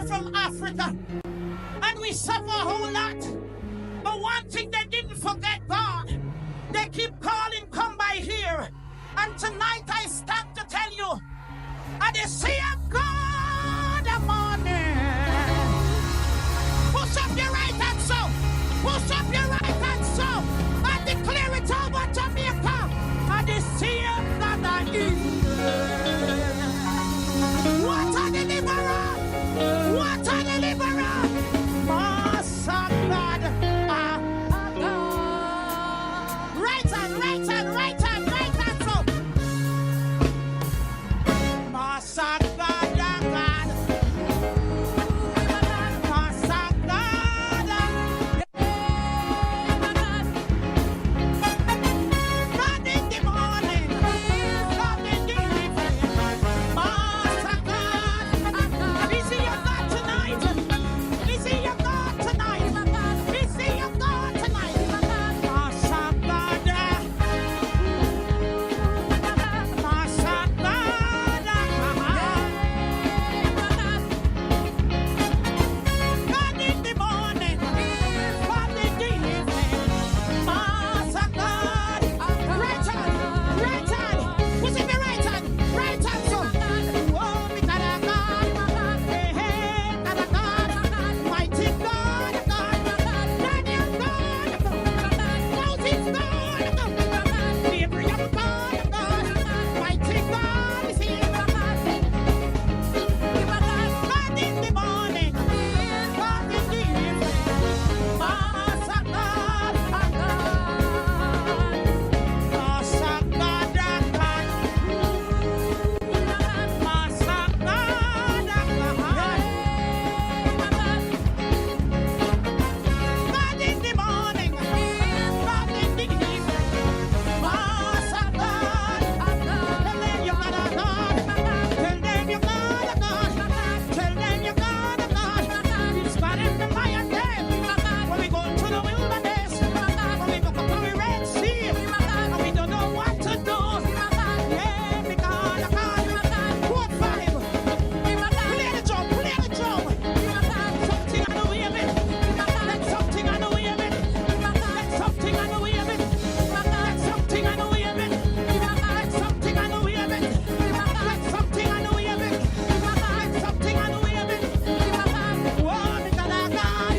from Africa, and we suffer a whole lot. But one thing they didn't forget, God, they keep calling, come by here. And tonight I stand to tell you, I just see a God a morning. Push up your right hand so. Push up your right hand so. I declare it over Jamaica. I just see a God a evening. What a deliverer! What a deliverer! Master God. Right hand, right hand, right hand, right hand so. Master God, God. Master God. God in the morning. God in the evening. Master God. Is he your God tonight? Is he your God tonight? Is he your God tonight? Master God. Master God. God in the morning. God in the evening. Master God. Right hand. Right hand. What's in the right hand? Right hand, son. Oh, we got a God. Hey, hey, got a God. Mighty God. Daniel God. Moses God. Gabriel God. Mighty God is here. God in the morning. God in the evening. Master God. Master God. Master God. God in the morning. God in the evening. Master God. Tell them you got a God. Tell them you got a God. Tell them you got a God. It's God in the lion den. When we go to the wilderness, when we go to the Red Sea, and we don't know what to do. Yeah, we got a God. Quote 5. Play the drum, play the drum. Something on the way of it. That's something on the way of it. That's something on the way of it. That's something on the way of it. That's something on the way of it. That's something on the way of it. That's something on the way of it. Whoa, we got a God.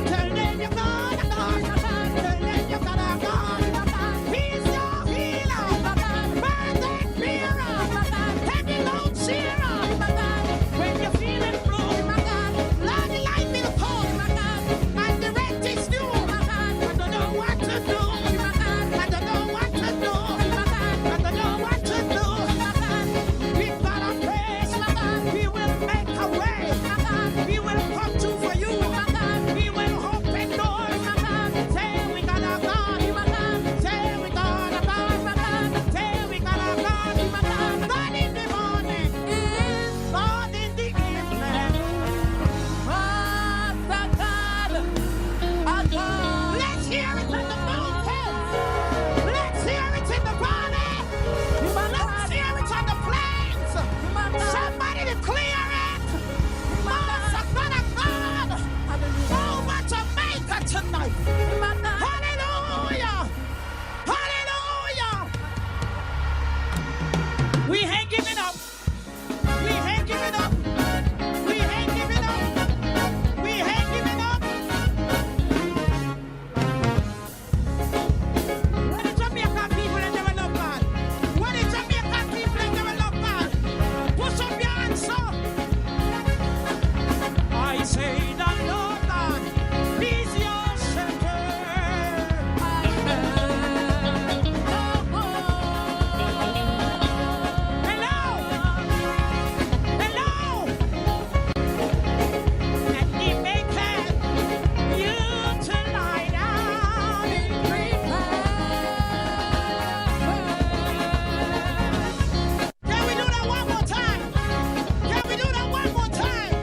Tell them you got a God. Tell them you got a God. He's your healer. Burden bearer. Heavy load sharer. When you're feeling blue, Lord, the light will come. And the rent is due. I don't know what to do. I don't know what to do. I don't know what to do. We've got a praise. We will make a way. We will come through for you. We will open doors. Say we got a God. Say we got a God. Say we got a God. God in the morning. God in the evening. Let's hear it on the mountain. Let's hear it in the valley. Let's hear it on the plains. Somebody declare it. Master God of God. Over Jamaica tonight. Hallelujah. Hallelujah. We ain't giving up. We ain't giving up. We ain't giving up. We ain't giving up. What the Jamaican people and never love God? What the Jamaican people and never love God? Push up your hands up. I say the Lord God is your shepherd. Hello. Hello. And he maketh you to lie down in green pastures. Can we do that one more time? Can we do that one more time?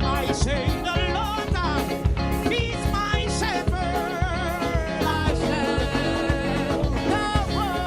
I say the Lord God, He's my shepherd. I shall not want.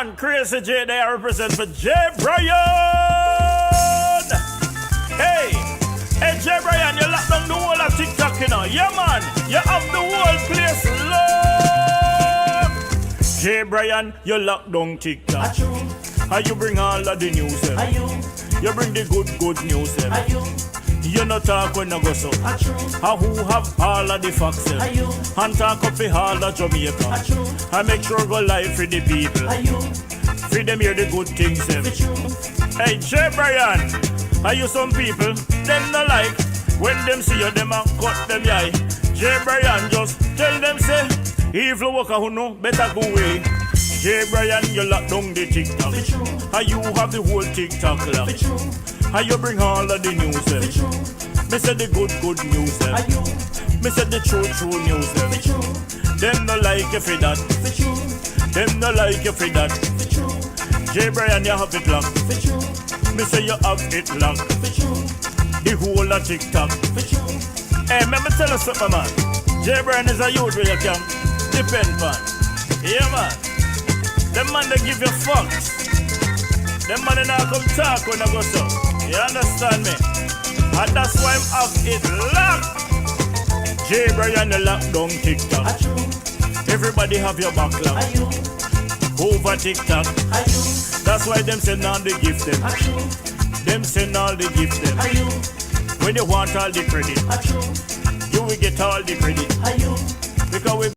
man, Crazy J there, I represent for J. Brian. Hey, J. Brian, you lock down the whole of TikTok, you know. Yeah, man, you have the whole place locked. J. Brian, you lock down TikTok. How you bring all of the news, you bring the good news, you not talk when I go so. How who have all of the facts, and talk up for all of Jamaica. I make sure go live for the people, for them hear the good things. Hey, J. Brian, are you some people, them not like, when them see you, them a cut them eye. J. Brian just tell them say, evil worker who know better go away. J. Brian, you lock down the TikTok. How you have the whole TikTok locked. How you bring all of the news. Me say the good news. Me say the true news. Them no like you for that. Them no like you for that. J. Brian, you have it locked. Me say you have it locked. The whole of TikTok. Hey, let me tell you something, man. J. Brian is a youth where you can depend on. Yeah, man. Them man they give you fucks. Them man they not come talk when I go so. You understand me? And that's why I'm off it locked. J. Brian, you lock down TikTok. Everybody have your back locked. Over TikTok. That's why them send all the gift them. Them send all the gift them. When you want all the credit, you will get all the credit. Because we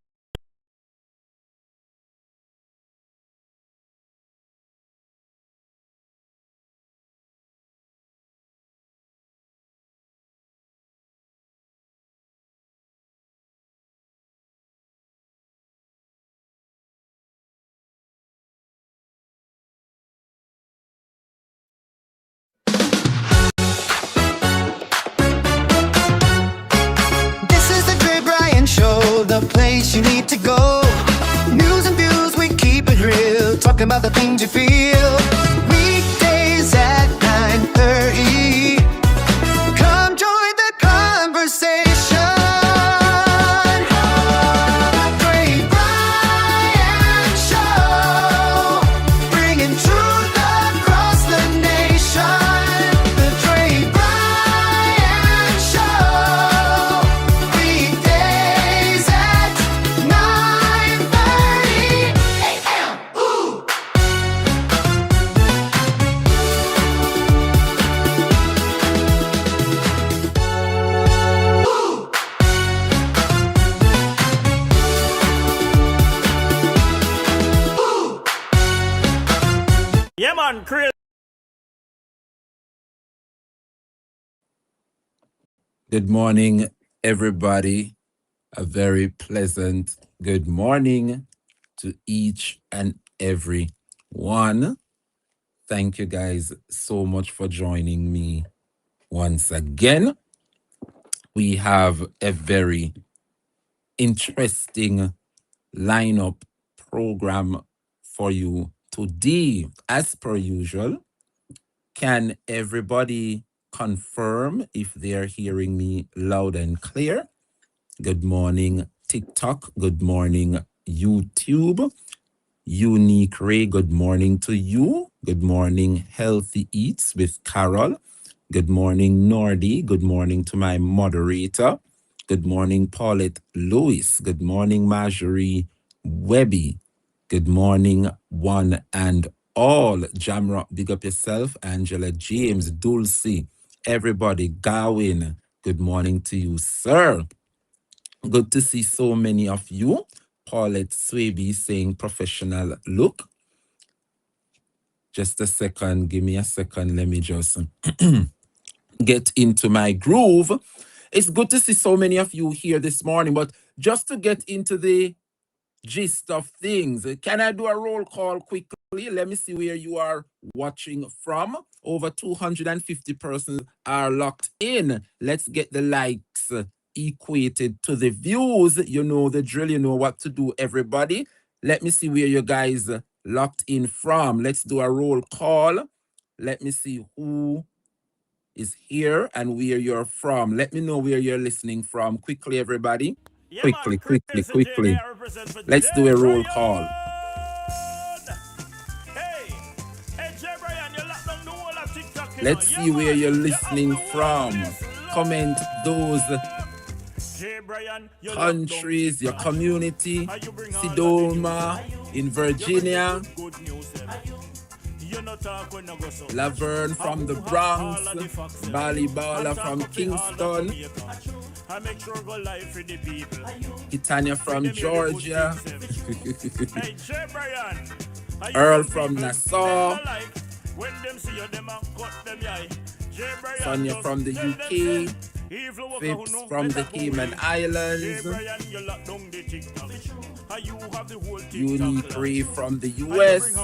the place you need to go. News and views, we keep it real. Talking about the things you feel. Weekdays at 9:30. Come join the conversation. The Great Brian Show. Bringing truth across the nation. The Great Brian Show. Weekdays at 9:30 a.m. Ooh. yeah, man, Chris. Good morning, everybody. A very pleasant good morning to each and every one. Thank you guys so much for joining me once again. We have a very interesting lineup program for you today. As per usual, can everybody confirm if they're hearing me loud and clear? Good morning, TikTok. Good morning, YouTube. Unique Ray, good morning to you. Good morning, Healthy Eats with Carol. Good morning, Nordy. Good morning to my moderator. Good morning, Paulette Lewis. Good morning, Marjorie Webby. Good morning, one and all. Jamrock, big up yourself. Angela James, Dulcie, everybody, Gawain. Good morning to you, sir. Good to see so many of you. Paulette Swaby saying professional look. Just a second. Give me a second. Let me just get into my groove. It's good to see so many of you here this morning, but just to get into the gist of things, can I do a roll call quickly? Let me see where you are watching from. Over 250 persons are locked in. Let's get the likes equated to the views. You know the drill, you know what to do, everybody. Let me see where you guys locked in from. Let's do a roll call. Let me see who is here and where you're from. Let me know where you're listening from. Quickly, everybody. Yeah, man, Quickly. Crazy J there, I represent for Let's J. do a roll call. Brian. Let's see where you're listening from. Comment those countries, your community. Sidoma in Virginia. Laverne from the Bronx. Balibala from Kingston. Itania from Georgia. Earl from Nassau. Sonia from the UK. Phipps from the Cayman Islands. Unique Ray from the US.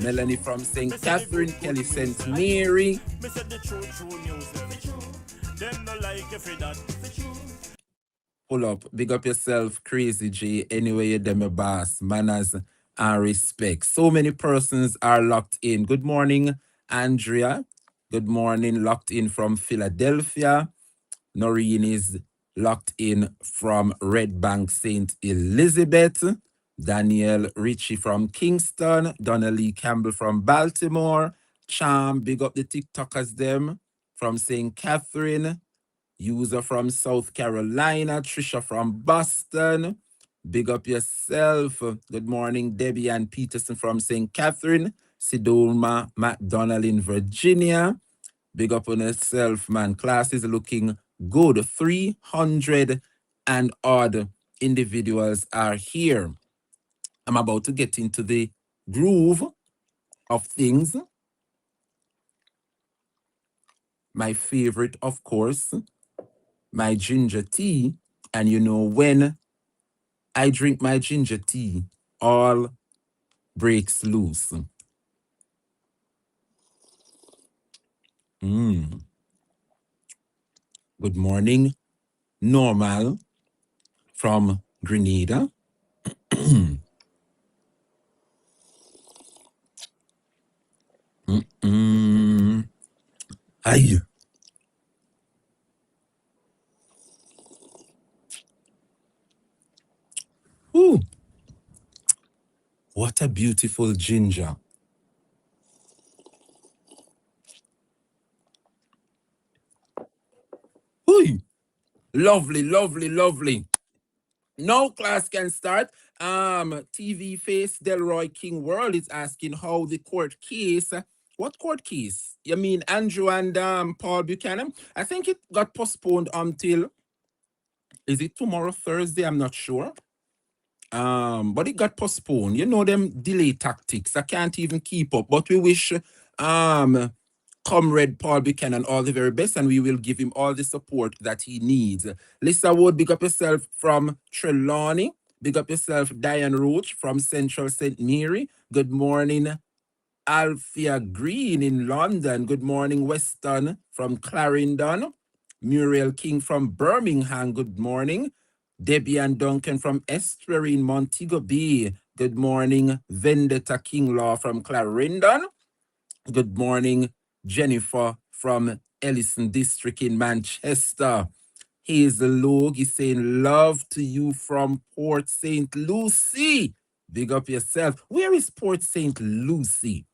Melanie from St. Catherine. Kelly St. Mary. Pull up. Big up yourself, Crazy J. Anyway, you're them a boss. Manners and respect. So many persons are locked in. Good morning, Andrea. Good morning, locked in from Philadelphia. Noreen is locked in from Red Bank, St. Elizabeth. Daniel Ritchie from Kingston. Donnelly Campbell from Baltimore. Charm, big up the TikTokers them from St. Catherine. User from South Carolina. Trisha from Boston. Big up yourself. Good morning, Debbie Ann Peterson from St. Catherine. Sidoma McDonald in Virginia. Big up on yourself, man. Class is looking good. 300 and odd individuals are here. I'm about to get into the groove of things. My favorite, of course, my ginger tea. And you know, when I drink my ginger tea, all breaks loose. Good morning, Normal from Grenada. Aye. Ooh. What a beautiful ginger. Ooh. Lovely, lovely, lovely. Now class can start. TV face Delroy King World is asking how the court case. What court case? You mean Andrew and Paul Buchanan? I think it got postponed until, is it tomorrow, Thursday? I'm not sure. But it got postponed. You know them delay tactics. I can't even keep up. But we wish Comrade Paul Buchanan all the very best, and we will give him all the support that he needs. Lisa Wood, big up yourself from Trelawney. Big up yourself, Diane Roach from Central St. Mary. Good morning, Althea Green in London. Good morning, Weston from Clarendon. Muriel King from Birmingham. Good morning. Debbie and Duncan from Estuary in Montego Bay. Good morning, Vendetta Kinglaw from Clarendon. Good morning, Jennifer from Ellison District in Manchester. Hazel Logue is saying love to you from Port St. Lucie. Big up yourself. Where is Port St. Lucie?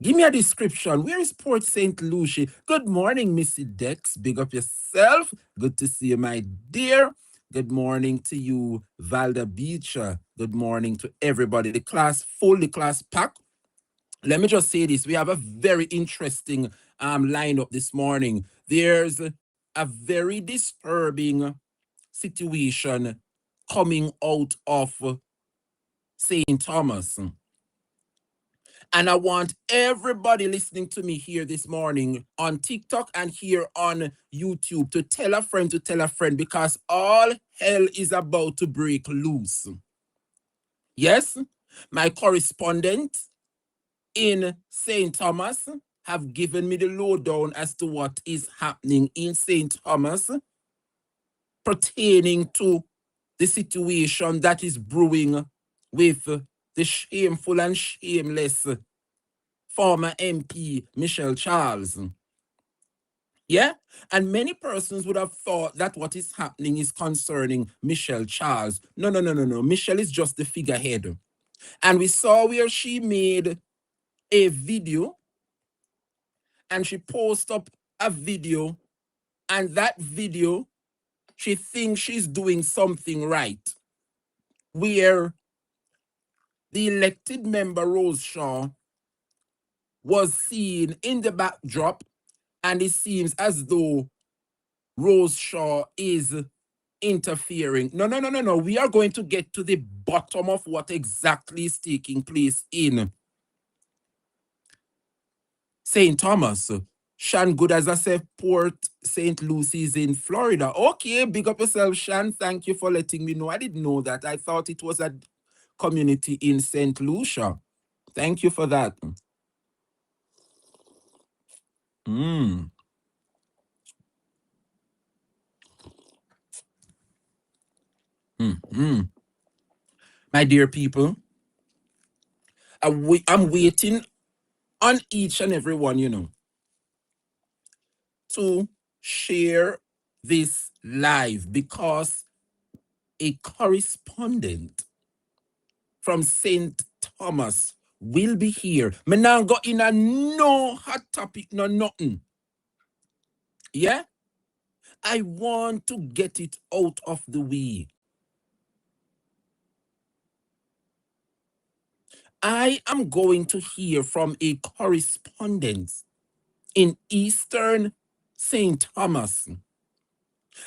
Give me a description. Where is Port St. Lucie? Good morning, Missy Dex. Big up yourself. Good to see you, my dear. Good morning to you, Valda Beecher. Good morning to everybody. The class full, the class packed. Let me just say this. We have a very interesting lineup this morning. There's a very disturbing situation coming out of St. Thomas. And I want everybody listening to me here this morning on TikTok and here on YouTube to tell a friend, because all hell is about to break loose. Yes, my correspondent in St. Thomas have given me the lowdown as to what is happening in St. Thomas pertaining to the situation that is brewing with the shameful and shameless former MP Michelle Charles. Yeah? And many persons would have thought that what is happening is concerning Michelle Charles. No. Michelle is just the figurehead. And we saw where she made a video and she posts up a video, and that video, she thinks she's doing something right, where the elected member Rose Shaw was seen in the backdrop, and it seems as though Rose Shaw is interfering. No. We are going to get to the bottom of what exactly is taking place in St. Thomas. Shan, good as I said, Port St. Lucy's in Florida. Okay, big up yourself, Shan. Thank you for letting me know. I didn't know that. I thought it was a community in St. Lucia. Thank you for that. Mm. My dear people, I'm waiting on each and every one, to share this live, because a correspondent from St. Thomas will be here. Me now go in a no hot topic, no nothing. Yeah? I want to get it out of the way. I am going to hear from a correspondent in Eastern St. Thomas.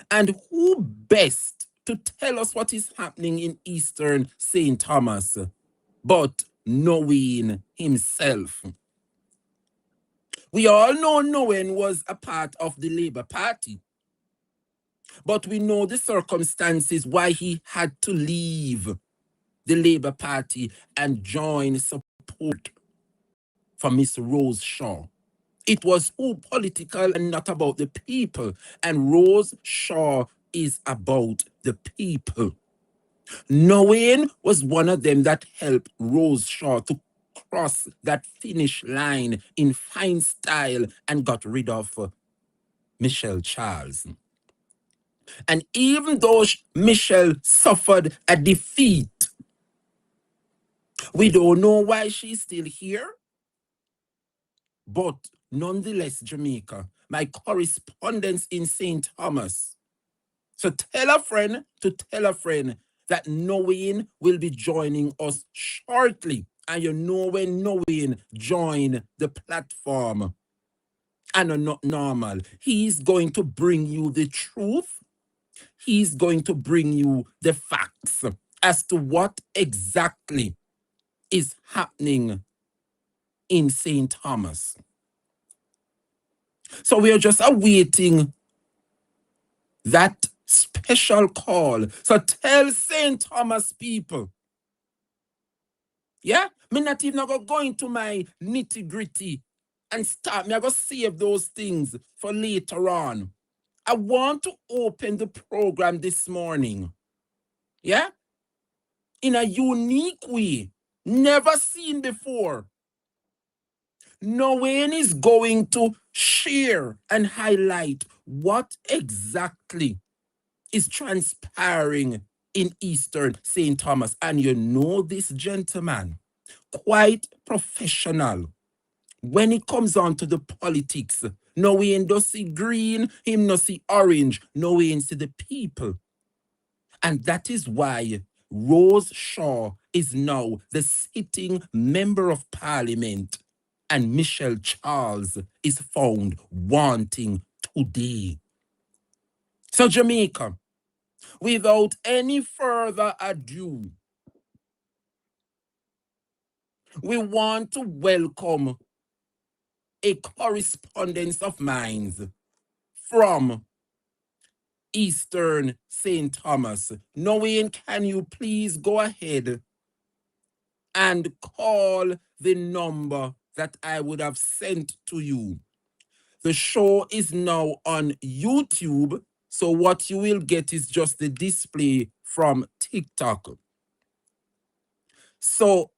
And who best to tell us what is happening in Eastern St. Thomas but Nowen himself? We all know Nowen was a part of the Labour Party, but we know the circumstances why he had to leave the Labour Party and join support for Miss Rose Shaw. It was all political and not about the people. And Rose Shaw is about the people. Nowen was one of them that helped Rose Shaw to cross that finish line in fine style and got rid of Michelle Charles. And even though Michelle suffered a defeat, we don't know why she's still here. But nonetheless, Jamaica, my correspondence in St. Thomas. So tell a friend to tell a friend that Nowen will be joining us shortly. And you know when Nowen join the platform, and not normal, he's going to bring you the truth. He's going to bring you the facts as to what exactly is happening in St. Thomas. So we are just awaiting that special call. So tell St. Thomas people. Yeah? Me not even go into my nitty-gritty and start. Me I go save those things for later on. I want to open the program this morning. Yeah? In a unique way. Never seen before. Nowen is going to share and highlight what exactly is transpiring in Eastern St. Thomas. And you know this gentleman, quite professional. When it comes on to the politics, Nowen does see green, him no see orange, Nowen see the people. And that is why Rose Shaw is now the sitting member of parliament. And Michelle Charles is found wanting today. So Jamaica, without any further ado, we want to welcome a correspondence of mine from Eastern St. Thomas. Nowen, can you please go ahead and call the number that I would have sent to you? The show is now on YouTube, so what you will get is just the display from TikTok. So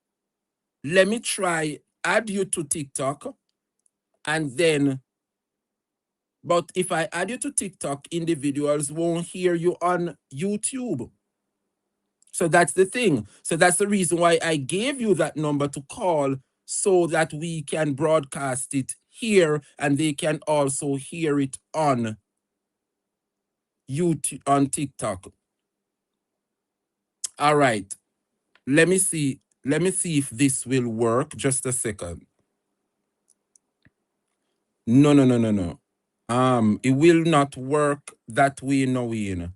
let me try add you to TikTok, and then, but if I add you to TikTok, individuals won't hear you on YouTube. So that's the thing. So that's the reason why I gave you that number to call, so that we can broadcast it here, and they can also hear it on YouTube, on TikTok. All right. Let me see. Let me see if this will work. Just a second. No. It will not work that way, no way.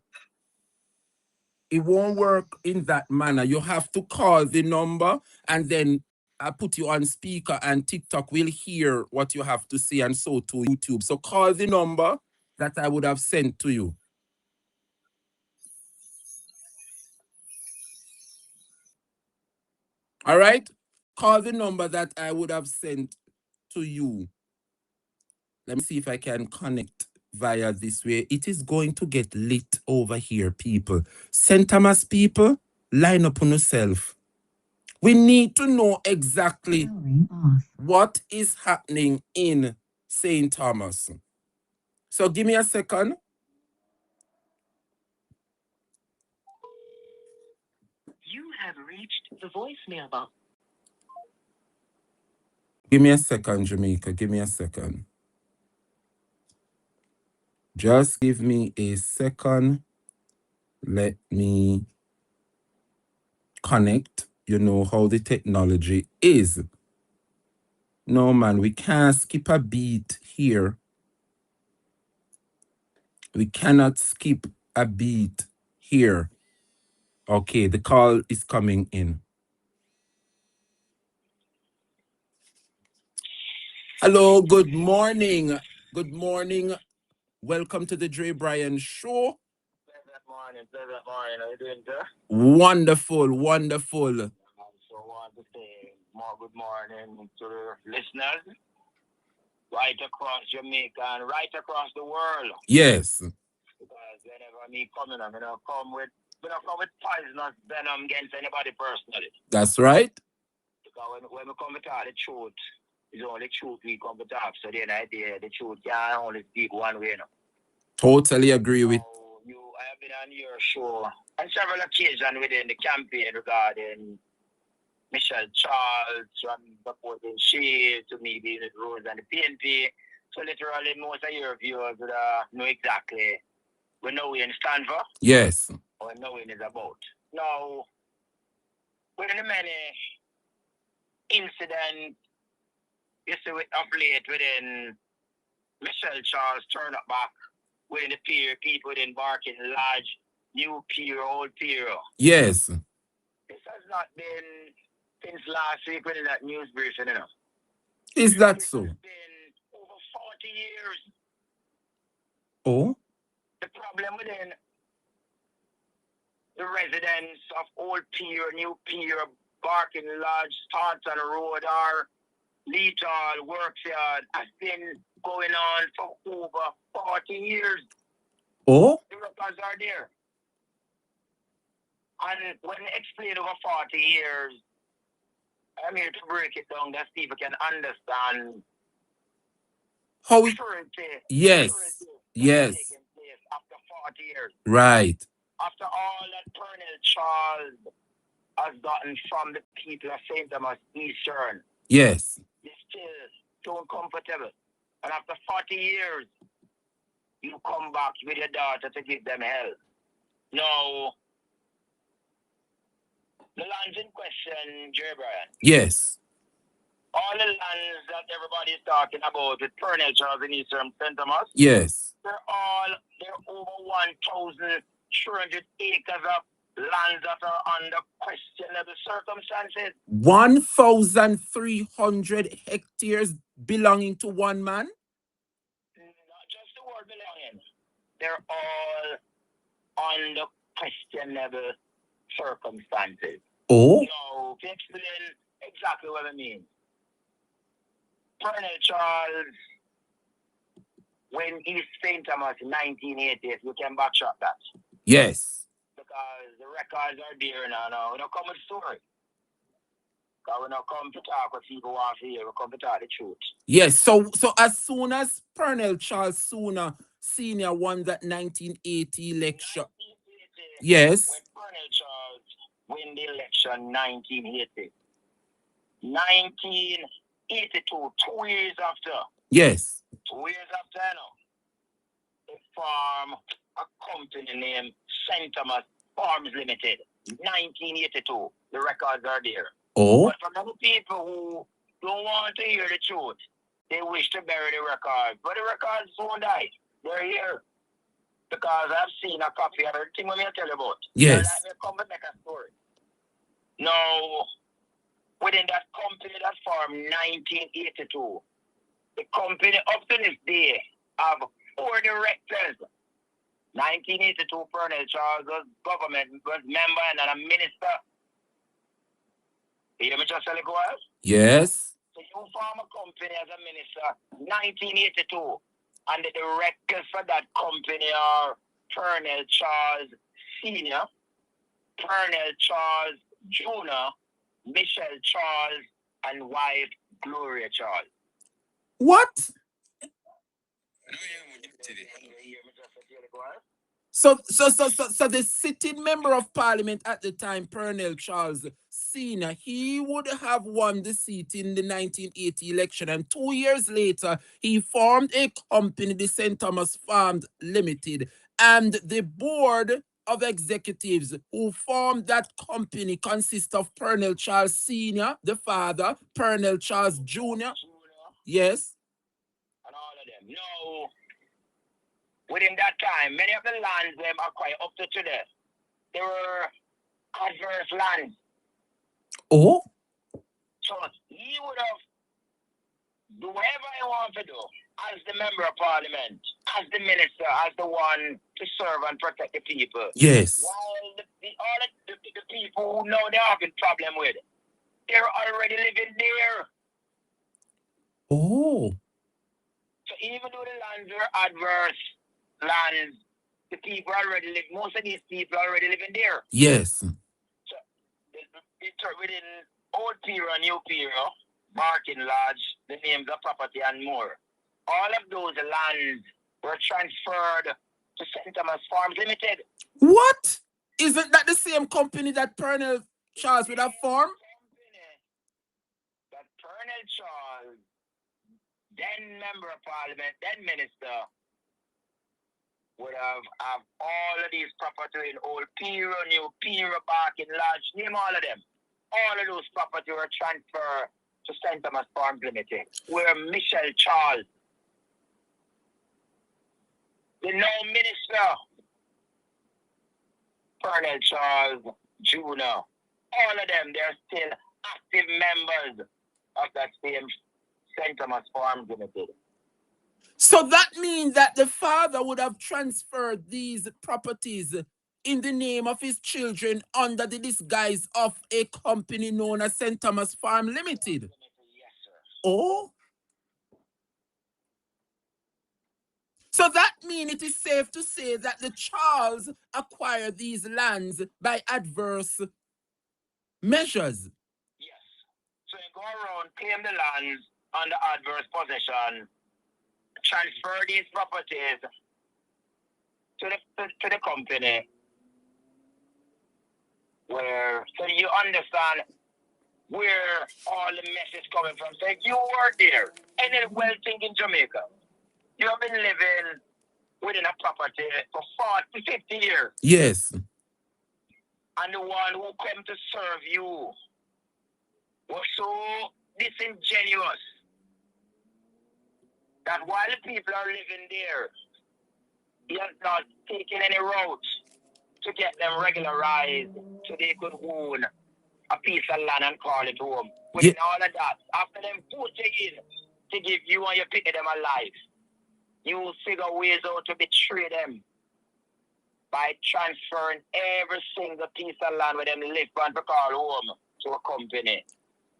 It won't work in that manner. You have to call the number, and then I put you on speaker, and TikTok will hear what you have to say, and so to YouTube. So call the number that I would have sent to you. All right? Call the number that I would have sent to you. Let me see if I can connect via this way. It is going to get lit over here, people. St. Thomas people, line up on yourself. We need to know exactly what is happening in St. Thomas. So give me a second. You have reached the voicemail box. Give me a second, Jamaica. Give me a second. Just give me a second. Let me connect. You know how the technology is. No, man, we can't skip a beat here. We cannot skip a beat here. Okay, the call is coming in. Hello, good morning. Good morning. Welcome to the Dre Bryan Show. Pleasant morning. How you doing, sir? Wonderful, wonderful. I also want to say more good morning to the listeners right across Jamaica and right across the world. Yes. Because whenever me coming, I'm gonna come with poisonous venom against anybody personally. That's right. Because when we come to talk the truth, it's only truth we come to talk. So the idea, the truth can only speak one way, you know. Totally agree with. I have been on your show on several occasions within the campaign regarding Michelle Charles from supporting she to me being with Rose and the PNP. So literally most of your viewers would know exactly what Knowing stand for. Yes. Or what Knowing is about. Now, within the many incidents you see of late within Michelle Charles turn up back within the peer, people within Barking Lodge, new peer, old peer. Yes. This has not been since last week within that news briefing, you know. Is that so? It's been over 40 years. Oh? The problem within the residents of Old Pier, New Pier, Barking Lodge, Staunton Road, or Lethal Workyard has been going on for over 40 years. Oh? The records are there. And when they explain over 40 years, I'm here to break it down that people can understand How it? Yes. Yes. After 40 years. Right. After all that Colonel Charles has gotten from the people of St. Thomas Eastern. Yes. It's still so uncomfortable. And after 40 years, you come back with your daughter to give them hell. Now, the lands in question, Jerry Bryan. Yes. All the lands that everybody is talking about with Colonel Charles in Eastern St. Thomas. Yes. They're over 1,300 acres of lands that are under questionable circumstances. 1,300 hectares belonging to one man? Not just the word belonging. They're all under questionable circumstances. Oh? Now, to explain exactly what I mean. Colonel Charles, when East St. Thomas in 1980, we can backtrack that. Yes. Because the records are there now. We don't come with story. Because we don't come to talk what people want to hear. We come to talk the truth. Yes. So as soon as Colonel Charles Sr. won that 1980 election. 1980, yes. When Colonel Charles won the election 1980. 1982, 2 years after. Yes. 2 years after, they form a company named St. Thomas Farms Limited, 1982. The records are there. Oh. But for many people who don't want to hear the truth, they wish to bury the records. But the records won't die. They're here. Because I've seen a copy of everything I'm going to tell you about. Yes. Let me come and make a story. Now, within that company that formed 1982, the company up to this day have 4 directors. 1982, Colonel Charles was government was member and a minister. You hear me just tell you what? Yes. So you form a company as a minister, 1982, and the directors for that company are Colonel Charles Senior, Colonel Charles Junior, Michelle Charles, and wife Gloria Charles. What? So the sitting member of parliament at the time, Colonel Charles Senior, he would have won the seat in the 1980 election, and 2 years later, he formed a company, the St. Thomas Farms Limited, and the board of executives who formed that company consists of Colonel Charles Senior, the father, Colonel Charles Junior. Yes. And all of them. No. Within that time, many of the lands them acquired up to today, they were adverse lands. Oh? So he would have do whatever he wanted to do as the member of parliament, as the minister, as the one to serve and protect the people. Yes. While all the people who know they have a problem with, they're already living there. Oh. So even though the lands are adverse lands, the people already live, most of these people already living there. Yes. So within Old Piero and New Piero, Barking Lodge, the names of property and more, all of those lands were transferred to St. Thomas Farms Limited. What? Isn't that the same company that Colonel Charles would have formed? That Colonel Charles, then member of parliament, then minister, would have all of these property in Old Piero, New Piero, Barking Lodge, name all of them. All of those property were transferred to St. Thomas Farms Limited, where Michelle Charles, the now minister, Colonel Charles Jr., all of them, they're still active members of that same St. Thomas Farms Limited. So that means that the father would have transferred these properties in the name of his children under the disguise of a company known as St. Thomas Farm Limited. Yes, sir. Oh? So that means it is safe to say that the Charles acquired these lands by adverse measures. Yes. So you go around, claim the lands under adverse possession, transfer these properties to the company, where, so you understand where all the mess is coming from. So if you were there, any well-thinking Jamaica, you have been living within a property for 40, 50 years. Yes. And the one who came to serve you was so disingenuous that while the people are living there, he has not taken any route to get them regularized so they could own a piece of land and call it home. Within all of that, after them put you in to give you and your people them a life, you figure ways out to betray them by transferring every single piece of land where them live and call home to a company.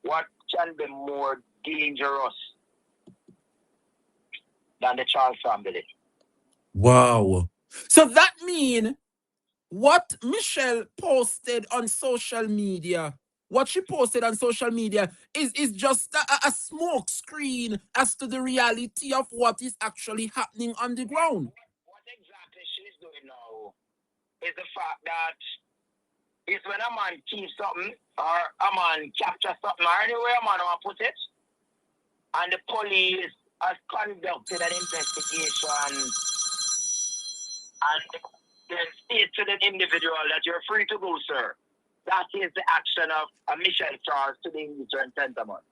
What can be more dangerous than the Charles family? Wow. So that means what Michelle posted on social media, what she posted on social media is just a smoke screen as to the reality of what is actually happening on the ground. What exactly she's doing now is the fact that it's when a man keeps something or a man captures something or anywhere a man want to put it, and the police has conducted an investigation and then state to the individual that you're free to go, sir. That is the action of Michelle Charles to the Eastern Sentiment.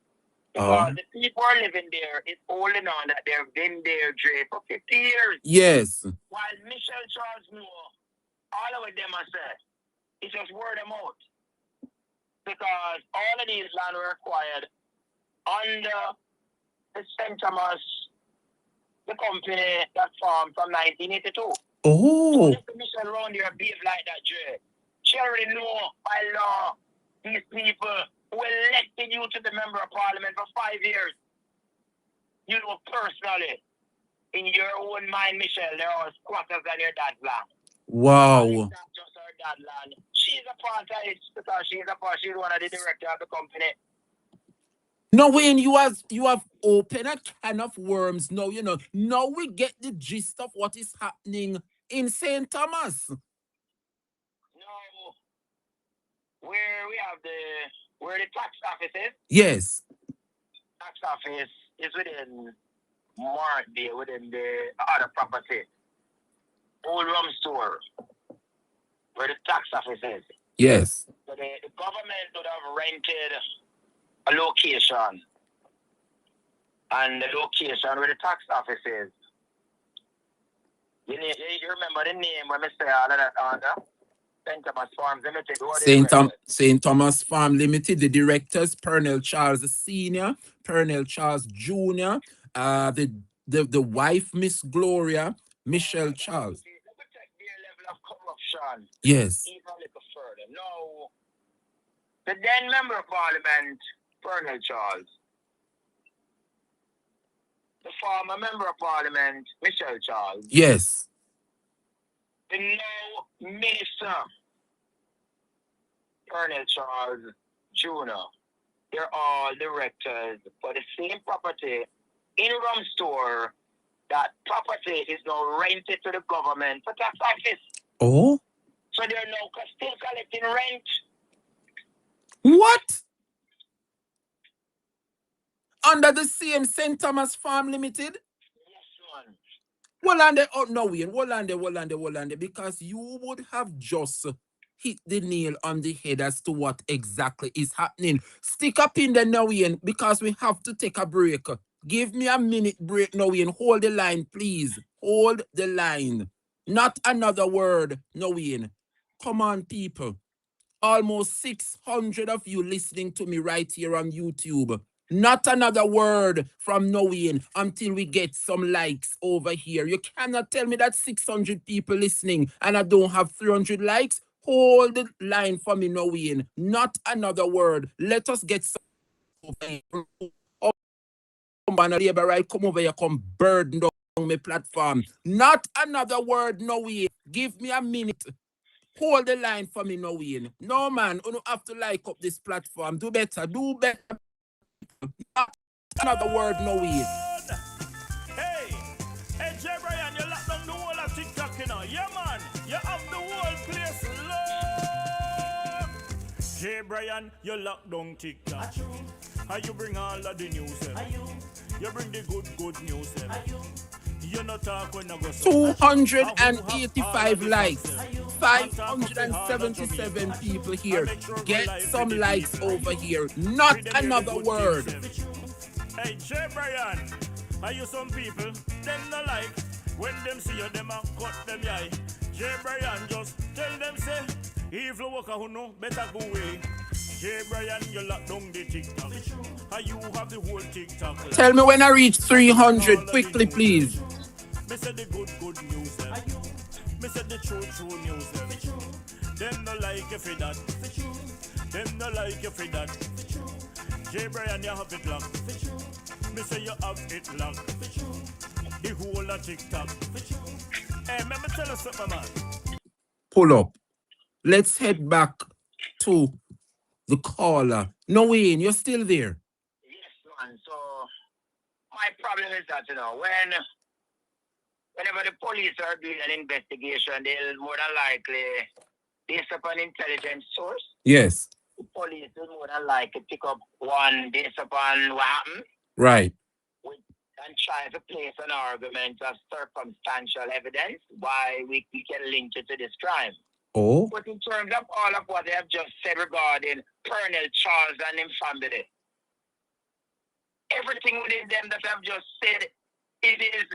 Because the people are living there is holding on that they've been there, Dre, for 50 years. Yes. While Michelle Charles knew all of them are said, it's just word of mouth. Because all of these land were acquired under the St. Thomas, the company that formed from 1982. Oh. So if Michelle around here behave like that, Dre, she already know by law these people who elected you to the member of parliament for 5 years. You know personally, in your own mind, Michelle, there are squatters on your dad's land. Wow. It's not just her dad's land. She's a part of it because she's one of the directors of the company. No, Wayne, you have opened a can of worms now, you know. Now we get the gist of what is happening in St. Thomas. No, where the tax office is? Yes. Tax office is within Mark there, within the other property. Old rum store, where the tax office is. Yes. So the government would have rented a location, and the location where the tax office is. You remember the name when I say all of that under? St. Thomas Farms Limited. St. Thomas Farm Limited, the directors, Pernell Charles Sr., Pernell Charles Jr., the wife, Miss Gloria, Michelle Charles. Let me check their level of corruption. Yes. Even a little further. No. The then member of parliament, Pernell Charles. The former member of parliament, Michelle Charles. Yes. The now minister, Pernell Charles Jr. They're all directors for the same property in Rum Store. That property is now rented to the government for tax office. Oh? So they're now still collecting rent. What? Under the same St. Thomas Farm Limited? Yes, man. Hold on there, because you would have just hit the nail on the head as to what exactly is happening. Stick up in there now, Ian, because we have to take a break. Give me a minute break now, Ian. Hold the line, please. Hold the line. Not another word, no, Ian. Come on, people. Almost 600 of you listening to me right here on YouTube. Not another word from Noeen until we get some likes over here. You cannot tell me that 600 people listening and I don't have 300 likes. Hold the line for me, Noeen. Not another word. Let us get some over here. Come over here, come burden down my platform. Not another word, Noeen. Give me a minute. Hold the line for me, Noeen. No, man, you don't have to like up this platform. Do better. Not another word, Noeen. Hey, J. Brian, you lock down the whole of TikTok, you know. Yeah, man, you have the whole place locked. J. Brian, you lock down TikTok. How you bring all of the news, you bring the good news, you not talk when I go so 285 likes. 577 people here. Get some likes over here. Not another word. Hey, J. Brian, are you some people? Them not like when them see you, them a cut them eye. J. Brian just tell them say, evil worker who know better go away. J. Brian, you lock down the TikTok. How you have the whole TikTok. Tell me when I reach 300 quickly, please. Me say the good news, me say the true news, them no like you for that, them no like you for that. J. Brian, you have it locked, me say you have it locked, the whole of TikTok. Hey, let me tell you something, man. Pull up. Let's head back to the caller. No, Wayne, you're still there. Yes, man. So my problem is that, you know, whenever the police are doing an investigation, they'll more than likely, based upon intelligence source, Yes. the police will more than likely pick up one based upon what happened. Right. With and trying to place an argument of circumstantial evidence why we can link it to this crime. Oh. But in terms of all of what they have just said regarding Colonel Charles and his family, everything within them that I've just said, it is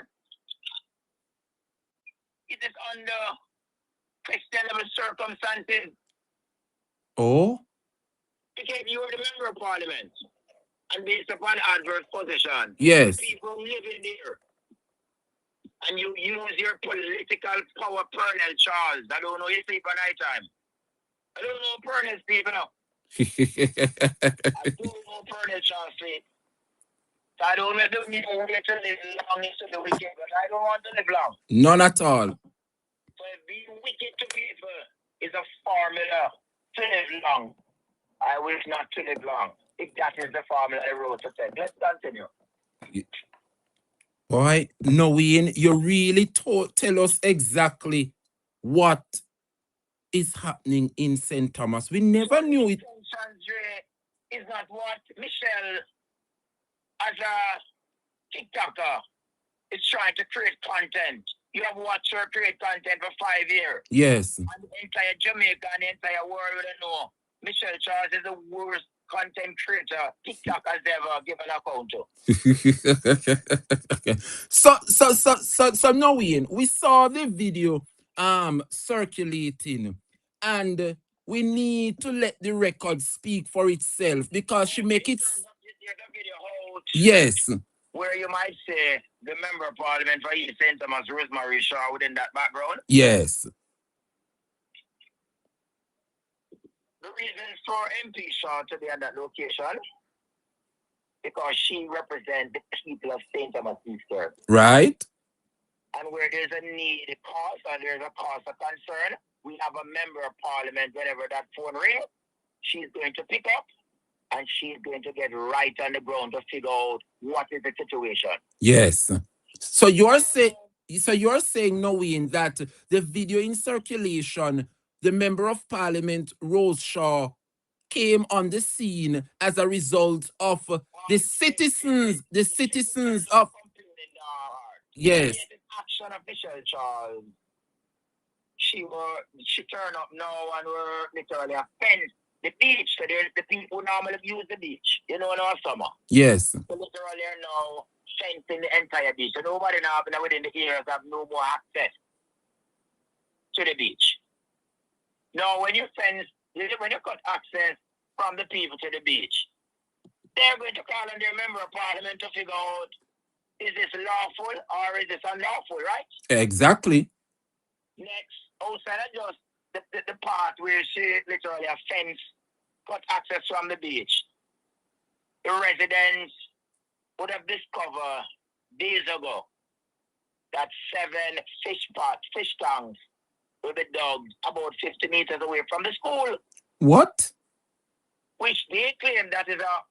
under questionable circumstances. Oh. Because you are the member of parliament, and based upon adverse position, Yes. people living there, and you use your political power, Colonel Charles. I don't know you sleep at night time. I don't know Colonel sleep now. I don't know Colonel Charles sleep. I don't need to live long into the wicked, but I don't want to live long. None at all. So being wicked to people is a formula to live long. I wish not to live long. If that is the formula I wrote to say. Let's continue. Boy, Noeen, you really tell us exactly what is happening in St. Thomas. We never knew it. Is not what Michelle, as a TikToker, is trying to create content. You have watched her create content for 5 years. Yes. And the entire Jamaica and the entire world will know Michelle Charles is the worst content creator TikTok has ever given account to. So now we saw the video circulating, and we need to let the record speak for itself because she make it. Yes. Where you might say the member of parliament for East St. Thomas, Rosemary Shaw, within that background. Yes. The reason for MP Shaw to be at that location, because she represents the people of St. Thomas Eastern. Right. And where there's a need, a cause, and there's a cause of concern, we have a member of parliament, whenever that phone rings, she's going to pick up and she's going to get right on the ground to figure out what is the situation. Yes. So you're saying, knowing that the video in circulation, the member of parliament, Rose Shaw, came on the scene as a result of the citizens of. Yes. Action official Charles. She turned up now and were literally a fence the beach. So the people normally use the beach, in the summer. Yes. So literally are now fencing the entire beach. So nobody now within the areas have no more access to the beach. Now when you cut access from the people to the beach, they're going to call on their member of parliament to figure out, is this lawful or is this unlawful, right? Exactly. Next, outside of just the part where she literally a fence cut access from the beach, the residents would have discovered days ago that 7 fish tanks will be dug about 50 meters away from the school. What? Which they claim that is a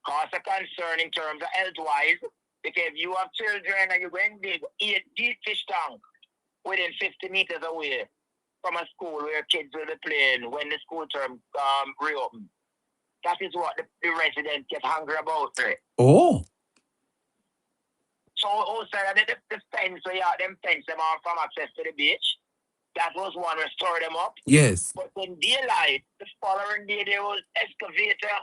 cause of concern in terms of health-wise, because if you have children and you're going to dig 8 deep fish tanks within 50 meters away from a school where kids will be playing when the school term reopens. That is what the residents get hungry about. Right? Oh. So also the fence, so yeah, them fence them off from access to the beach. That was one to store them up. Yes. But in daylight, the following day, there was excavator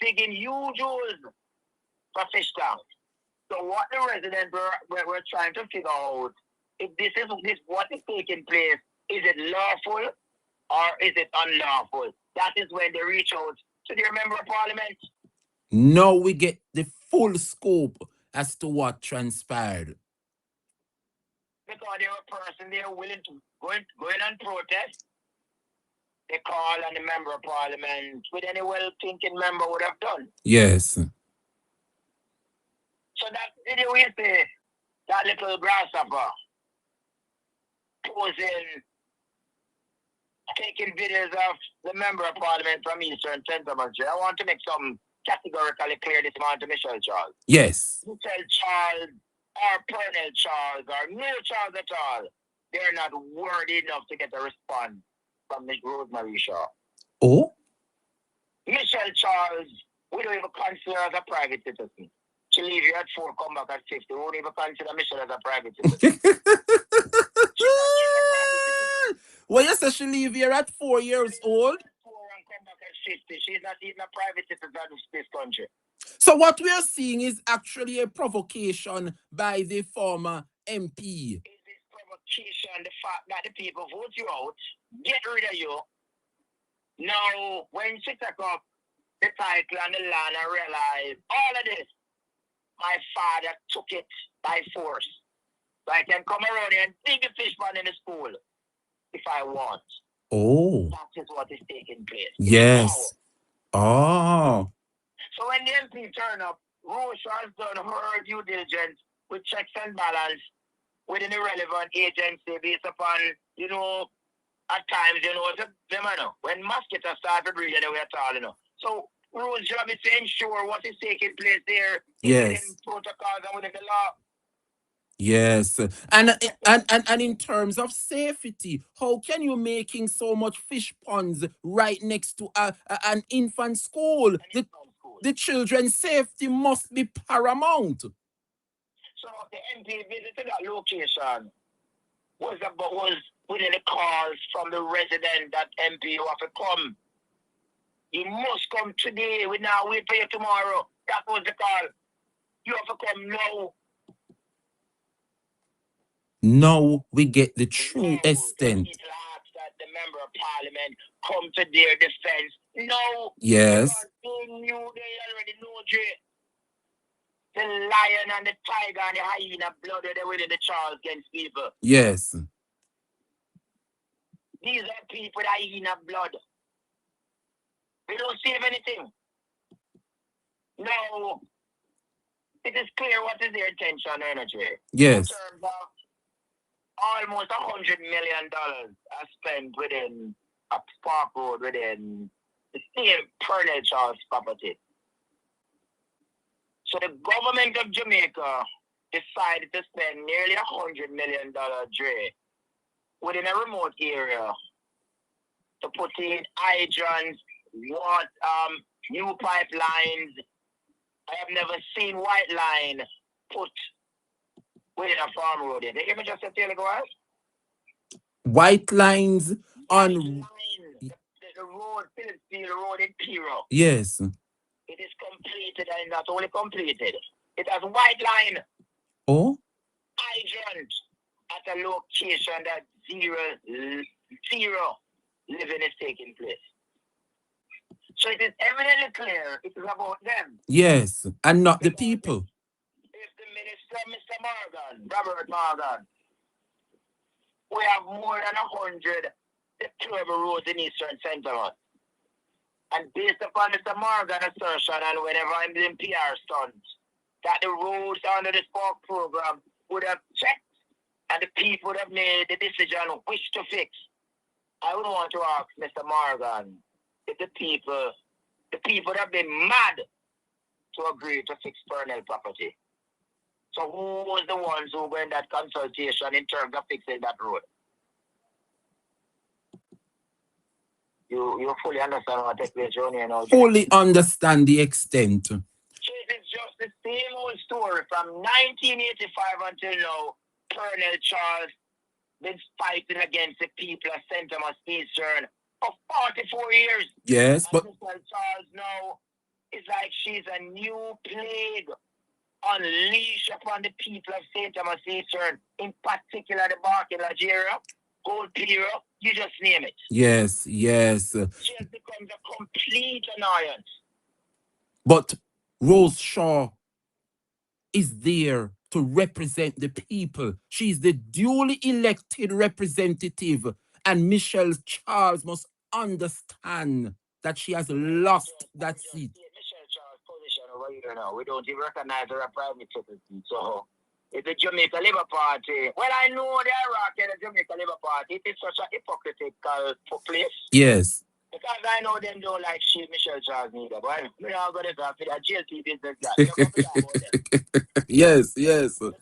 digging huge holes for fish tanks. So what the residents were trying to figure out, if this what is taking place, is it lawful or is it unlawful? That is when they reach out to their member of parliament. Now we get the full scope as to what transpired. Because they were a person they were willing to go in and protest. They call on the member of parliament, which any well-thinking member would have done. Yes. So that video we say, that little grasshopper posing, taking videos of the member of parliament from Eastern St. Thomas. I want to make something categorically clear this morning to Michelle Charles. Yes. Michelle Charles or Colonel Charles or no Charles at all, they're not worthy enough to get a response from Miss Rosemary Shaw. Oh? Michelle Charles, we don't even consider her as a private citizen. She leave you at 4, come back at 50. We won't even consider Michelle as a private citizen. She's not even a private citizen. Well, you say she leave here at 4 years old? 4 and come back at 50. She's not even a private citizen of this country. So what we are seeing is actually a provocation by the former MP. Is this provocation the fact that the people vote you out, get rid of you? Now, when she took up the title and the land and realized all of this, my father took it by force. So I can come around here and dig a fish pond in the school if I want. Oh. That is what is taking place. Yes. Oh. So when the MP turn up, Roche has done her due diligence with checks and balance within the relevant agency based upon, at times, when mosquitoes start to breed anyway at all, So Roche's job is to ensure what is taking place there Yes. within protocols and within the law. Yes. And in terms of safety, how can you making so much fish ponds right next to an infant school? The children's safety must be paramount. So the MP visited that location was within the calls from the resident that MP you have to come. You must come today. We now wait for you tomorrow. That was the call. You have to come now. Now we get the true extent. People ask that the member of parliament come to their defense. No. Yes. Because they already know, Jay. The lion and the tiger and the hyena blood they within the Charles against people. Yes. These are people that hyena blood. They don't save anything. No. It is clear what is their intention, energy. Yes. In terms of almost $100 million are spent within a Park Road within the same Pernell Charles property. So the government of Jamaica decided to spend nearly $100 million within a remote area to put in hydrants, new pipelines. I have never seen white line put within a farm road. They give me just a tell you guys. White lines on the road, Philipsfield Road in Piro. Yes. It is completed and not only completed. It has white line. Oh? Hydrant at a location that zero living is taking place. So it is evidently clear it is about them. Yes, and not the people. If the minister, Mr. Morgan, Robert Morgan, we have more than 100 deplorable roads in Eastern Central. And based upon Mr. Morgan's assertion and whenever I'm doing PR stunts, that the roads under the Spark program would have checked and the people would have made the decision which to fix. I would want to ask Mr. Morgan if the people have been mad to agree to fix Pernell property. So who was the ones who were in that consultation in terms of fixing that road? You fully understand what takes place, Johnny? Fully understand the extent. So it is just the same old story from 1985 until now. Pernell Charles been fighting against the people of St. Thomas Eastern for 44 years. Yes, but Mr. Charles now is like she's a new plague unleashed upon the people of St. Thomas Eastern, in particular the Barking Nigeria, Gold Piero, you just name it. Yes. She has become a complete annoyance. But Rose Shaw is there to represent the people. She's the duly elected representative. And Michelle Charles must understand that she has lost that seat. Michelle Charles' position over here now, we don't even recognize her as private citizen. So it's the Jamaica Labour Party. Well, I know the Iraq and the Jamaica Labour Party. It is such a hypocritical place. Yes. Because I know them don't like she, Michelle Charles neither. But we're not going to go for the GLP business. Yes. Because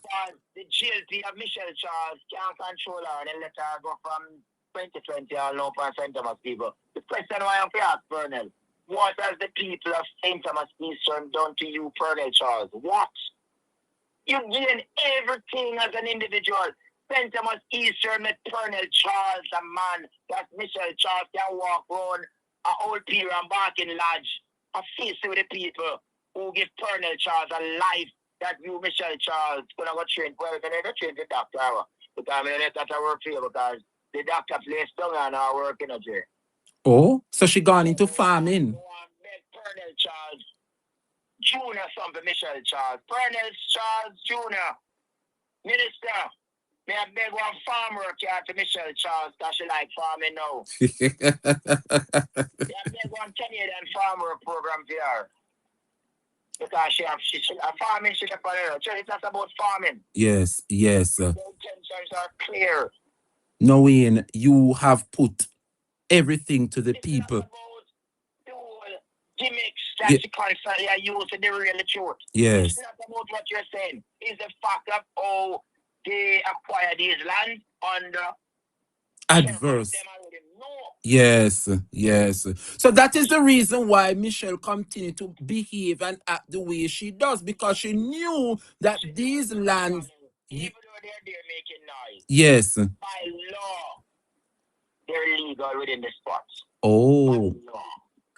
the GLP of Michelle Charles can't control her and then let her go from 2020 all now for St. Thomas people. The question why I'm ask Pernell, What has the people of St. Thomas Eastern done to you, Colonel Charles? What? You gain everything as an individual. St. Thomas Eastern met Colonel Charles, a man that Michelle Charles can walk around a old pier and barking lodge, a face with the people who give Colonel Charles a life that you, Michelle Charles, gonna go train. Well, they never train the doctor, because I mean, that's a work for you, because the doctor plays down and our work in a jail. Oh, so she gone into farming. Colonel Charles Jr. something, Michelle Charles. Colonel Charles Jr. Minister, may I beg one farm work here to Michelle Charles, because she like farming now. May I beg one Canadian farm work program for her. Because she farming, she up on her. So it's not about farming. Yes. The intentions are clear. Knowing you have put everything to the It's people. not about the whole gimmicks that she constantly use to the real truth. Yes. It's not about what you're saying. It's the fact of how they acquire these lands under Adverse. them already know. Yes. So that is the reason why Michelle continued to behave and act the way she does, because she knew that these lands. Even though they're making noise, Yes. by law, they're legal within the spot. Oh. By law.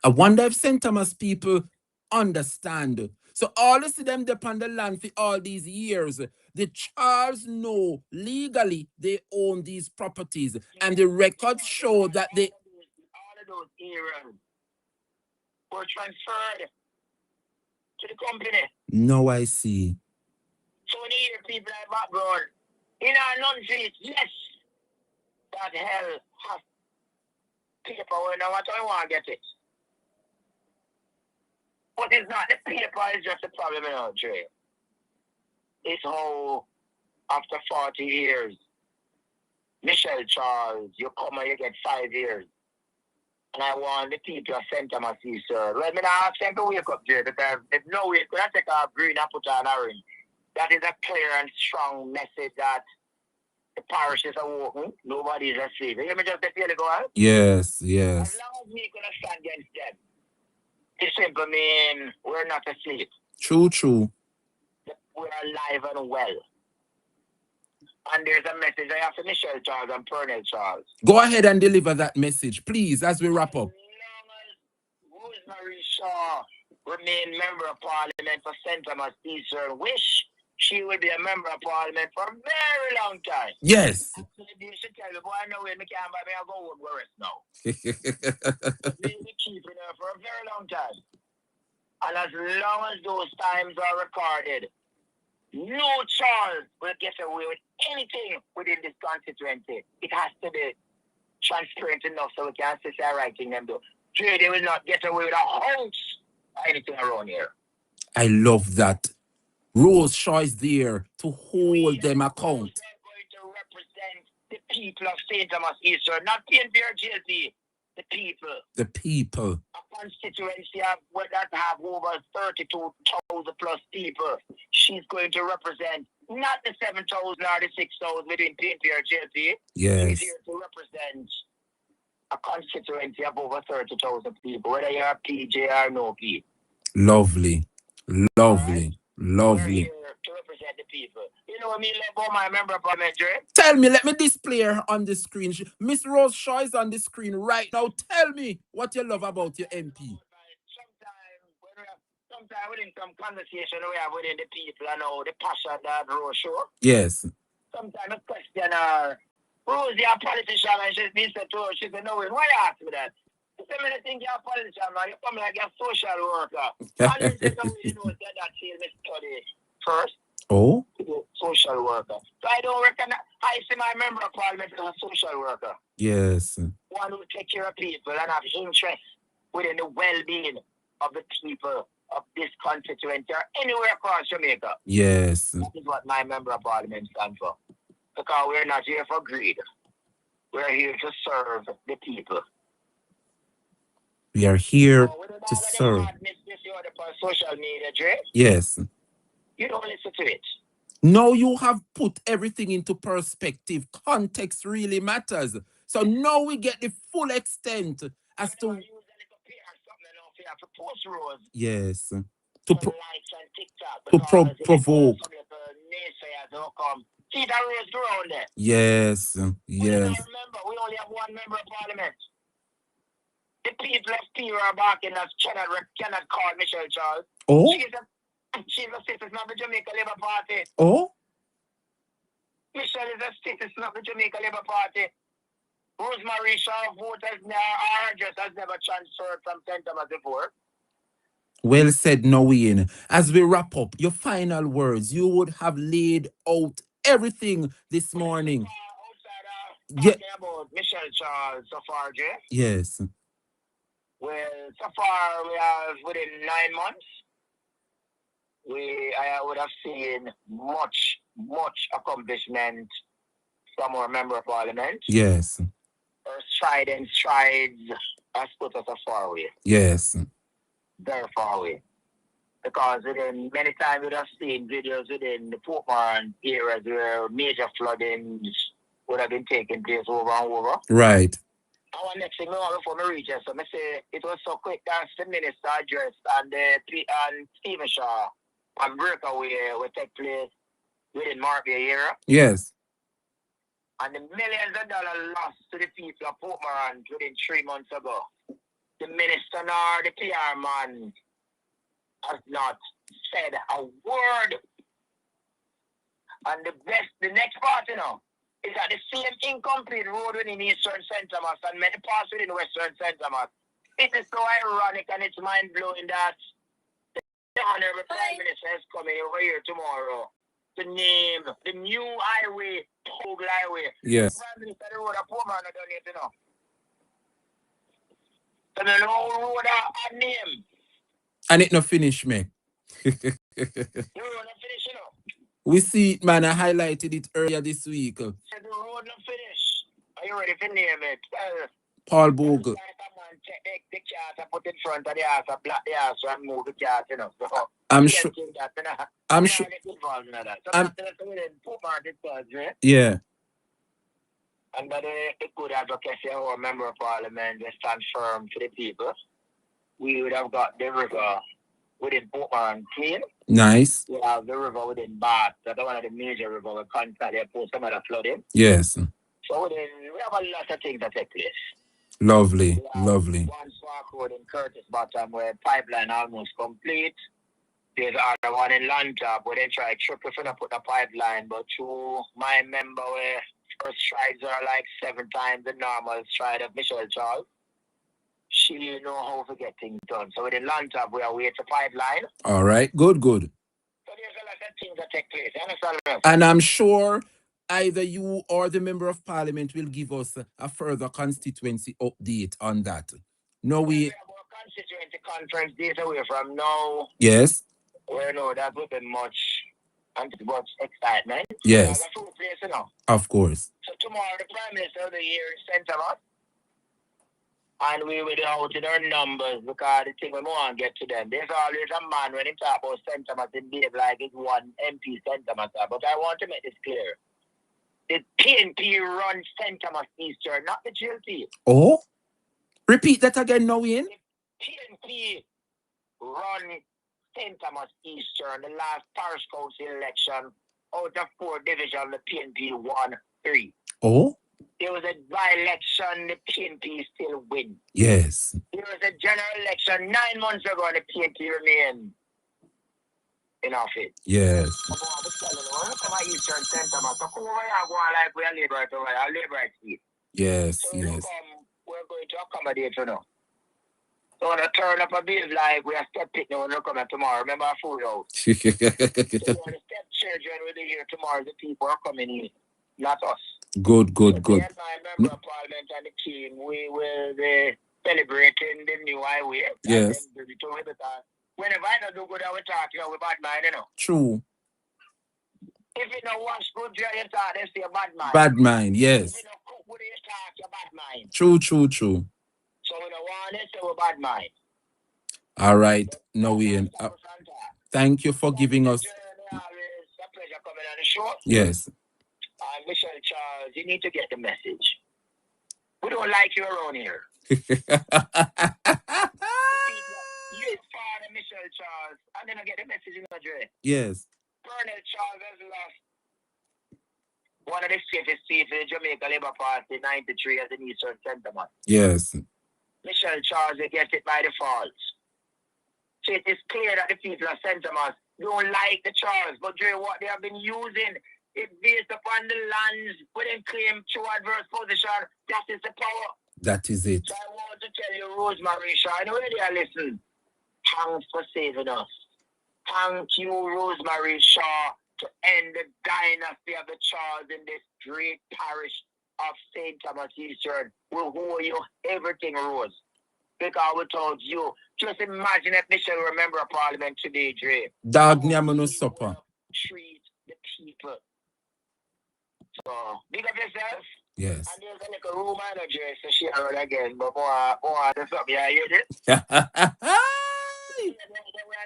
I wonder if St. Thomas people understand. So all of them depend on the land for all these years. The Charles know legally they own these properties, and the records show that they. All of those areas were transferred to the company. No, I see. So when you hear people like background, in our non-faith, yes, that hell has paper when I want to get it. But it's not the paper, it's just the problem in our trade. It's how, after 40 years, Michelle Charles, you come and you get 5 years. And I want the people of St. Thomas Eastern. Well, I ask them to wake up, Jay, because if no way, could I take off green and put on orange? That is a clear and strong message that the parishes are walking, nobody is asleep. You hear me just feel it go on? Yes. As long as we gonna stand against them, it simply means we're not asleep. True. We're alive and well. And there's a message I have to Michelle Charles and Colonel Charles. Go ahead and deliver that message, please, as we wrap up. As long as Rosemary Shaw remain member of Parliament for St. Thomas Eastern, wish she will be a member of Parliament for a very long time. Yes. You should tell me, boy, I know where me can't buy me a gold rest now. We'll be keeping her for a very long time. And as long as those times are recorded, no Charles will get away with anything within this constituency. It has to be transparent enough so we can see writing them though. They will not get away with a house or anything around here. I love that. Rose Shaw is there to hold them account. We are going to represent the people of St. Thomas Eastern, not PNP or GLP, the people. The people. A constituency that have over 32,000 plus people. She's going to represent not the 7,000 or the 6,000 within PNP or GLP. Yes. She's here to represent a constituency of over 30,000 people, whether you're a PJ or no P. Lovely. We're here to represent the people. You know what I mean? Like, my member of Parliament, Dre? Tell me, let me display her on the screen. Miss Rose Shaw is on the screen right now. Tell me what you love about your MP. Sometimes within some conversation we have within the people, I know the passion that Rose show. Yes. Sometimes I question her, Rose, you're a politician, and she's been said to her, she said, no, why you ask me that? I said, I think you're a politician, man. You come like a social worker. And you said, no, you know, that she's a study first. Oh? Social worker. So I don't recognize, I see my member of Parliament as a social worker. Yes. One who take care of people and have interest within the well-being of the people of this constituency or anywhere across Jamaica. Yes. That is what my member of Parliament stands for. Because we're not here for greed. We're here to serve the people. We are here to serve. Social media, Dre, Yes. you don't listen to it. Now you have put everything into perspective. Context really matters. So now we get the full extent as to. have to post Rose Yes. to To likes on TikTok to because if provoke. some little naysayers don't come. See that Rose ground there. Yes. But Yes. now remember, we only have one member of parliament. The people of Peter are barking us cannot call Michelle Charles. Oh. She's a citizen of the Jamaica Labour Party. Oh. Michelle is a citizen of the Jamaica Labour Party. Rosemary Shaw voters now our address has never transferred from St. Thomas before. Well said, Noeen. As we wrap up, your final words. You would have laid out everything this morning. Talking about Michelle Charles so far, Jay. Yes. Well, so far we have within 9 months. I would have seen much accomplishment from our member of parliament. Yes. Her strides has put us a far away. Yes. Very far away. Because within many times we have seen videos within the Portman areas where major floodings would have been taking place over and over. Right. Our next thing we want before we reach it, so I say it was so quick that the minister addressed and Stephen Shaw and breakaway will take place within Marby area. Yes. And the millions of dollars lost to the people of Portman within 3 months ago. The minister nor the PR man has not said a word. And the next part, is that the same incomplete road within Eastern St. Thomas and many parts within Western St. Thomas. It is so ironic and it's mind-blowing that the Honorable Prime Minister is coming over here tomorrow to name the new highway, Hogle Highway. Yes. The Prime Minister, the road of Portman, I don't need to know. So the whole road a name. And it no finish, me. The road not finish, We see it, man. I highlighted it earlier this week. So the road not finish. Are you ready to name it? Paul Bogle. Take the car, put in front of the house, block the house, and move the car, So I'm sure. I'm sure. Yeah. And that the good advocacy of our member of parliament they stand firm for the people. We would have got the river within Portman clean. Nice. We have the river within Bath. That's one of the major rivers we constantly post some of the flooding. Yes. So we have a lot of things that take place. Lovely. Lovely. One Spark Road in Curtis Bottom where pipeline almost complete. There's other one in Lantop where they try triple to put the pipeline, but through my member where first strides are like 7 times the normal stride of Michelle Charles. She know how to get things done. So within Lantop we are waiting for pipeline. All right. Good. So there's a lot of things that take place. You understand? And I'm sure either you or the member of parliament will give us a further constituency update on that. No, we have a constituency conference days away from now. Yes. Well, no, that would be much excitement. Yes. That's a full place, Of course. So tomorrow the Prime Minister will be here in St. Thomas. And we will out in our numbers because the thing we want to get to them. There's always a man when he talk about St. Thomas in behave like it's one MP St. Thomas. But I want to make this clear. The PNP runs St. Thomas Eastern, not the GLP. Oh? Repeat that again, Noeen. The PNP run St. Thomas Eastern, the last parish council election, out of 4 divisions, the PNP won 3. Oh? There was a by-election, the PNP still win. Yes. There was a general election 9 months ago, and the PNP remained in office. Yes. Eastern St. Thomas. So come over here and go on like we are Labour over here, Labour seat. Yes, So yes. we're going to accommodate you now. So when I turn up a bit like we are step picnic when we come tomorrow. Remember our food out. So when the step children will be here tomorrow, the people are coming in, not us. Good. So me and my member of parliament and the team, we will be celebrating the new highway. Yes. Whenever I don't do good, I will talk to you with bad mind, True. If you don't wash good, you talk, they say bad mind. Bad mind, yes. If you don't cook good, you talk, you bad mind. True. So we don't want to say we're bad mind. All right, Noeen. Thank you for giving us. It's a pleasure coming on the show. Yes. Michelle Charles, you need to get the message. We don't like you around here. Michelle Charles, and then I get the message in Madrid. Yes. Colonel Charles has lost one of the safest seats in the Jamaica Labour Party, 93 as an Eastern Centreman. Yes. Michelle Charles, they get it by default. So it is clear that the people of Centreman don't like the Charles, but during what they have been using, it's based upon the lands where they claim to adverse position. That is the power. That is it. So I want to tell you, Rosemary Shaw, I know where they are listening. Thanks for saving us. Thank you, Rosemary Shaw, to end the dynasty of the Charles in this great parish of St. Thomas Eastern. We owe you everything, Rose. Because without you, just imagine if Michelle were a member of Parliament today, Dre. Dog no supper. Treat the people. So, big up yourself. Yes. And there's a little room manager, so she heard again, but more there's something I hear it.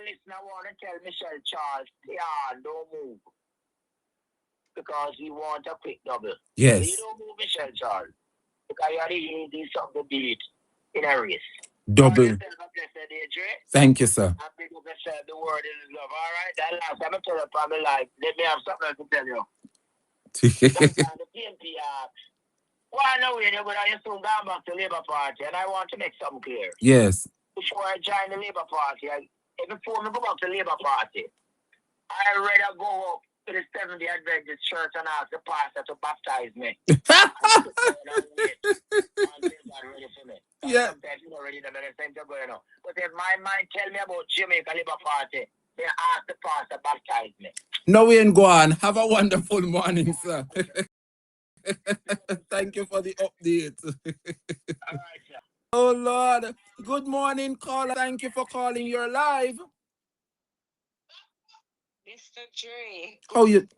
Listen, I want to tell Michelle Charles, yeah, don't move. Because he wants a quick double. Yes. So you don't move Michelle Charles. Because you already need something to beat in a race. Double. Thank you, sir. I big up yourself, the word is love. All right, that last time I tell you about my life, let me have something else to tell you. That's the PNP well, I know you, but I used to go back to the Labour Party, and I want to make something clear. Yes. Before I join the Labour Party, before I go back to the Labour Party, I'd rather go up to the Seventh-day Adventist Church and ask the pastor to baptize me. Yeah. Sometimes you already know the center going on. But if my mind tell me about Jamaica Labour Party, they ask the pastor to baptize me. No, we ain't go on. Have a wonderful morning, sir. Thank you for the update. All right, sir. Oh, Lord. Good morning, caller. Thank you for calling. You're live. Mr. Dre. How you?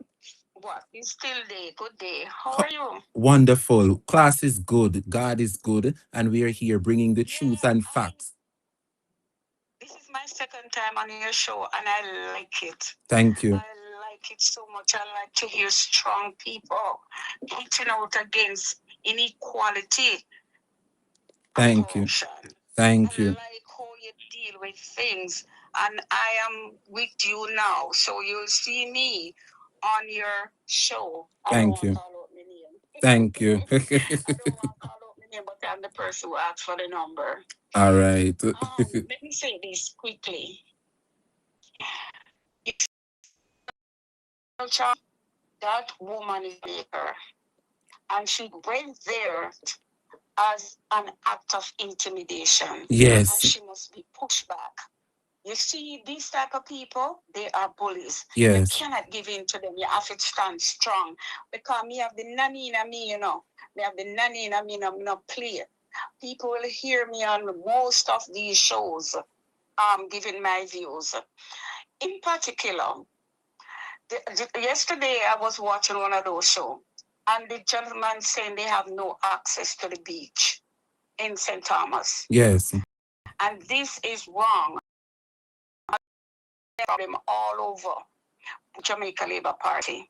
What? It's still there. Good day. How are you? Wonderful. Class is good. God is good. And we are here bringing the truth and facts. This is my second time on your show, and I like it. Thank you. I like it so much. I like to hear strong people reaching out against inequality. Thank you. Thank you. I like how you deal with things, and I am with you now. So you'll see me on your show. Thank you. Thank you. I don't want to call out my name, but I'm the person who asked for the number. All right. Let me say this quickly. That woman is maker, and she went there as an act of intimidation. Yes. And she must be pushed back. You see, these type of people, they are bullies. Yes. You cannot give in to them. You have to stand strong. Because me have the nanny in me, you know. Me have the nanny in me, I'm not play. People will hear me on most of these shows, giving my views. In particular, yesterday I was watching one of those shows, and the gentleman saying they have no access to the beach in St. Thomas. Yes. And this is wrong. Them all over Jamaica Labour Party.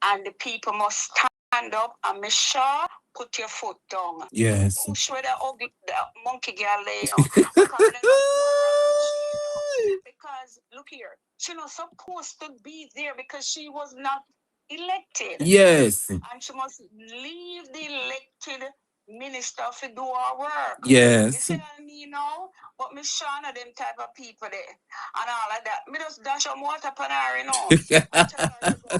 And the people must stand up and make sure put your foot down. Yes. Push where the ugly the monkey girl lay. Because look here, she's not supposed to be there because she was not elected. Yes. And she must leave the elected minister to do our work. Yes. You see what I mean now? But me Shauna them type of people there. And all of that. Me just dash some water upon her, you know. And tell her to go.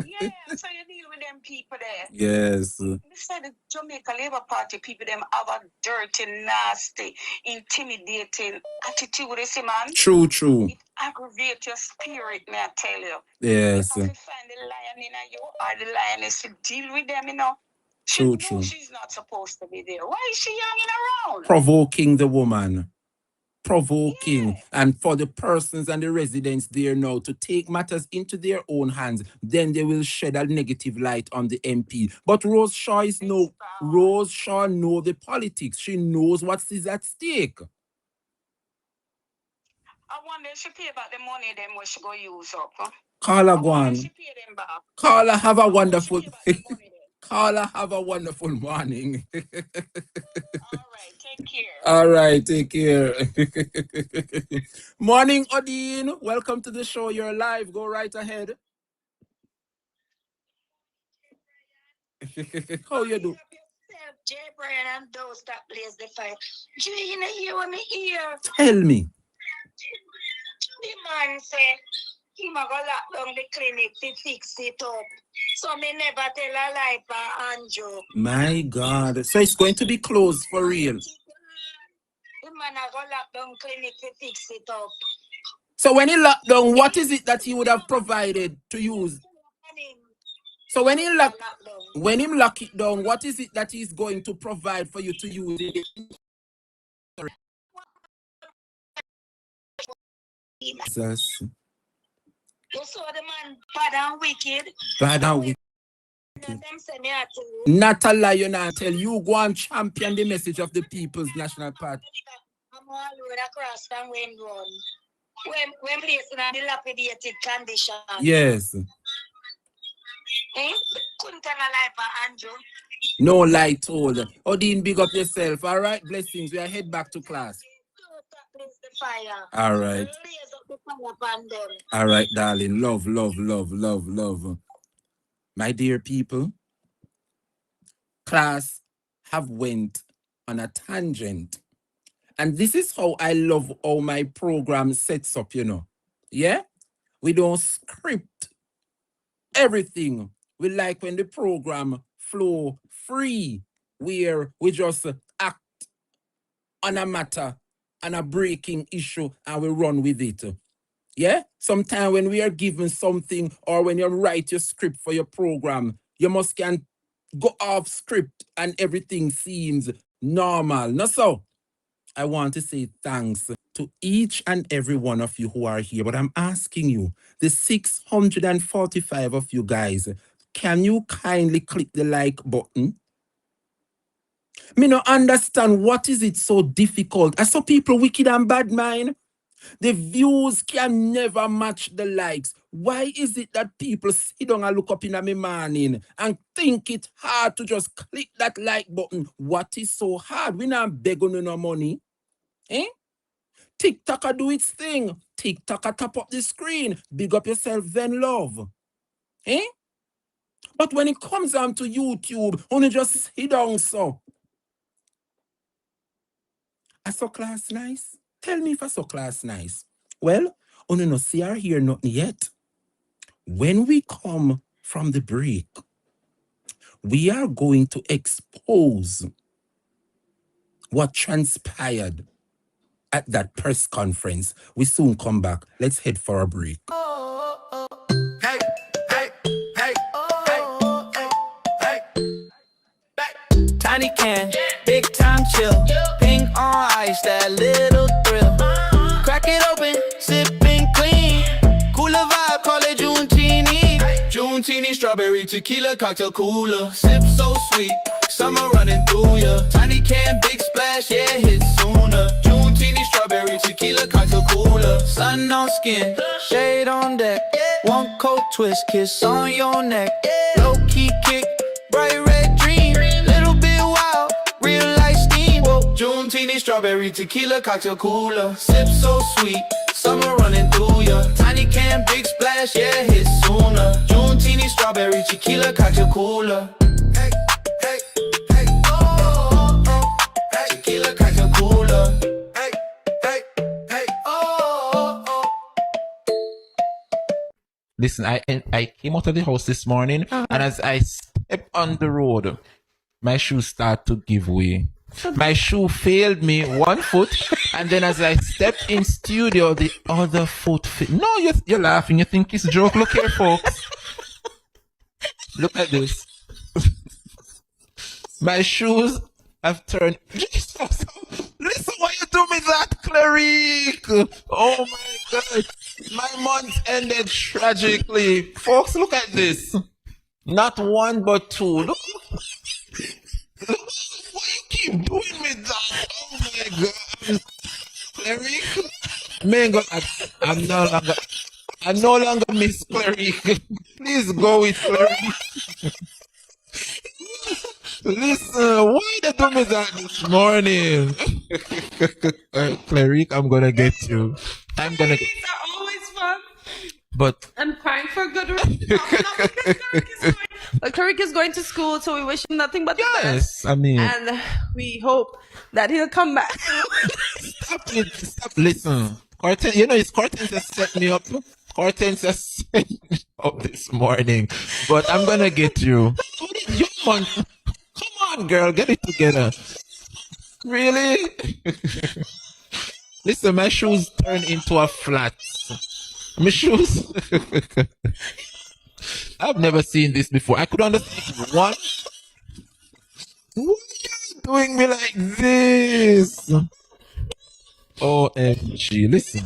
Yeah, so you deal with them people there. Yes. Me say the Jamaica Labour Party people them have a dirty, nasty, intimidating attitude, you see, man. True. It aggravates your spirit, may I tell you. Yes. You have to find the lion in you or the lioness to deal with them, you know. True. She's not supposed to be there. Why is she hanging around? Provoking the woman. Provoking. Yeah. And for the persons and the residents there now to take matters into their own hands, then they will shed a negative light on the MP. But Rose Shaw Rose Shaw knows the politics. She knows what is at stake. I wonder if she pay back the money them where she go use up. Huh? Carla, go on. She pay them back. Carla, have a wonderful... Carla, Carla, have a wonderful morning. All right, take care. All right, take care. Morning, Odin. Welcome to the show. You're live. Go right ahead. How you do? Jay Brian and those that blaze the fire. Jay, you know hear what me hear? Tell me. The man say he ma go lock down the clinic to fix it up. So me never tell a lie for Andrew. My God. So it's going to be closed for real. The man a go lock down clinic to fix it up. So when he locked down, what is it that he would have provided to use? So when he lock it down, what is it that he's going to provide for you to use? Jesus. You saw the man bad and wicked. Bad and wicked. Them say me a tell you. Not a lie, you not tell. You go and champion the message of the People's National Party. I'm all road across from Wayne Road. When placed in a dilapidated condition. Yes. Eh? Couldn't tell a lie for Andrew. No lie told. Odin, big up yourself. All right, blessings. We are head back to class. All right. All right, darling. Love, love, love, love, love. My dear people, class have went on a tangent. And this is how I love how my program sets up, you know. Yeah? We don't script everything. We like when the program flow free, where we just act on a matter, on a breaking issue, and we run with it. Yeah? Sometimes when we are given something, or when you write your script for your program, you must can go off script and everything seems normal. Not so. I want to say thanks to each and every one of you who are here, but I'm asking you, the 645 of you guys, can you kindly click the like button? Me no understand what is it so difficult. I saw people wicked and bad mind. The views can never match the likes. Why is it that people sit down and look up in the morning and think it hard to just click that like button? What is so hard? We not begging no money. Eh? TikTok do its thing. TikTok tap up the screen. Big up yourself, then love. Eh? But when it comes down to YouTube, only just sit down so. I saw class nice. Tell me if I saw class nice. Well, only no see her here nothing yet. When we come from the break, we are going to expose what transpired at that press conference. We soon come back. Let's head for a break. Hey, hey, hey, hey, hey. Tiny can, big time chill. Pink on ice, that little thrill. Crack it open, sipping clean. Cooler vibe, call it Junetini. Junetini, strawberry tequila cocktail cooler. Sip so sweet, summer running through ya. Tiny can, big splash, yeah, hit sooner. Junetini, strawberry tequila cocktail cooler. Sun on skin, shade on deck. One coat twist, kiss on your neck. Low key kick, bright red dream. Little bit wild, real life steam. Whoa. Junetini, strawberry tequila cocktail cooler. Sip so sweet, summer running through ya. Tiny can, big splash, yeah, hit sooner. Junetini, strawberry tequila cocktail cooler. Hey, hey, hey, oh, oh, hey. Tequila cocktail cooler. Hey, hey, hey, oh, oh. Listen, I came out of the house this morning, and as I stepped on the road, my shoes start to give way. My shoe failed me one foot, and then as I stepped in studio, the other foot No, you're laughing. You think it's a joke. Look here, folks. Look at this. My shoes have turned. Jesus. Listen what you do me that, Clarice. Oh my God. My month ended tragically. Folks, look at this. Not one, but two. Look. Why you keep doing me that? Oh my God. Clarice. Man, God, I'm no longer Miss Clarice. Please go with Clarice. Listen, why they do me that this morning? Cleric, I'm gonna get you. I'm gonna get. These are always fun. But I'm crying for good reason. But Cleric is going to school, so we wish him nothing but the best. yes, I mean, And we hope that he'll come back. stop it. Stop. Listen, Corten, you know, it's Corten that set me up. Corten that set me up this morning. But I'm gonna get you. You man, come on, girl, get it together. Really? Listen, my shoes turn into a flat. My shoes. I've never seen this before. I could understand one. Why are you doing me like this? OMG, listen.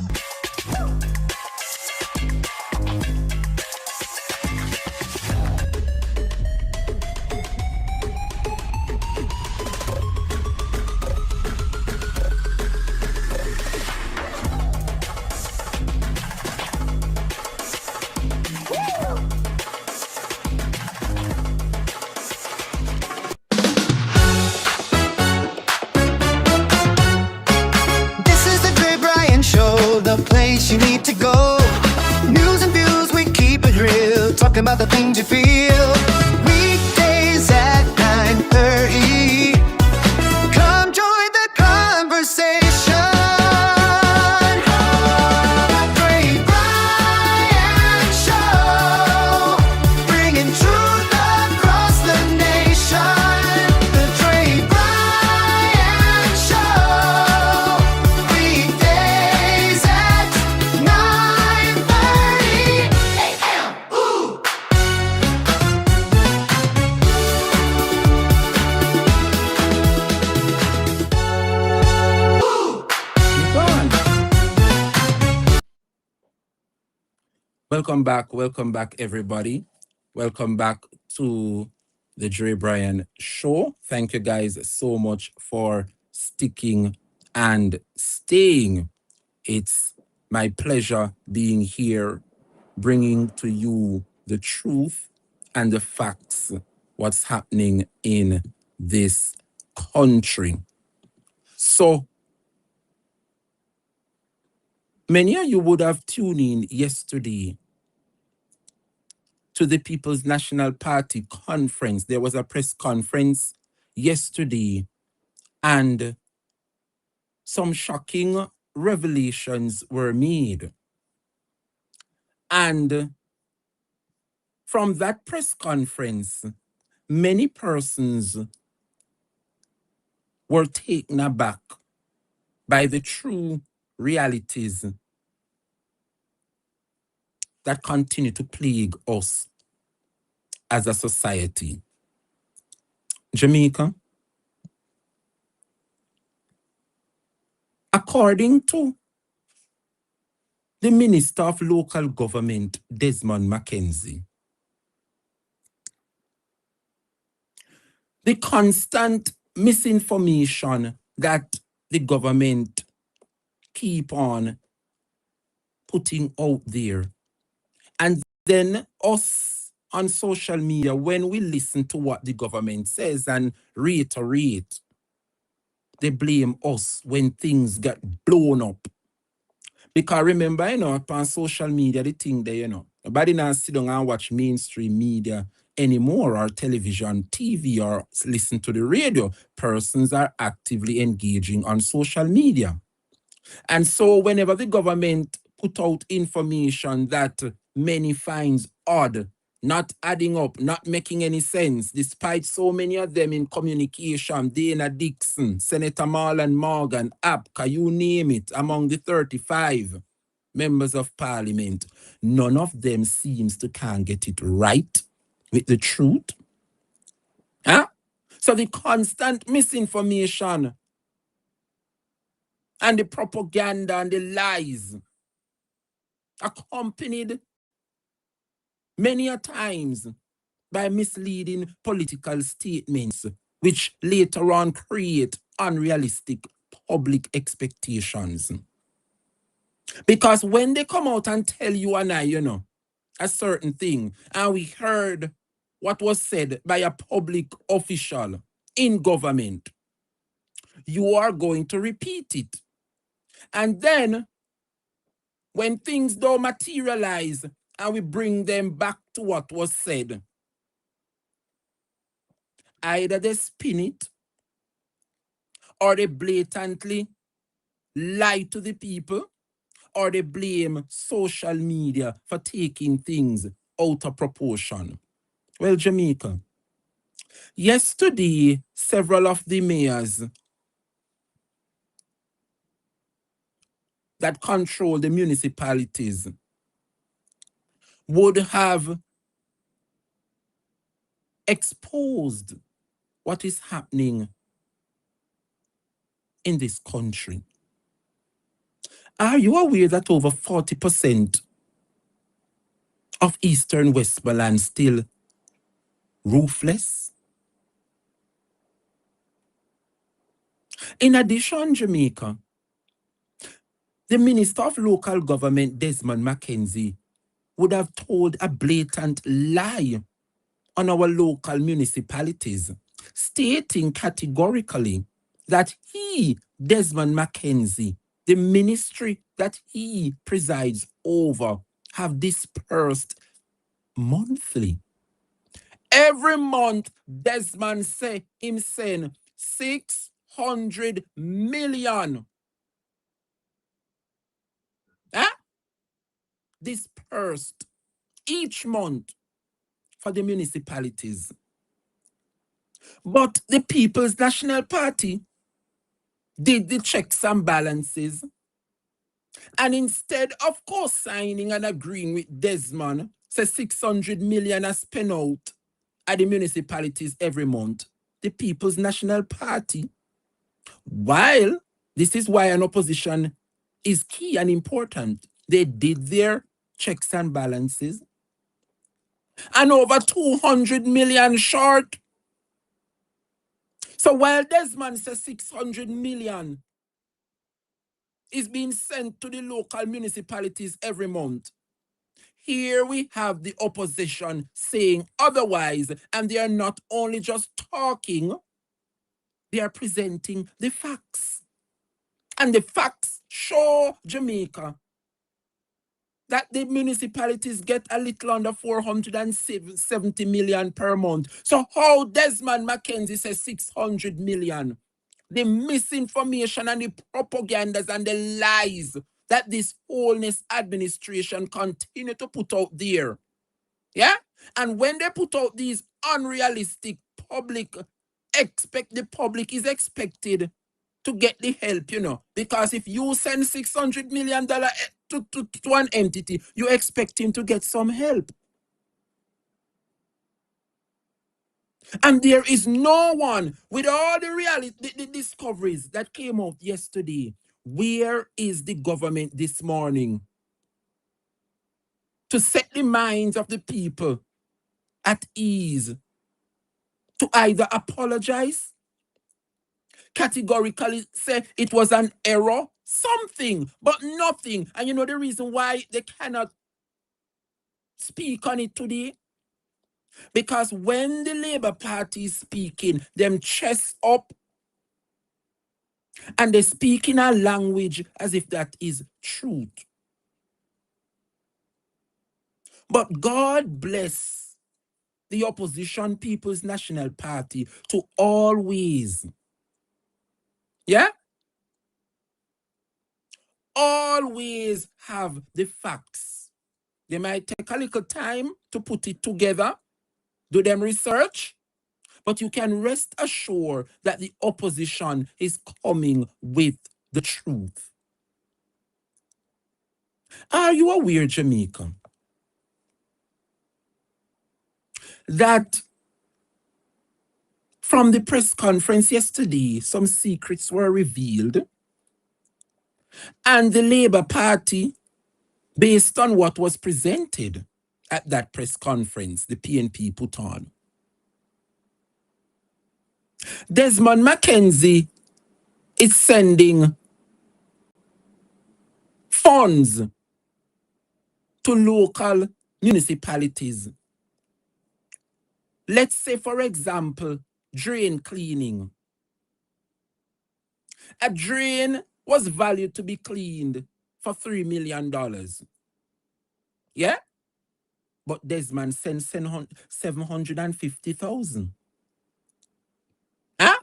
This is the Dre Bryan Show, the place you need to go. News and views, we keep it real, talking about the things you feel. Weekdays at 9:30. Come join the conversation. Dre Bryan Show, bringing truth across the nation. The Dre Bryan Show, weekdays at 9:30 a.m. Ooh. Welcome back, everybody. Welcome back to the Dre Bryan Show. Thank you guys so much for sticking and staying. It's my pleasure being here, bringing to you the truth and the facts, what's happening in this country. So, many of you would have tuned in yesterday to the People's National Party conference. There was a press conference yesterday, and some shocking revelations were made. And from that press conference, many persons were taken aback by the true realities that continue to plague us as a society. Jamaica, according to the Minister of Local Government, Desmond Mackenzie, the constant misinformation that the government keep on putting out there, and then us on social media, when we listen to what the government says and reiterate, they blame us when things get blown up. Because remember, on social media, the thing there, nobody now sit down and watch mainstream media anymore, or television, TV, or listen to the radio. Persons are actively engaging on social media. And so whenever the government put out information that many finds odd, not adding up, not making any sense, despite so many of them in communication, Dana Dixon, Senator Marlon Morgan, Apka, you name it, among the 35 members of parliament, none of them seems to can get it right with the truth. Huh? So the constant misinformation and the propaganda and the lies accompanied many a times by misleading political statements, which later on create unrealistic public expectations. Because when they come out and tell you and I, a certain thing, and we heard what was said by a public official, in government, you are going to repeat it. And then when things don't materialize and we bring them back to what was said, either they spin it or they blatantly lie to the people or they blame social media for taking things out of proportion. Well, Jamaica, yesterday, several of the mayors that control the municipalities would have exposed what is happening in this country. Are you aware that over 40% of Eastern Westmoreland still roofless? In addition, Jamaica, the Minister of Local Government, Desmond McKenzie, would have told a blatant lie on our local municipalities, stating categorically that he, Desmond McKenzie, the ministry that he presides over, have dispersed monthly. Every month, Desmond say him send 600 million. Dispersed each month for the municipalities. But the People's National Party did the checks and balances. And instead of co-signing and agreeing with Desmond, say 600 million are spent out at the municipalities every month, the People's National Party, while this is why an opposition is key and important, they did their checks and balances, and over 200 million short. So while Desmond says 600 million is being sent to the local municipalities every month, here we have the opposition saying otherwise, and they are not only just talking, they are presenting the facts. And the facts show, Jamaica, that the municipalities get a little under 470 million per month. So how Desmond McKenzie says 600 million? The misinformation and the propagandas and the lies that this Wholeness administration continue to put out there. Yeah? And when they put out these unrealistic the public is expected to get the help, because if you send $600 million to an entity, you expect him to get some help. And there is no one, with all the discoveries that came out yesterday, where is the government this morning to set the minds of the people at ease, to either apologize, categorically say it was an error, something, but nothing. And you know the reason why they cannot speak on it today? Because when the Labour Party is speaking, them chest up, and they speak in a language as if that is truth. But God bless the opposition People's National Party to always, always have the facts. They might take a little time to put it together, do them research, but you can rest assured that the opposition is coming with the truth. Are you aware, Jamaica, that from the press conference yesterday, some secrets were revealed, and the Labour Party, based on what was presented at that press conference the PNP put on, Desmond McKenzie is sending funds to local municipalities. Let's say, for example, drain cleaning. A drain was valued to be cleaned for $3 million. Yeah? But Desmond sent 750,000. Huh?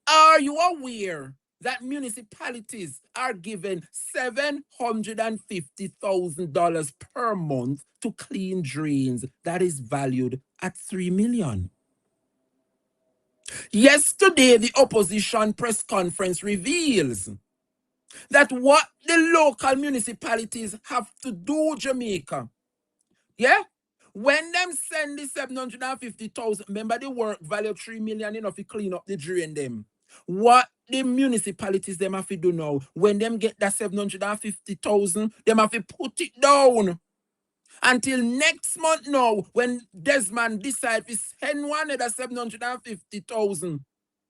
Are you aware that municipalities are given $750,000 per month to clean drains that is valued at $3 million? Yesterday, the opposition press conference reveals that what the local municipalities have to do, Jamaica, yeah? When them send the 750,000, remember the work value $3 million enough to clean up the drain them. What the municipalities them have to do now, when them get that 750,000, them have to put it down until next month now, when Desmond decide to send one another 750,000.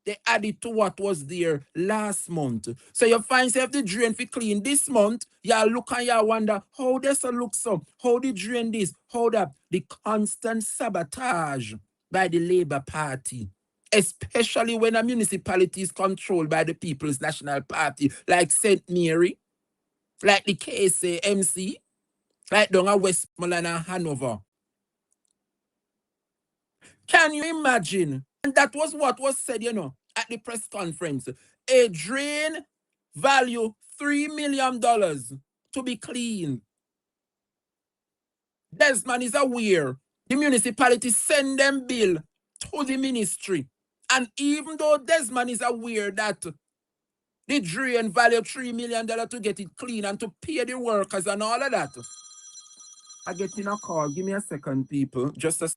They add it to what was there last month. So you find yourself the drain for clean this month. You look and you wonder, how this look so? How the drain this? How that? The constant sabotage by the Labour Party. Especially when a municipality is controlled by the People's National Party, like St. Mary, like the KCMC, like down at Westmoreland and Hanover. Can you imagine? And that was what was said, at the press conference. A drain value $3 million to be cleaned. Desmond is aware. The municipality send them bill to the ministry. And even though Desmond is aware that the drain value $3 million to get it clean and to pay the workers and all of that, I get in a call. Give me a second, people. Just a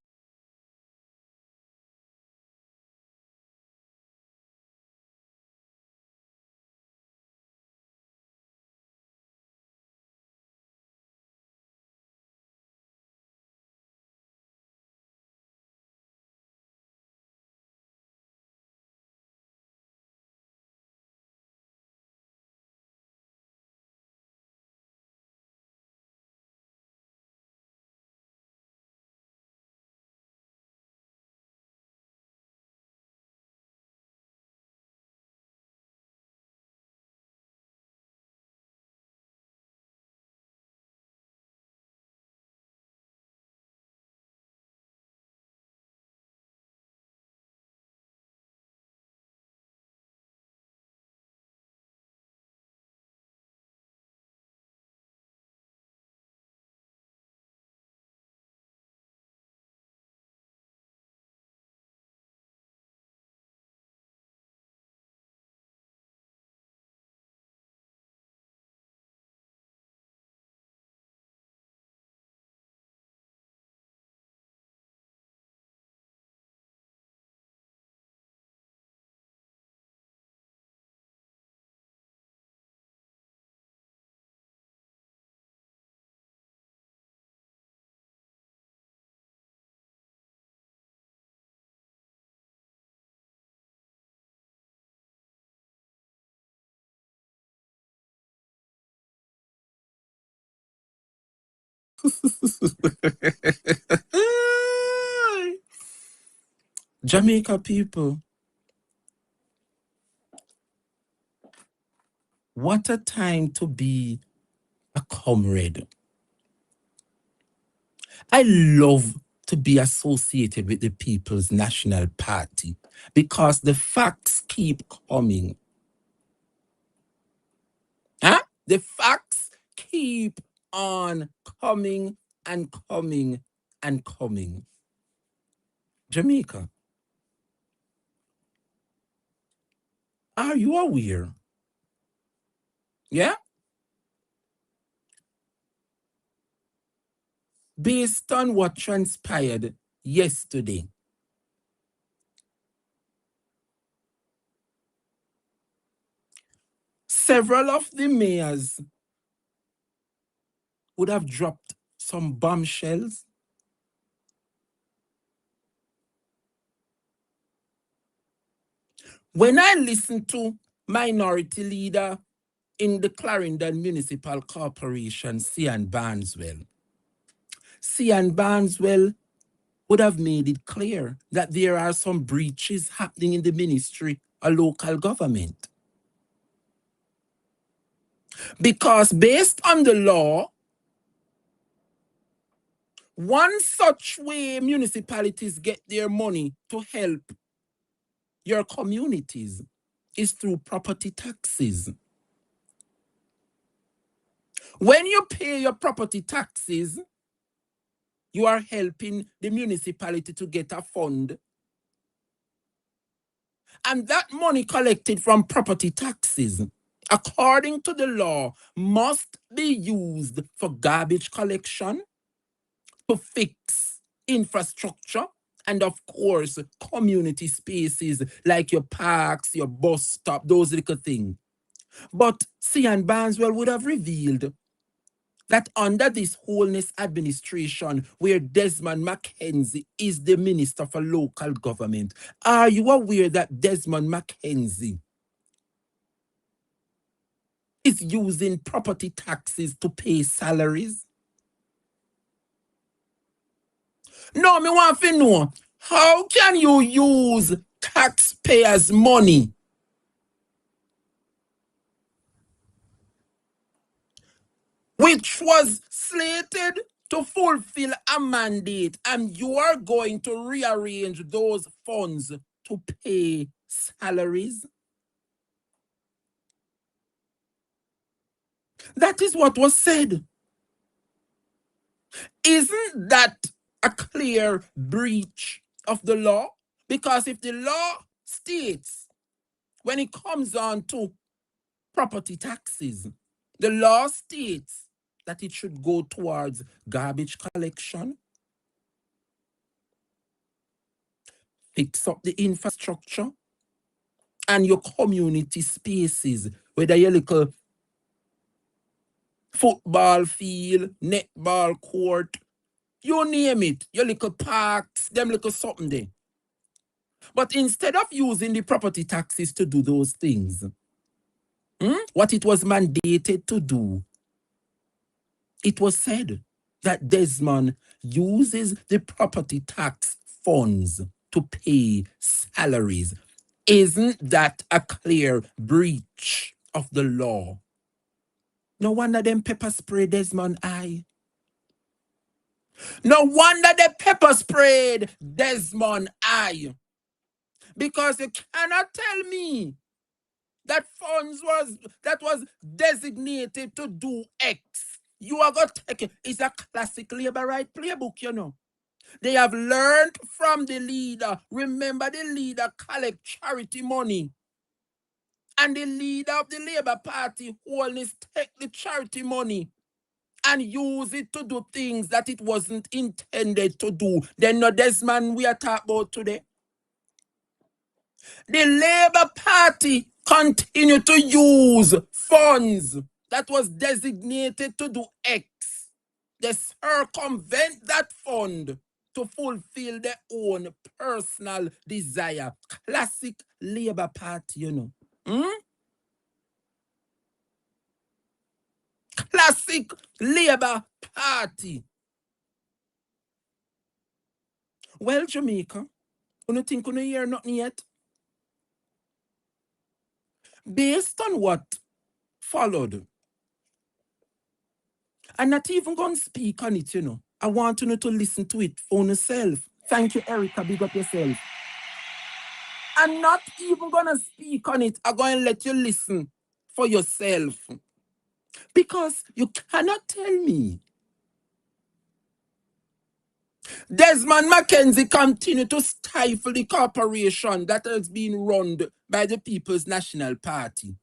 Jamaica people, what a time to be a comrade. I love to be associated with the People's National Party because the facts keep coming. Huh? The facts keep on coming and coming and coming. Jamaica, are you aware? Yeah? Based on what transpired yesterday, several of the mayors would have dropped some bombshells. When I listen to Minority Leader in the Clarendon Municipal Corporation, Cian Barneswell would have made it clear that there are some breaches happening in the ministry or local government. Because based on the law, one such way municipalities get their money to help your communities is through property taxes. When you pay your property taxes, you are helping the municipality to get a fund. And that money collected from property taxes, according to the law, must be used for garbage collection, to fix infrastructure, and of course, community spaces like your parks, your bus stop, those little things. But Cian Barneswell would have revealed that under this Wholeness administration, where Desmond Mackenzie is the Minister for Local Government, are you aware that Desmond Mackenzie is using property taxes to pay salaries? No, me want to know, how can you use taxpayers' money which was slated to fulfill a mandate, and you are going to rearrange those funds to pay salaries? That is what was said. Isn't that a clear breach of the law? Because if the law states, when it comes on to property taxes, the law states that it should go towards garbage collection, fix up the infrastructure, and your community spaces, whether your little football field, netball court, you name it, your little parks, them little something there. But instead of using the property taxes to do those things, what it was mandated to do, it was said that Desmond uses the property tax funds to pay salaries. Isn't that a clear breach of the law? No wonder them pepper spray Desmond eye. No wonder they pepper sprayed Desmond eye. Because you cannot tell me that funds was designated to do X. You are going to take it. It's a classic labor right playbook, you know. They have learned from the leader. Remember, the leader collect charity money. And the leader of the Labour Party, Wholeness, take the charity money and use it to do things that it wasn't intended to do. Then no Desmond we are talking about today. The Labour Party continue to use funds that was designated to do X. They circumvent that fund to fulfill their own personal desire. Classic Labour Party, you know. Classic Labour Party. Well, Jamaica, you don't think you don't hear nothing yet? Based on what followed, I'm not even going to speak on it, you know. I want you to listen to it for yourself. Thank you, Erica. Big up yourself. I'm not even going to speak on it. I'm going to let you listen for yourself. Because you cannot tell me Desmond Mackenzie continued to stifle the corporation that has been run by the People's National Party.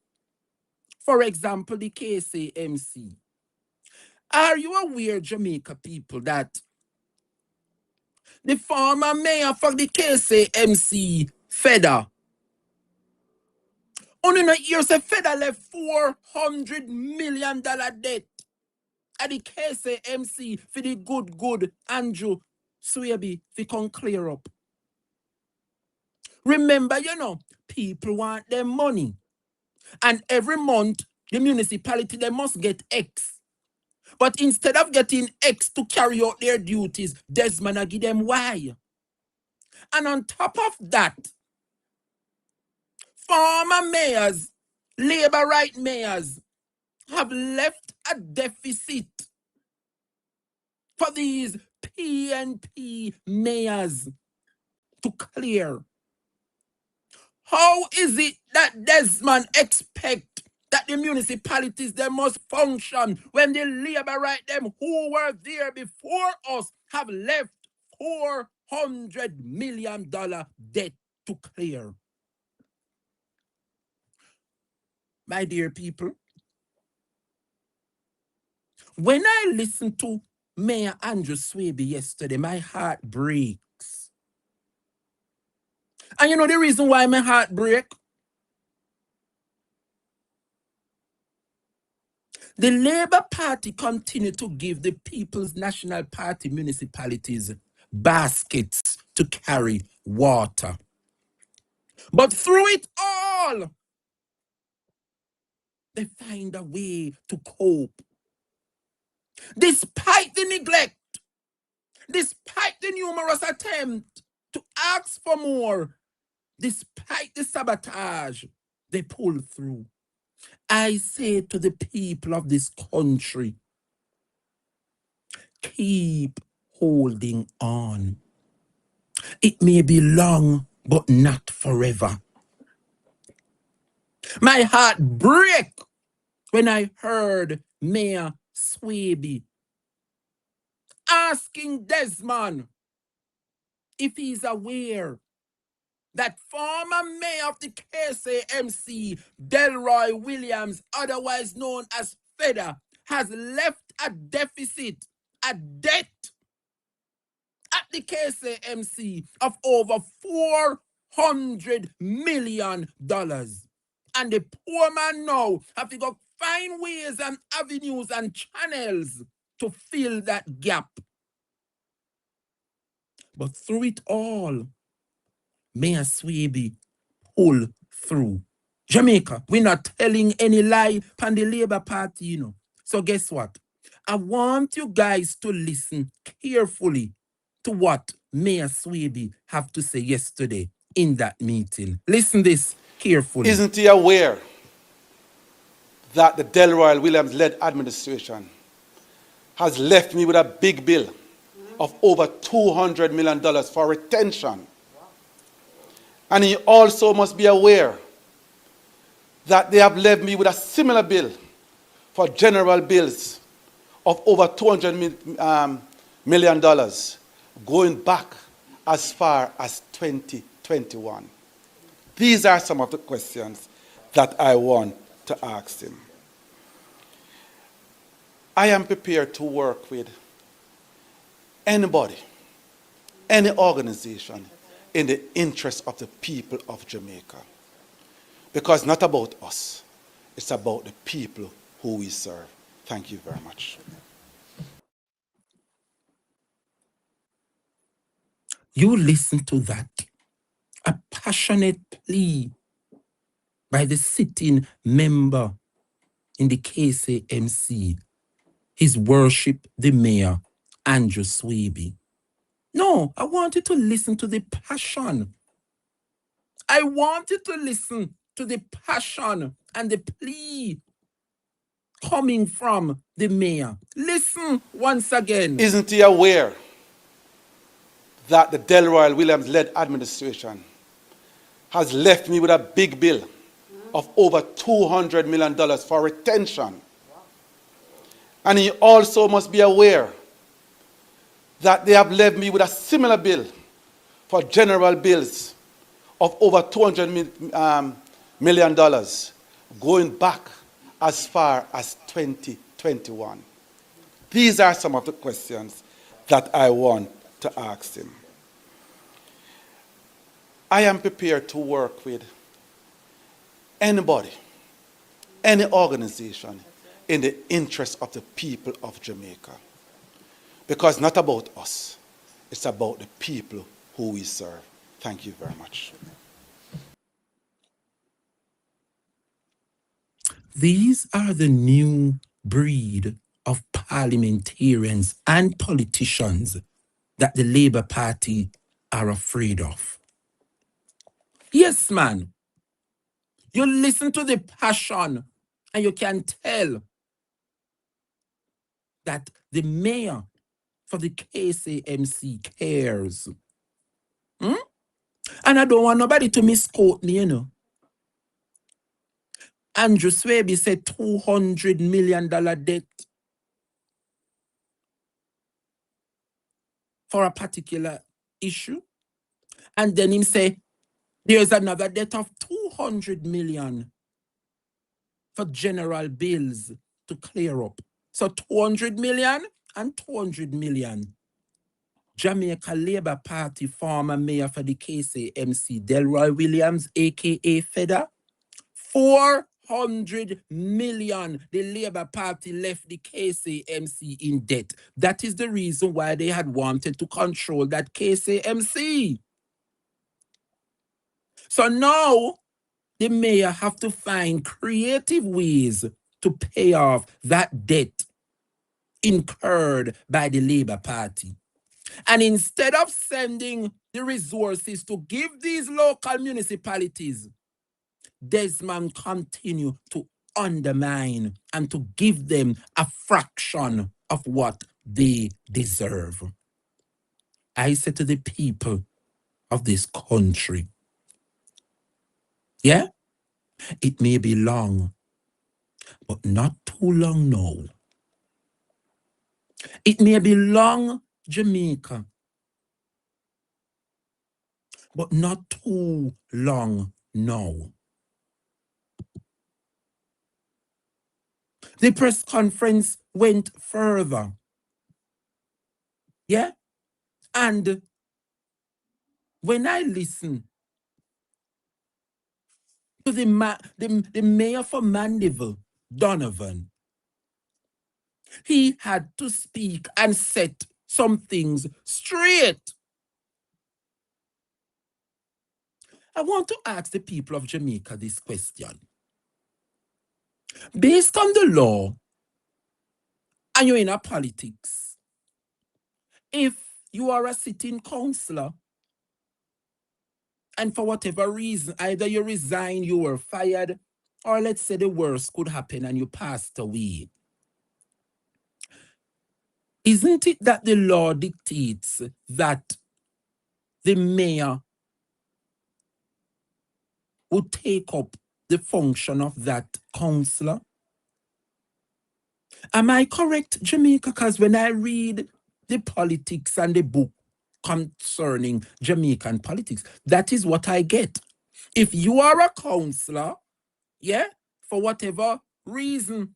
For example, the KCMC. Are you aware, Jamaica people, that the former mayor for the KCMC, Feda, only in a year, say Feda left $400 million debt at the KCMC for the good Andrew Swaby to come clear up. Remember, you know, people want their money. And every month, the municipality, they must get X. But instead of getting X to carry out their duties, Desmond a give them Y. And on top of that, former mayors, labor right mayors, have left a deficit for these PNP mayors to clear. How is it that Desmond expect that the municipalities they must function when the labor right them who were there before us have left $400 million debt to clear? My dear people, when I listened to Mayor Andrew Swaby yesterday, my heart breaks. And you know the reason why my heart breaks? The Labour Party continue to give the People's National Party municipalities baskets to carry water. But through it all, they find a way to cope. Despite the neglect, despite the numerous attempts to ask for more, despite the sabotage, they pull through. I say to the people of this country, keep holding on. It may be long, but not forever. My heart break when I heard Mayor Swaby asking Desmond if he's aware that former mayor of the KCMC, Delroy Williams, otherwise known as Feda, has left a deficit, a debt at the KCMC of over $400 million. And the poor man now have to go find ways and avenues and channels to fill that gap. But through it all, Mayor Swaby pull through. Jamaica, we're not telling any lie on the Labour Party, you know. So guess what? I want you guys to listen carefully to what Mayor Swaby have to say yesterday in that meeting. Listen this carefully. Isn't he aware that the Delroy Williams-led administration has left me with a big bill of over $200 million for retention? And he also must be aware that they have left me with a similar bill for general bills of over $200 million going back as far as 2021. These are some of the questions that I want to ask him. I am prepared to work with anybody, any organization in the interest of the people of Jamaica. Because it's not about us, it's about the people who we serve. Thank you very much. You listen to that, a passionate plea by the sitting member in the KCMC, His Worship the Mayor, Andrew Swaby. No, I want you to listen to the passion. I want you to listen to the passion and the plea coming from the mayor. Listen once again. Isn't he aware that the Delroy Williams-led administration has left me with a big bill of over $200 million for retention? And he also must be aware that they have left me with a similar bill for general bills of over $200 million going back as far as 2021. These are some of the questions that I want to ask him. I am prepared to work with anybody, any organization in the interest of the people of Jamaica. Because it's not about us, it's about the people who we serve. Thank you very much. These are the new breed of parliamentarians and politicians that the Labour Party are afraid of. Yes, man. You listen to the passion and you can tell that the mayor for the KCMC cares. And I don't want nobody to misquote me, you know. Andrew Swaby said $200 million debt for a particular issue. And then him say, there's another debt of 200 million for general bills to clear up. So 200 million and 200 million. Jamaica Labour Party former mayor for the KCMC, Delroy Williams, aka Feda, 400 million the Labour Party left the KCMC in debt. That is the reason why they had wanted to control that KCMC. So now the mayor have to find creative ways to pay off that debt incurred by the Labour Party. And instead of sending the resources to give these local municipalities, Desmond continue to undermine and to give them a fraction of what they deserve. I say to the people of this country, yeah, it may be long, but not too long now. It may be long, Jamaica, but not too long now. The press conference went further. Yeah? And when I listen to the mayor for Mandeville, Donovan, he had to speak and set some things straight. I want to ask the people of Jamaica this question. Based on the law, and you're in a politics, if you are a sitting councillor, and for whatever reason, either you resign, you were fired, or let's say the worst could happen and you passed away, isn't it that the law dictates that the mayor would take up the function of that councillor? Am I correct, Jamaica? Because when I read the politics and the book concerning Jamaican politics, that is what I get. If you are a councillor, yeah, for whatever reason,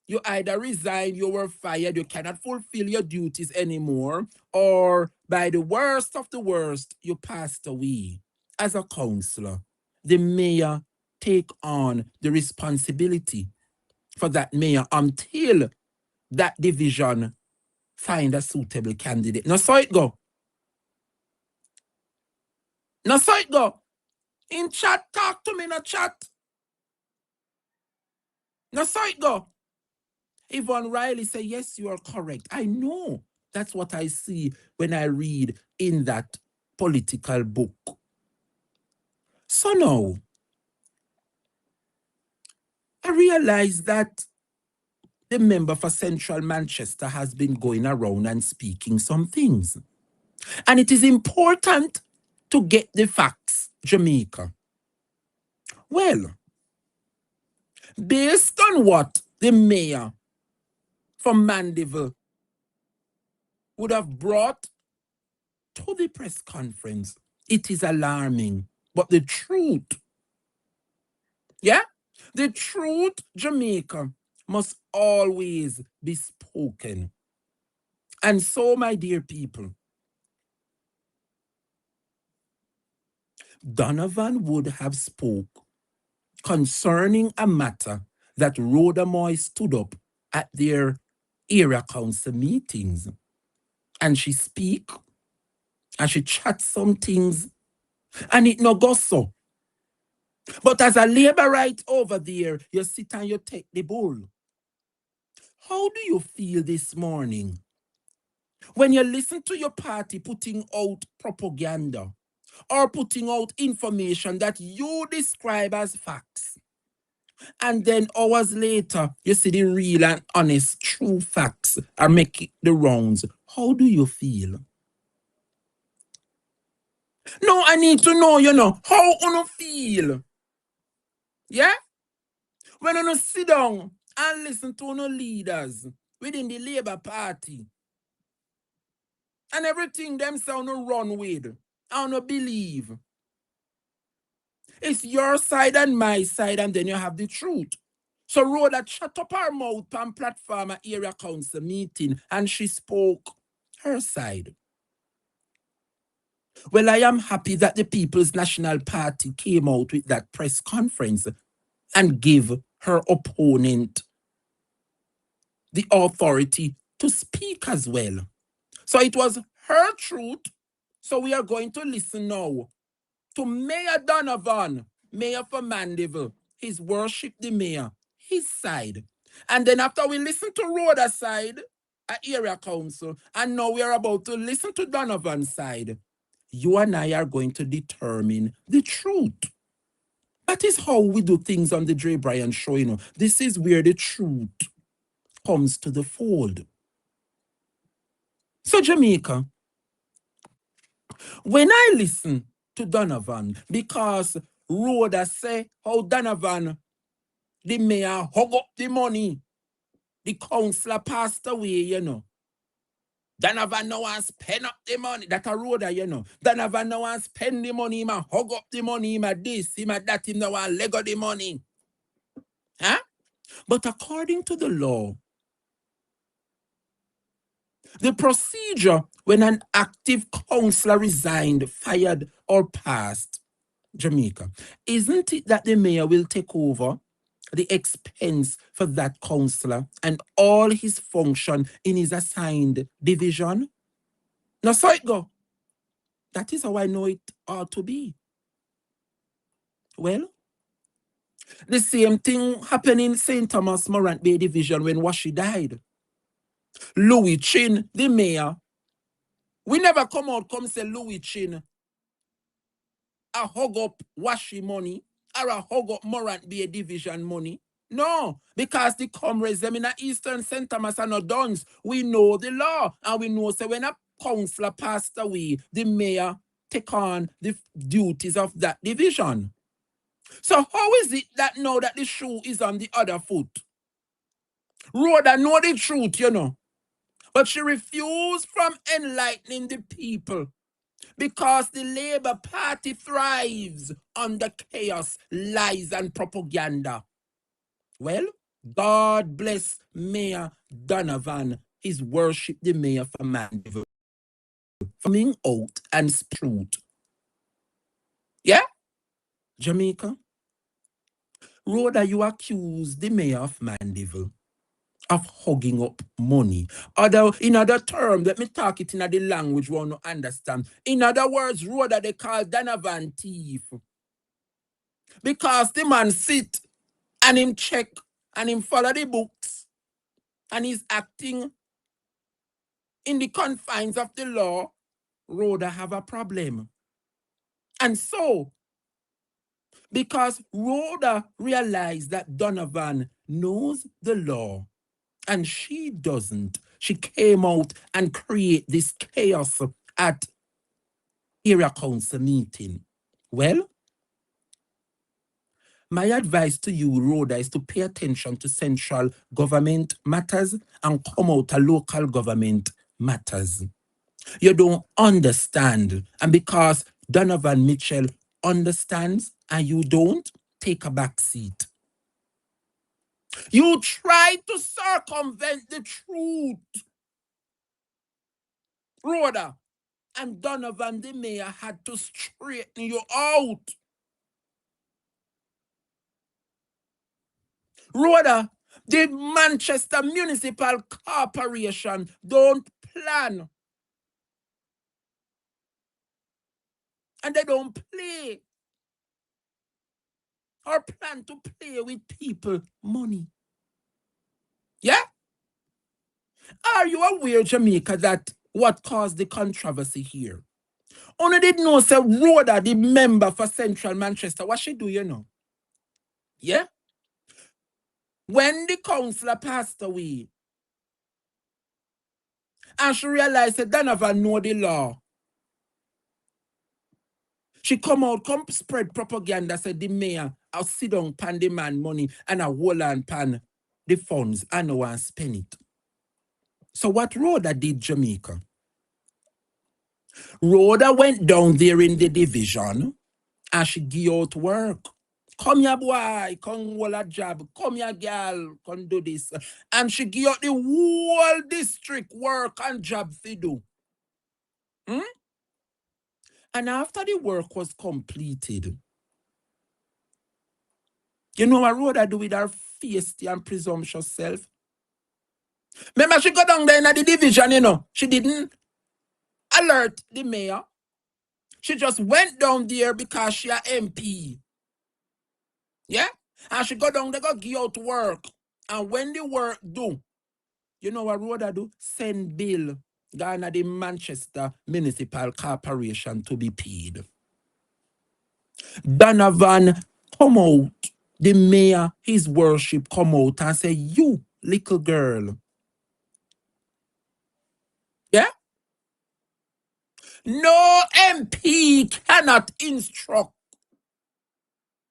you either resign, you were fired, you cannot fulfill your duties anymore, or by the worst of the worst, you passed away. As a councillor, the mayor take on the responsibility for that mayor until that division find a suitable candidate. Now, so it go. Now, so it go. In chat, talk to me in a chat. Now, so it go. Yvonne Riley say, yes, you are correct. I know. That's what I see when I read in that political book. So now, I realize that the member for Central Manchester has been going around and speaking some things. And it is important to get the facts, Jamaica. Well, based on what the mayor from Mandeville would have brought to the press conference, it is alarming. But the truth, yeah, the truth, Jamaica, must always be spoken. And so, my dear people, Donovan would have spoke concerning a matter that RHODA Moy stood up at their area council meetings. And she speak, and she chat some things, and it no go so. But as a labor right over there, you sit and you take the bull. How do you feel this morning when you listen to your party putting out propaganda or putting out information that you describe as facts? And then hours later, you see the real and honest, true facts are making the rounds. How do you feel? No, I need to know, how you feel. Yeah? When you sit down and listen to no leaders within the Labour Party and everything them sound no run with, I no believe. It's your side and my side, and then you have the truth. So Rhoda shut up her mouth on platform at area council meeting and she spoke her side. Well, I am happy that the People's National Party came out with that press conference and gave her opponent the authority to speak as well. So it was her truth. So we are going to listen now to Mayor Donovan, Mayor for Mandeville, his worship the mayor, his side. And then after we listen to Rhoda's side at area council, and now we are about to listen to Donovan's side, you and I are going to determine the truth. That is how we do things on the Dre Bryan show, This is where the truth comes to the fold. So Jamaica, when I listen to Donovan, because Rhoda say how Donovan, the mayor, hug up the money, the councillor passed away, Donovan no want spend up the money. That a Rhoda, Donovan no want spend the money, him a hug up the money, him a this, him a that, him no want leg up the money. Huh? But according to the law, the procedure when an active councillor resigned, fired, or passed, Jamaica, isn't it that the mayor will take over the expense for that councillor and all his function in his assigned division? Now, so it go. That is how I know it ought to be. Well, the same thing happened in St. Thomas Morant Bay Division when Washi died. Louis Chin, the mayor, we never come say Louis Chin a hug up Washi money or a hug up Morant Bay Division money. No, because the comrades them in a Eastern St. Thomas are not done. We know the law and we know so when a councillor passed away, the mayor take on the duties of that division. So how is it that now that the shoe is on the other foot? Rhoda know the truth, but she refused from enlightening the people because the Labour Party thrives under chaos, lies, and propaganda. Well, God bless Mayor Donovan, his worship the mayor for Mandeville, coming out and truth. Yeah? Jamaica? Rhoda, you accuse the mayor of Mandeville of hugging up money. In other terms, let me talk it in the language we want to understand. In other words, Rhoda, they call Donovan thief. Because the man sit and him check and him follow the books and he's acting in the confines of the law, Rhoda have a problem. And so, because Rhoda realized that Donovan knows the law and she doesn't, she came out and create this chaos at area council meeting. Well, my advice to you, Rhoda, is to pay attention to central government matters and come out to local government matters. You don't understand. And because Donovan Mitchell understands and you don't, take a back seat. You try to circumvent the truth, Rhoda, and Donovan the mayor had to straighten you out. Rhoda, the Manchester Municipal Corporation don't plan and they don't play or plan to play with people money. Yeah? Are you aware, Jamaica, that what caused the controversy here? Only did know say Rhoda, the member for Central Manchester, what she do, you know? Yeah? When the councillor passed away, and she realized that Donovan know the law, she come out, come spread propaganda, said the mayor, I'll sit down pan the man money and a hold on pan the funds and no one spend it. So what Rhoda did, Jamaica? Rhoda went down there in the division and she give out work. Come here, boy, come hold a job. Come here, girl, come do this. And she give out the whole district work and job to do. And after the work was completed, you know what Rhoda do with her feisty and presumptuous self? Remember, she got down there in the division, you know. She didn't alert the mayor. She just went down there because she a MP. Yeah? And she got down there, go give out work. And when the work do, you know what Rhoda do? Send bill down to the Manchester Municipal Corporation to be paid. Donovan come out. The mayor, his worship, come out and say, you little girl. Yeah? No MP cannot instruct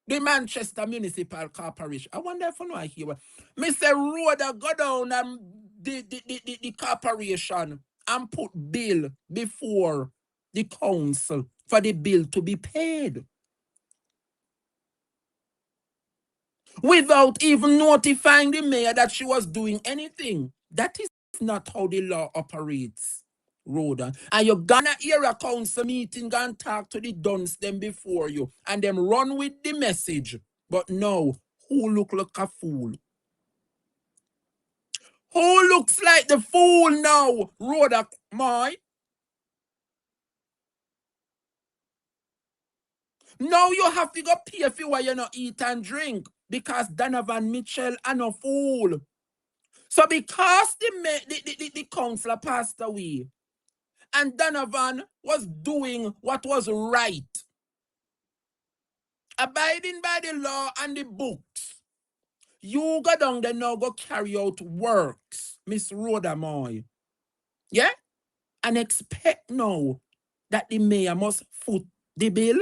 the Manchester Municipal Corporation. I wonder if I know I hear what. Mr. Rhoda go down and the corporation and put bill before the council for the bill to be paid. Without even notifying the mayor that she was doing anything. That is not how the law operates, Rhoda. And you're gonna hear a council meeting and talk to the duns them before you and them run with the message. But no, who look like a fool? Who looks like the fool now, Rhoda Moy? Now you have to go pay for what you not eat and drink because Donovan Mitchell are no fool. So because the councillor passed away and Donovan was doing what was right, abiding by the law and the books, you go down there now go carry out works, Miss Rhoda Moy. Yeah? And expect now that the mayor must foot the bill.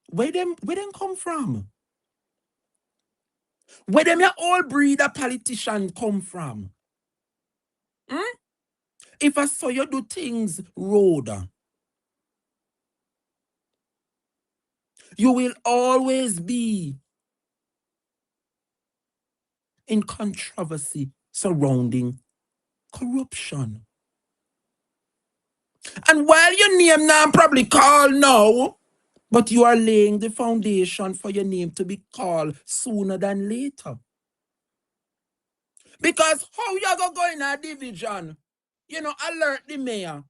Where them come from? Where them your all breeder politician come from? If I saw you do things, Rhoda, you will always be in controversy surrounding corruption. And while your name now probably called now, but you are laying the foundation for your name to be called sooner than later. Because how you go in a division, you know, alert the mayor,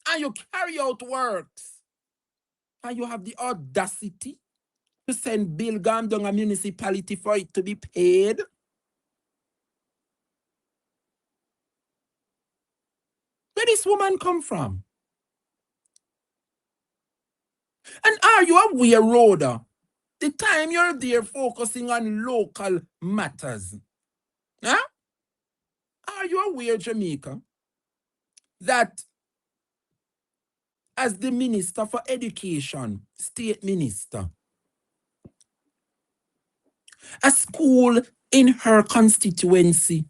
and you carry out works, and you have the audacity to send bill gone down a municipality for it to be paid. Where this woman come from? And are you aware, Rhoda, the time you're there focusing on local matters, huh? Are you aware, Jamaica, that as the Minister for Education, State Minister, a school in her constituency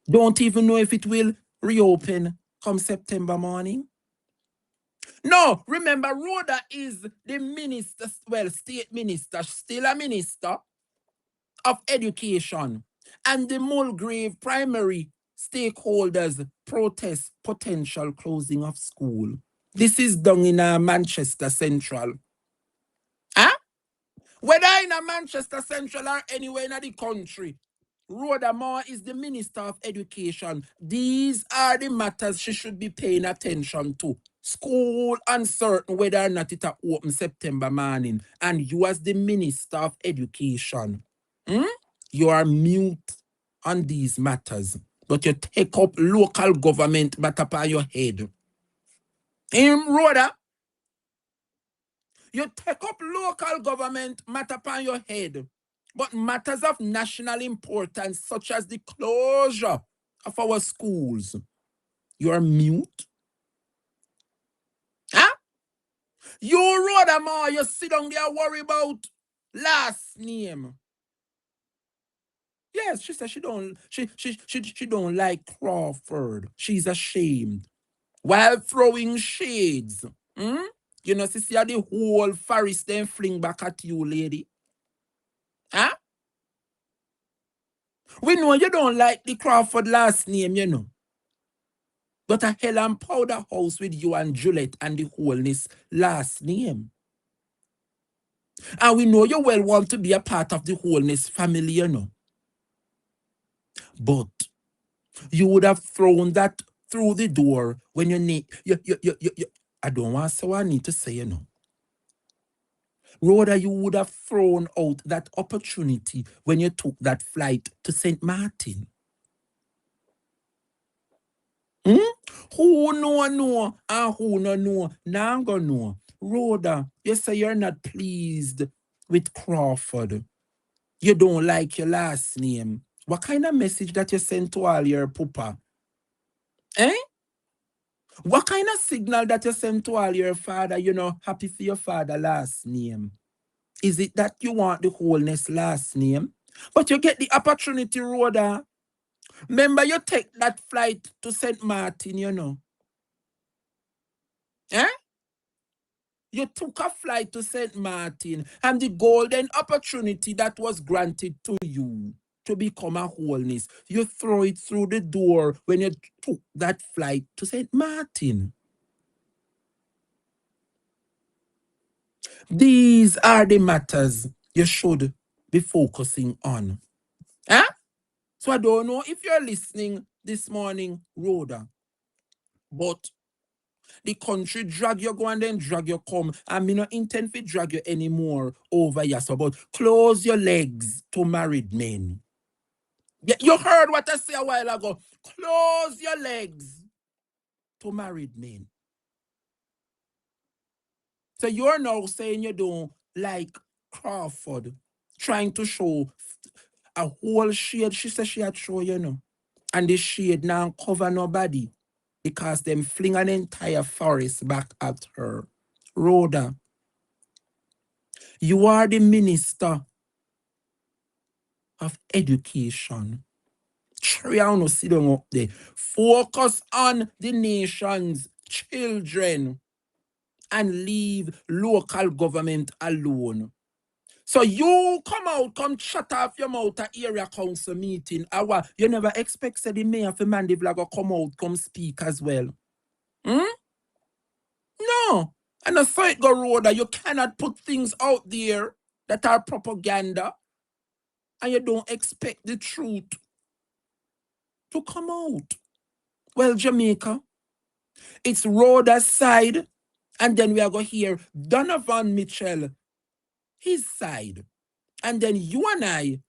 don't even know if it will reopen come September morning? No, remember, Rhoda is the minister, well, state minister, still a minister of education. And the Mulgrave primary stakeholders protest potential closing of school. This is done in Manchester Central. Huh? Whether in Manchester Central or anywhere in the country, Rhoda Moore is the Minister of Education. These are the matters she should be paying attention to. School uncertain whether or not it will open September morning. And you as the Minister of Education, you are mute on these matters, but you take up local government matter upon your head. In RHODA, you take up local government matter upon your head, but matters of national importance, such as the closure of our schools, you are mute. Huh? You RHODA more, you sit down there worry about last name. Yes, she said she don't like Crawford. She's ashamed. While throwing shades. You know, see the whole forest then fling back at you, lady. Huh? We know you don't like the Crawford last name, you know. But a hell and powder house with you and Juliet and the wholeness last name. And we know you well want to be a part of the wholeness family, you know. But you would have thrown that through the door when you need you I don't want to say what I need to say, you know. RHODA, you would have thrown out that opportunity when you took that flight to St. Martin. Who know and who no know? Now I'm gonna know. RHODA, you say you're not pleased with Crawford. You don't like your last name. What kind of message that you send to all your papa? What kind of signal that you send to all your father, you know, happy for your father last name? Is it that you want the wholeness last name? But you get the opportunity, RHODA. Remember, you take that flight to St. Martin, you know. You took a flight to St. Martin, and the golden opportunity that was granted to you to become a wholeness, you throw it through the door when you took that flight to St. Martin. These are the matters you should be focusing on. So I don't know if you're listening this morning, RHODA, but the country drag you go and then drag you come. And me not intend to drag you anymore over here. So but close your legs to married men. You heard what I said a while ago. Close your legs to married men. So you're now saying you don't like Crawford, trying to show a whole shade. She said she had show, you know. And the shade now cover nobody because them fling an entire forest back at her. RHODA, you are the Minister of Education. Triano sit down up there. Focus on the nation's children and leave local government alone. So you come shut off your mouth at area council meeting. You never expect the mayor of Mandeville to come out, come speak as well. No. And a fight go RHODA, you cannot put things out there that are propaganda, and you don't expect the truth to come out. Well, Jamaica, it's RHODA's side, and then we are going to hear Donovan Mitchell, his side. And then you and I,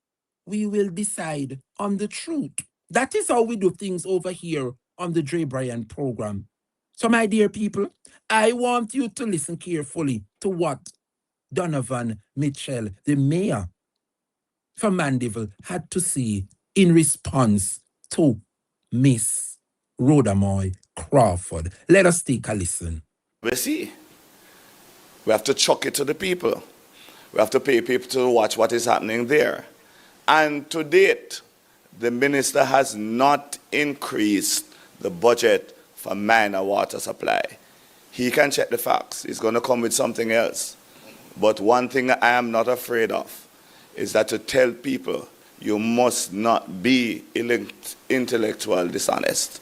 we will decide on the truth. That is how we do things over here on the Dre Bryan program. So, my dear people, I want you to listen carefully to what Donovan Mitchell, the mayor from Mandeville, had to say in response to Miss RHODA Crawford. Let us take a listen. We see. We have to chuck it to the people. We have to pay people to watch what is happening there. And to date, the minister has not increased the budget for minor water supply. He can check the facts. He's going to come with something else. But one thing I am not afraid of is that to tell people you must not be intellectual dishonest.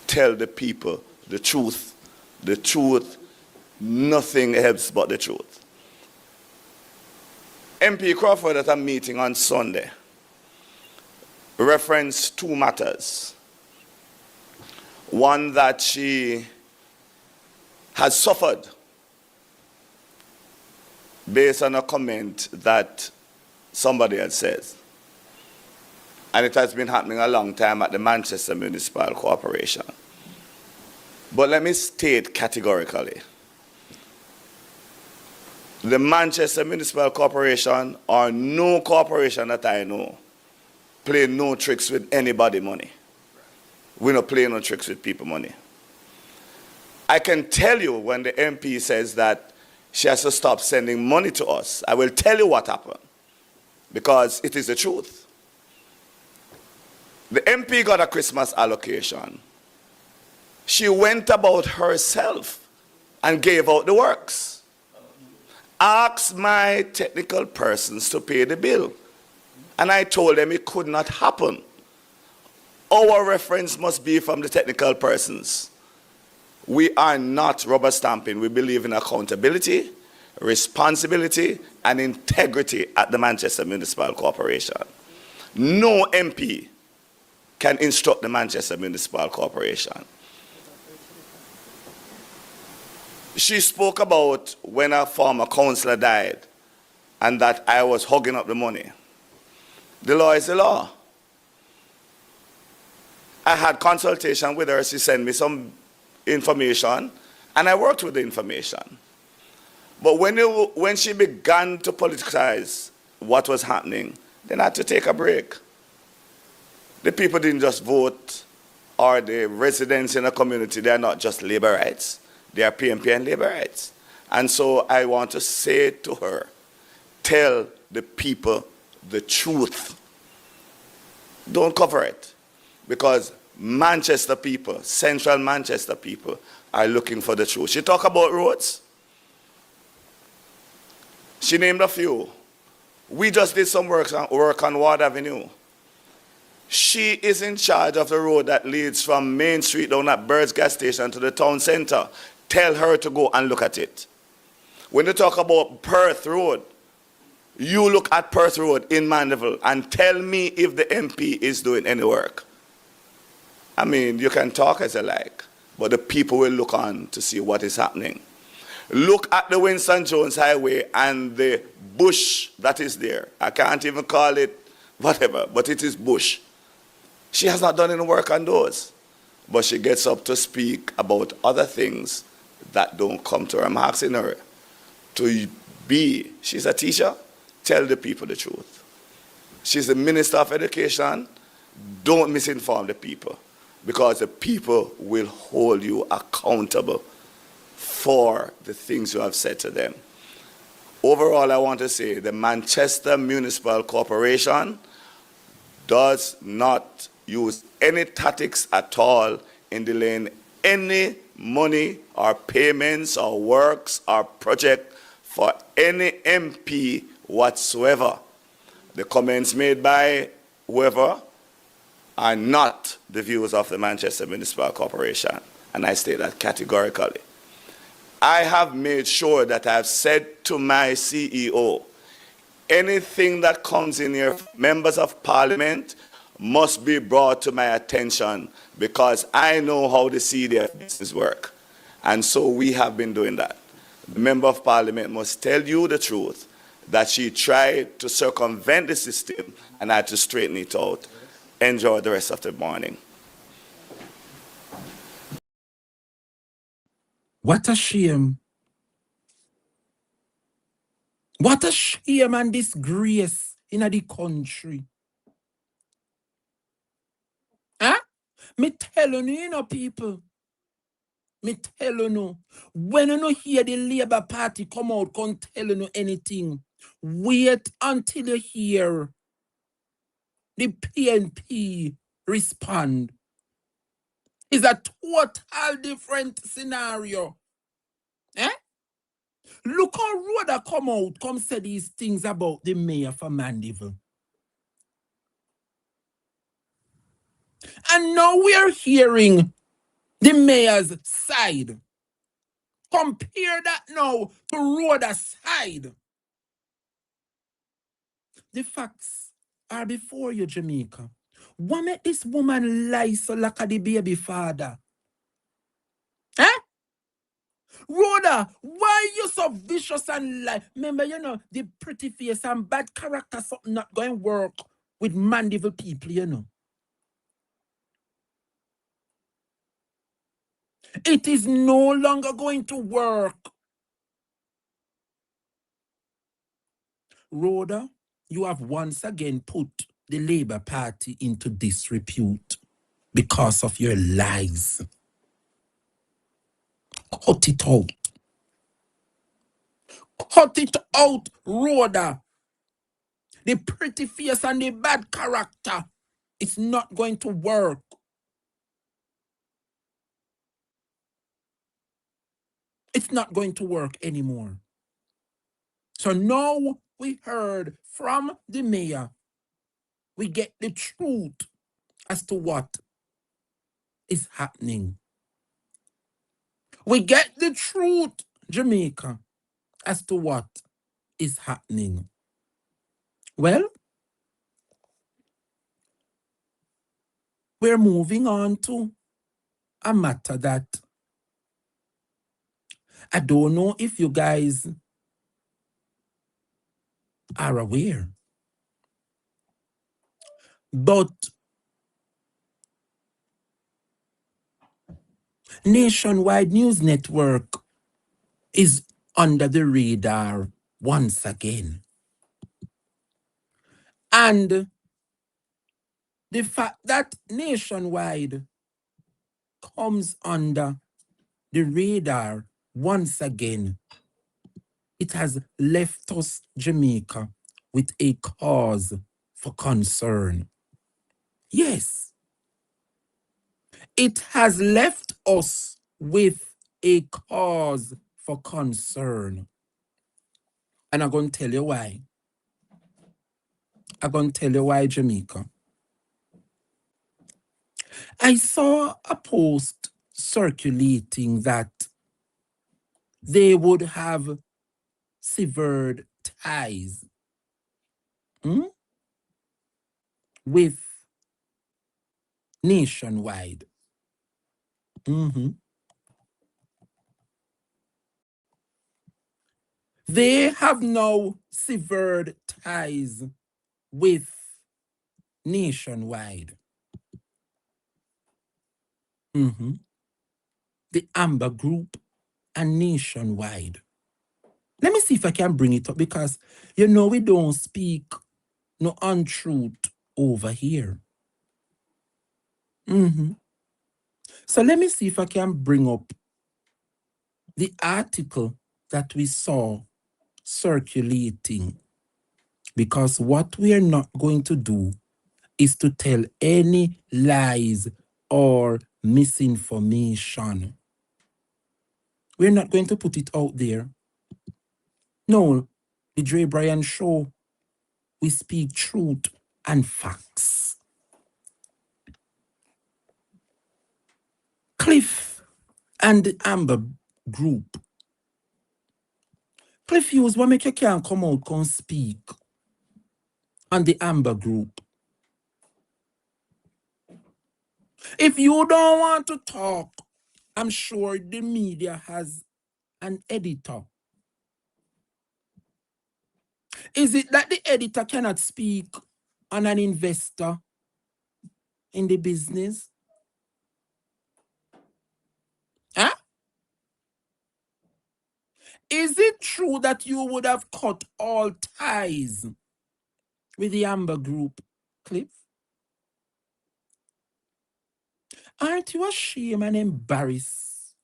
Tell the people the truth. The truth, nothing helps but the truth. MP Crawford at a meeting on Sunday referenced two matters. One, that she has suffered based on a comment that somebody had said. And it has been happening a long time at the Manchester Municipal Corporation. But let me state categorically, the Manchester Municipal Corporation, or no corporation that I know, play no tricks with anybody money. We don't play no tricks with people money. I can tell you when the MP says that she has to stop sending money to us, I will tell you what happened, because it is the truth. The MP got a Christmas allocation. She went about herself and gave out the works. Asked my technical persons to pay the bill. And I told them it could not happen. Our reference must be from the technical persons. We are not rubber stamping. We believe in accountability, responsibility, and integrity at the Manchester Municipal Corporation. No MP can instruct the Manchester Municipal Corporation. She spoke about when a former councillor died and that I was hogging up the money. The law is the law. I had consultation with her. She sent me some information, and I worked with the information. But when she began to politicize what was happening, then I had to take a break. The people didn't just vote, or the residents in the community, they are not just labor rights. They are PMP and labor rights. And so I want to say to her, tell the people the truth. Don't cover it. Because Manchester people, central Manchester people, are looking for the truth. She talked about roads. She named a few. We just did some work on Ward Avenue. She is in charge of the road that leads from Main Street down at Bird's gas station to the town center. Tell her to go and look at it. When you talk about Perth Road, you look at Perth Road in Mandeville and tell me if the MP is doing any work. I mean, you can talk as you like, but the people will look on to see what is happening. Look at the Winston Jones Highway and the bush that is there. I can't even call it whatever, but it is bush. She has not done any work on those, but she gets up to speak about other things that don't come to her. I'm asking her to be, she's a teacher, tell the people the truth. She's the Minister of Education, don't misinform the people, because the people will hold you accountable for the things you have said to them. Overall, I want to say the Manchester Municipal Corporation does not use any tactics at all in delaying any money or payments or works or project for any MP whatsoever. The comments made by whoever are not the views of the Manchester Municipal Corporation, and I state that categorically. I have made sure that I have said to my CEO, anything that comes in here, members of parliament, must be brought to my attention, because I know how the CDF business work. And so we have been doing that. The member of parliament must tell you the truth, that she tried to circumvent the system and had to straighten it out. Enjoy the rest of the morning. What a shame. What a shame and disgrace in the country. Huh? Me telling you, people. Me telling you, when you hear the Labour Party come out, come telling you anything, wait until you hear the PNP respond. It's a total different scenario. Eh? Look how RHODA come out, come say these things about the mayor for Mandeville. And now we're hearing the mayor's side. Compare that now to RHODA's side. The facts are before you, Jamaica. What make this woman lie so like the baby father? Eh? RHODA, why you so vicious and lie? Remember, the pretty face and bad character, something not going to work. with Mandeville people, you know. It is no longer going to work. RHODA, you have once again put the Labour Party into disrepute because of your lies. Cut it out. Cut it out, RHODA. The pretty face and the bad character. It's not going to work. It's not going to work anymore. So now we heard from the mayor. We get the truth as to what is happening. We get the truth, Jamaica, as to what is happening. Well, we're moving on to a matter that I don't know if you guys are aware, but Nationwide News Network is under the radar once again. And the fact that Nationwide comes under the radar once again, it has left us, Jamaica, with a cause for concern. Yes, it has left us with a cause for concern. And I'm going to tell you why. I'm going to tell you why, Jamaica. I saw a post circulating that they would have severed ties with Nationwide. They have now severed ties with Nationwide. The Amber Group and Nationwide. Let me see if I can bring it up because, you know, we don't speak no untruth over here. So let me see if I can bring up the article that we saw circulating, because what we are not going to do is to tell any lies or misinformation. We're not going to put it out there. No, the Dre Bryan Show, we speak truth and facts. Cliff and the Amber Group. Cliff Hughes, what make you can't come out and speak on the Amber Group? If you don't want to talk, I'm sure the media has an editor. Is it that the editor cannot speak on an investor in the business? Huh? Is it true that you would have cut all ties with the Amber Group, Cliff? Aren't you ashamed and embarrassed?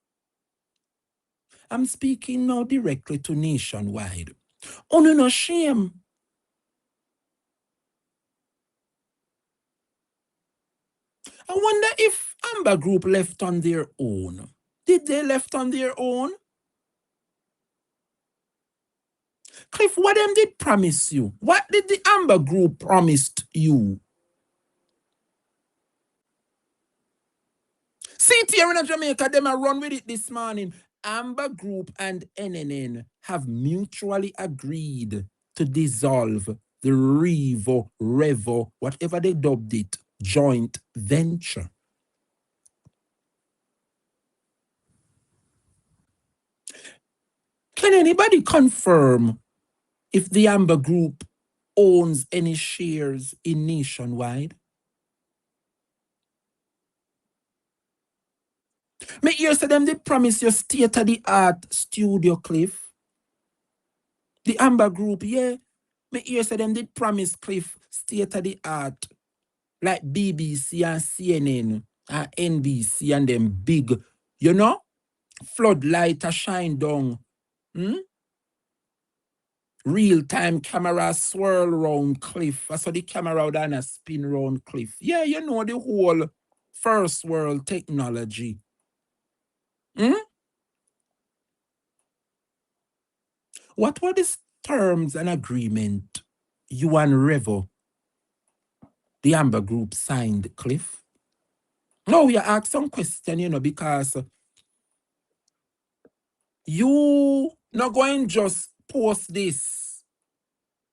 I'm speaking now directly to Nationwide. Oh, no shame. I wonder if Amber Group left on their own. Did they left on their own? Cliff, what them did promise you? What did the Amber Group promised you? See it here in Jamaica, them a run with it this morning. Amber Group and NNN have mutually agreed to dissolve the Revo, whatever they dubbed it, joint venture. Can anybody confirm if the Amber Group owns any shares in Nationwide? Me hear say them they promise you state-of-the-art studio, Cliff. The Amber Group, yeah. Me hear say them did promise Cliff state-of-the-art like BBC and CNN and NBC and them big, you know, floodlight a shine down. Real-time camera swirl round Cliff. I saw the camera down a spin round Cliff. Yeah, you know the whole first world technology. What were the terms and agreement you and Revo, the Amber Group, signed, Cliff? No, we ask some question, you know, because you not going just post this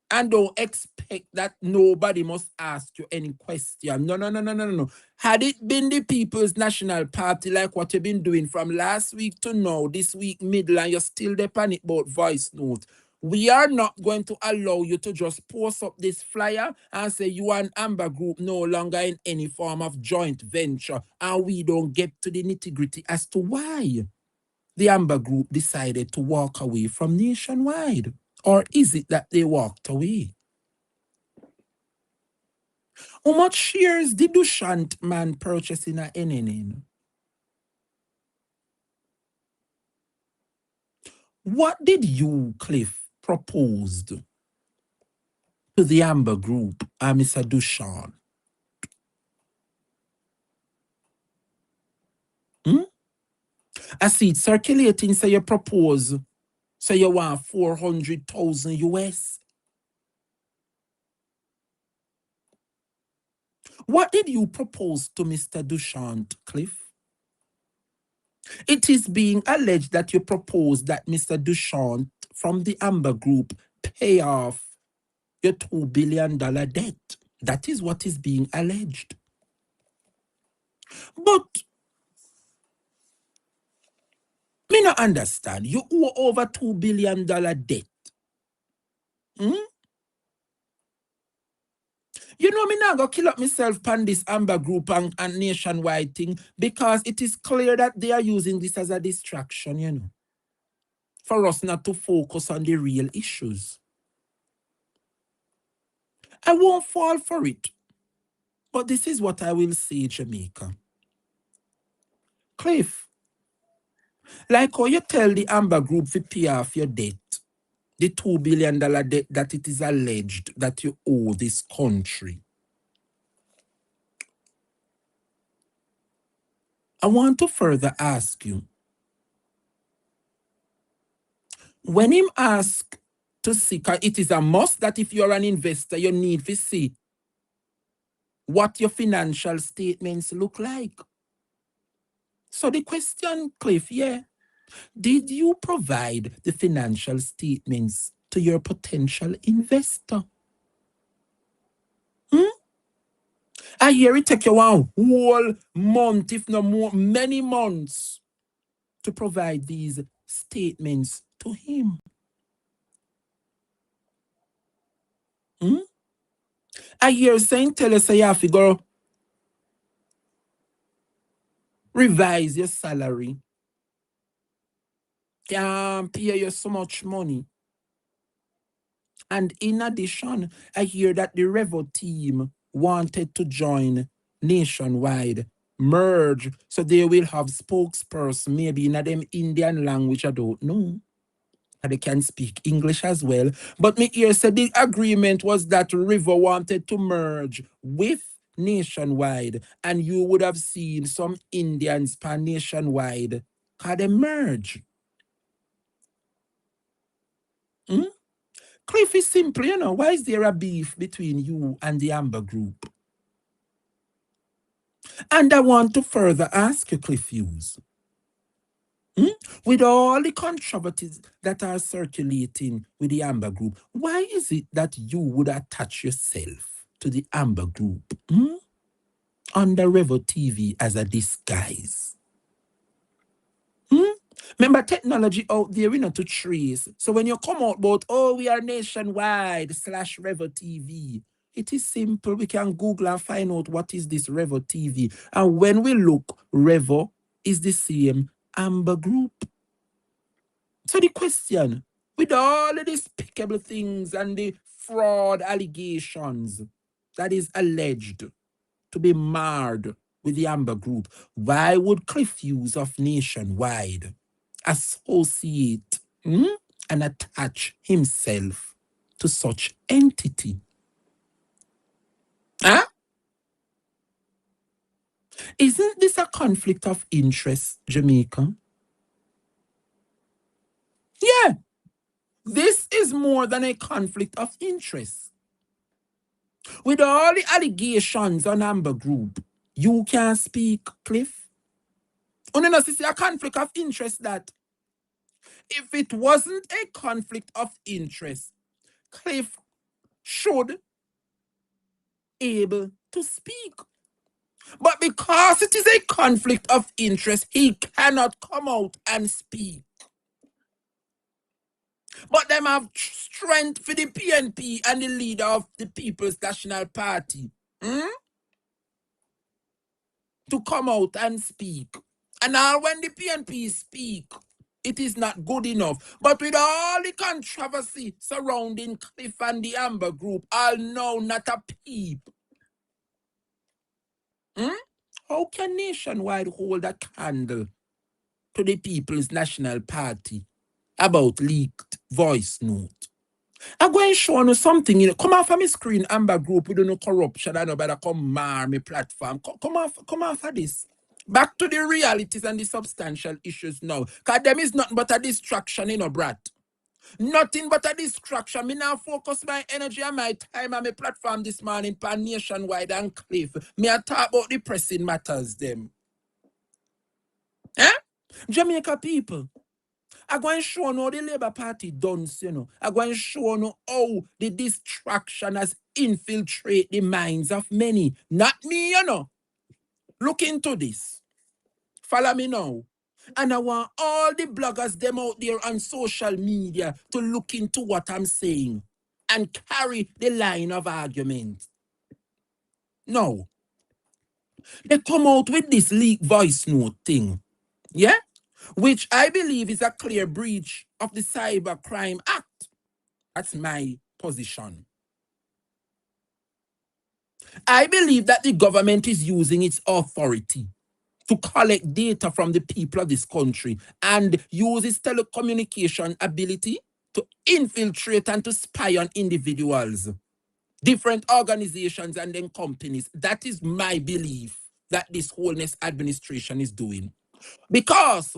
and don't expect that nobody must ask you any question. No. Had it been the People's National Party like what you've been doing from last week to now, this week middle, and you're still there panic about voice note, we are not going to allow you to just post up this flyer and say you and Amber Group no longer in any form of joint venture, and we don't get to the nitty-gritty as to why the Amber Group decided to walk away from Nationwide. Or is it that they walked away? How much shares did Dushant man purchase in a NNN? What did you, Cliff, propose to the Amber Group and Mr. Dushant? I see it circulating, so you propose, so you want 400,000 US. What did you propose to Mr. Dushant, Cliff? It is being alleged that you proposed that Mr. Dushant from the Amber Group pay off your $2 billion debt. That is what is being alleged. But me not understand. You owe over $2 billion debt. You know, me not go kill up myself on this Amber Group and Nationwide thing because it is clear that they are using this as a distraction, you know, for us not to focus on the real issues. I won't fall for it. But this is what I will say, Jamaica. Cliff, like how you tell the Amber Group to pay off your debt, the $2 billion debt that it is alleged that you owe this country. I want to further ask you, when him ask to see, it is a must that if you're an investor, you need to see what your financial statements look like. So the question, Cliff, yeah, did you provide the financial statements to your potential investor? I hear it take you a whole month, if not more, many months, to provide these statements to him. I hear saying, tell us you have to go revise your salary. Can't pay you so much money. And in addition, I hear that the Revo team wanted to join Nationwide, merge, so they will have spokesperson, maybe in them Indian language, I don't know. And they can speak English as well. But me here said the agreement was that River wanted to merge with Nationwide, and you would have seen some Indians pan Nationwide cause they merge. Cliff is simple, you know. Why is there a beef between you and the Amber Group? And I want to further ask you, Cliff Hughes, with all the controversies that are circulating with the Amber Group, why is it that you would attach yourself to the Amber Group under Revo TV as a disguise? Remember technology out there, we not to trace. So when you come out about, oh, we are nationwide / Revo TV, it is simple. We can Google and find out what is this Revo TV. And when we look, Revo is the same Amber Group. So the question, with all of these despicable things and the fraud allegations that is alleged to be marred with the Amber Group, why would Cliff Hughes of Nationwide associate and attach himself to such entity? Huh? Isn't this a conflict of interest, Jamaica? Yeah, this is more than a conflict of interest. With all the allegations on Amber Group, you can speak, Cliff. You know, see a conflict of interest that if it wasn't a conflict of interest, Cliff should able to speak. But because it is a conflict of interest, he cannot come out and speak. But them have strength for the PNP and the leader of the People's National Party to come out and speak. And now when the PNP speak, it is not good enough. But with all the controversy surrounding Cliff and the Amber Group, I'll know not a peep. How can Nationwide hold a candle to the People's National Party about leaked voice note? I'm going to show you something. Come off of my screen, Amber Group, we don't know corruption. I know better come mar my platform. Come off of this. Back to the realities and the substantial issues now. Because them is nothing but a distraction, brat. Nothing but a distraction. Me now focus my energy and my time on my platform this morning for Nationwide and Cliff. Me I talk about the pressing matters them. Jamaica people, I'm going to show you how the Labour Party done, I'm going to show you how the distraction has infiltrated the minds of many. Not me, Look into this. Follow me now. And I want all the bloggers them out there on social media to look into what I'm saying and carry the line of argument. No. They come out with this leaked voice note thing. Yeah? Which I believe is a clear breach of the Cybercrime Act. That's my position. I believe that the government is using its authority to collect data from the people of this country and use its telecommunication ability to infiltrate and to spy on individuals, different organizations and then companies. That is my belief that this wholeness administration is doing. Because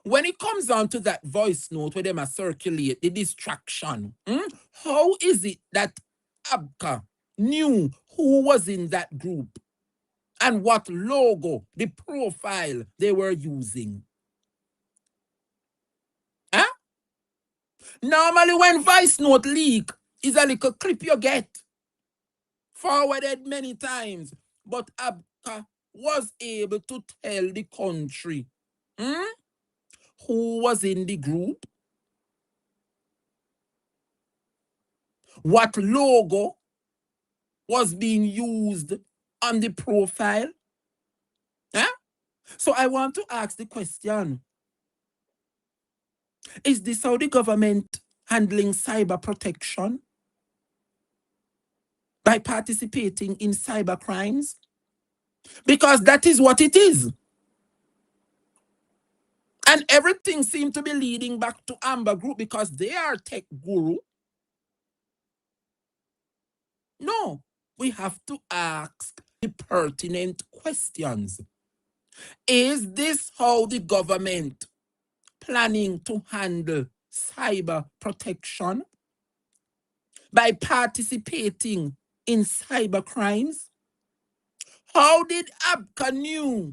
when it comes down to that voice note where they must circulate the distraction, how is it that Abka knew who was in that group and what logo, the profile they were using? Huh? Normally when voice note leak is a little clip you get, forwarded many times, but Abka was able to tell the country who was in the group, what logo was being used on the profile. Huh? So I want to ask the question, is this how the government handling cyber protection? By participating in cyber crimes? Because that is what it is. And everything seems to be leading back to Amber Group because they are tech guru. No, we have to ask the pertinent questions. Is this how the government planning to handle cyber protection? By participating in cyber crimes? How did Abka knew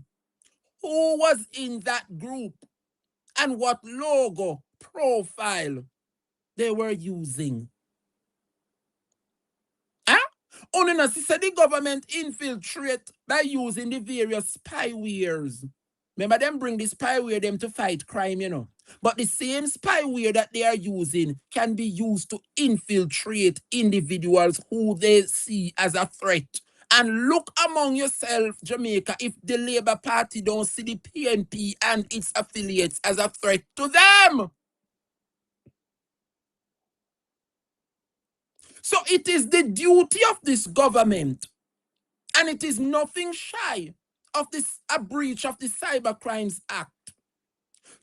who was in that group and what logo profile they were using? Only said the government infiltrate by using the various spywares Remember them bring the spyware them to fight crime, you know. But the same spyware that they are using can be used to infiltrate individuals who they see as a threat. And look among yourself, Jamaica, if the Labour Party don't see the PNP and its affiliates as a threat to them. So it is the duty of this government, and it is nothing shy of this a breach of the Cyber Crimes Act,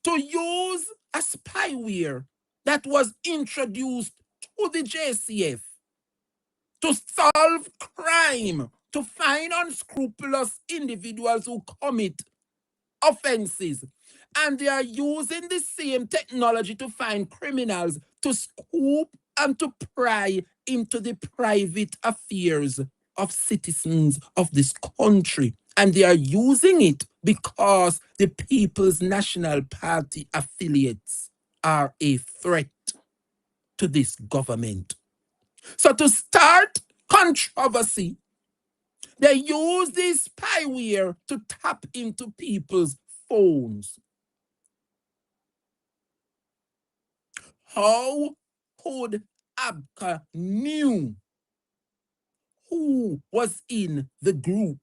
to use a spyware that was introduced to the JCF to solve crime, to find unscrupulous individuals who commit offenses. And they are using the same technology to find criminals, to scoop and to pry into the private affairs of citizens of this country. And they are using it because the People's National Party affiliates are a threat to this government. So to start controversy, they use this spyware to tap into people's phones. How could Abka knew who was in the group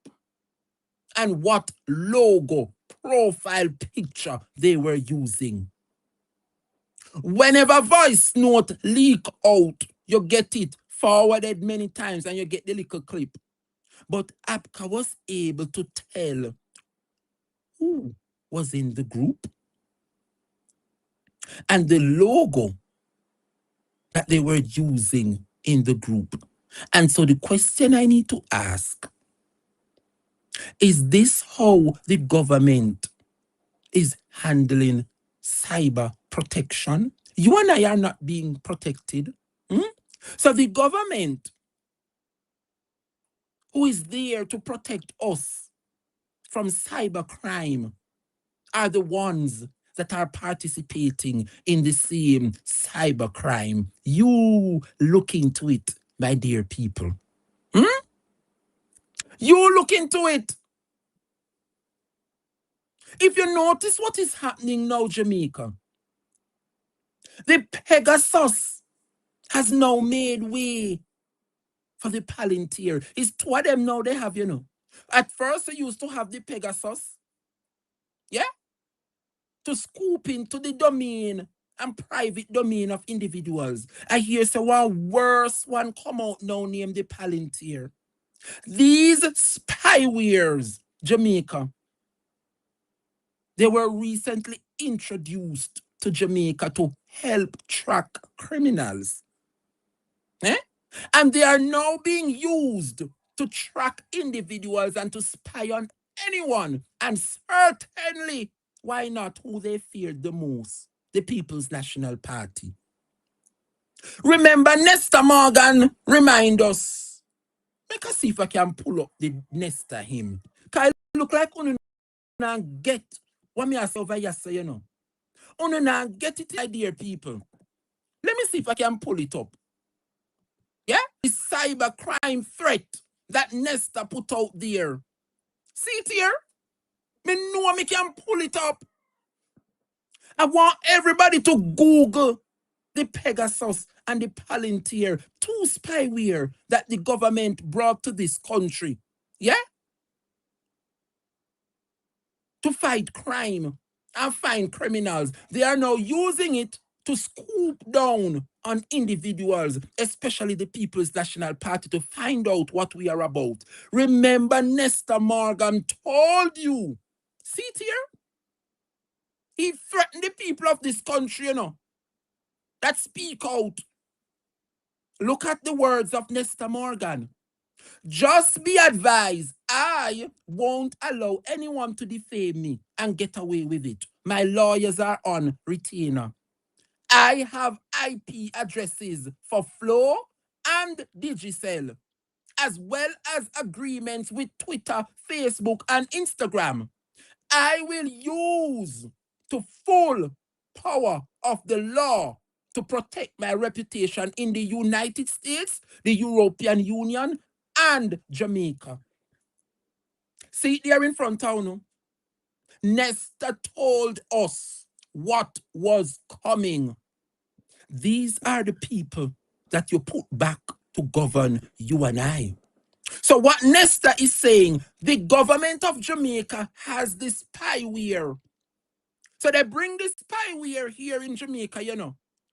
and what logo, profile picture they were using? Whenever voice note leak out, you get it forwarded many times and you get the little clip. But Abka was able to tell who was in the group and the logo that they were using in the group. And so the question I need to ask, is this how the government is handling cyber protection? You and I are not being protected. So the government, who is there to protect us from cyber crime, are the ones that are participating in the same cyber crime. You look into it, my dear people. You look into it. If you notice what is happening now, Jamaica, the Pegasus has now made way for the Palantir. It's two of them now they have, you know. At first, they used to have the Pegasus, yeah, to scoop into the domain and private domain of individuals. I hear so one worse one come out now named the Palantir. These spywares, Jamaica, they were recently introduced to Jamaica to help track criminals. And they are now being used to track individuals and to spy on anyone. And certainly, why not who they feared the most? The People's National Party. Remember, Nestor Morgan remind us. Make us see if I can pull up the Nestor him. Because it look like you not get what me ask over yesterday, you know. You not get it, my dear people. Let me see if I can pull it up. Yeah? The cyber crime threat that Nestor put out there. See it here? Me know me can pull it up. I want everybody to Google the Pegasus and the Palantir, two spyware that the government brought to this country. Yeah? To fight crime and find criminals. They are now using it to scoop down on individuals, especially the People's National Party, to find out what we are about. Remember, Nestor Morgan told you. See it here? He threatened the people of this country, you know, that speak out. Look at the words of Nestor Morgan. Just be advised, I won't allow anyone to defame me and get away with it. My lawyers are on retainer. I have IP addresses for Flow and Digicel, as well as agreements with Twitter, Facebook, and Instagram. I will use the full power of the law to protect my reputation in the United States, the European Union, and Jamaica. See it there in front of you. Nesta told us what was coming. These are the people that you put back to govern you and I. So what Nesta is saying, the government of Jamaica has this spyware. So they bring this spyware here in Jamaica,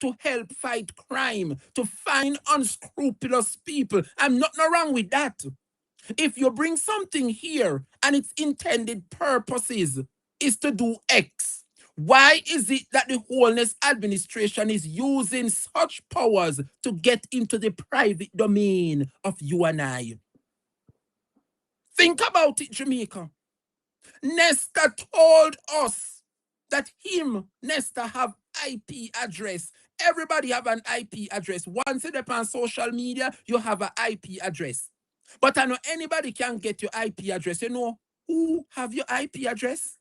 to help fight crime, to find unscrupulous people. I'm not wrong with that. If you bring something here and its intended purposes is to do X, why is it that the Wholeness Administration is using such powers to get into the private domain of you and I? Think about it, Jamaica. Nesta told us that Nesta, have IP address. Everybody have an IP address. Once you're on social media, you have an IP address. But I know anybody can get your IP address. You know who have your IP address?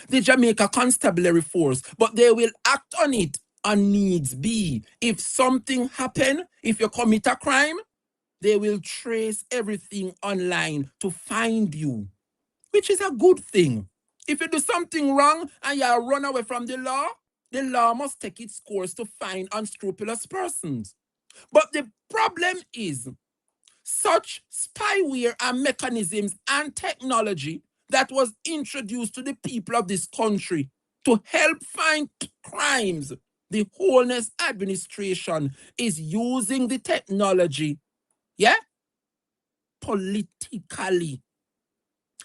The Jamaica Constabulary Force. But they will act on it on needs be. If something happen, if you commit a crime, they will trace everything online to find you, which is a good thing. If you do something wrong and you run away from the law must take its course to find unscrupulous persons. But the problem is, such spyware and mechanisms and technology that was introduced to the people of this country to help find crimes, the Wholeness Administration is using the technology, politically.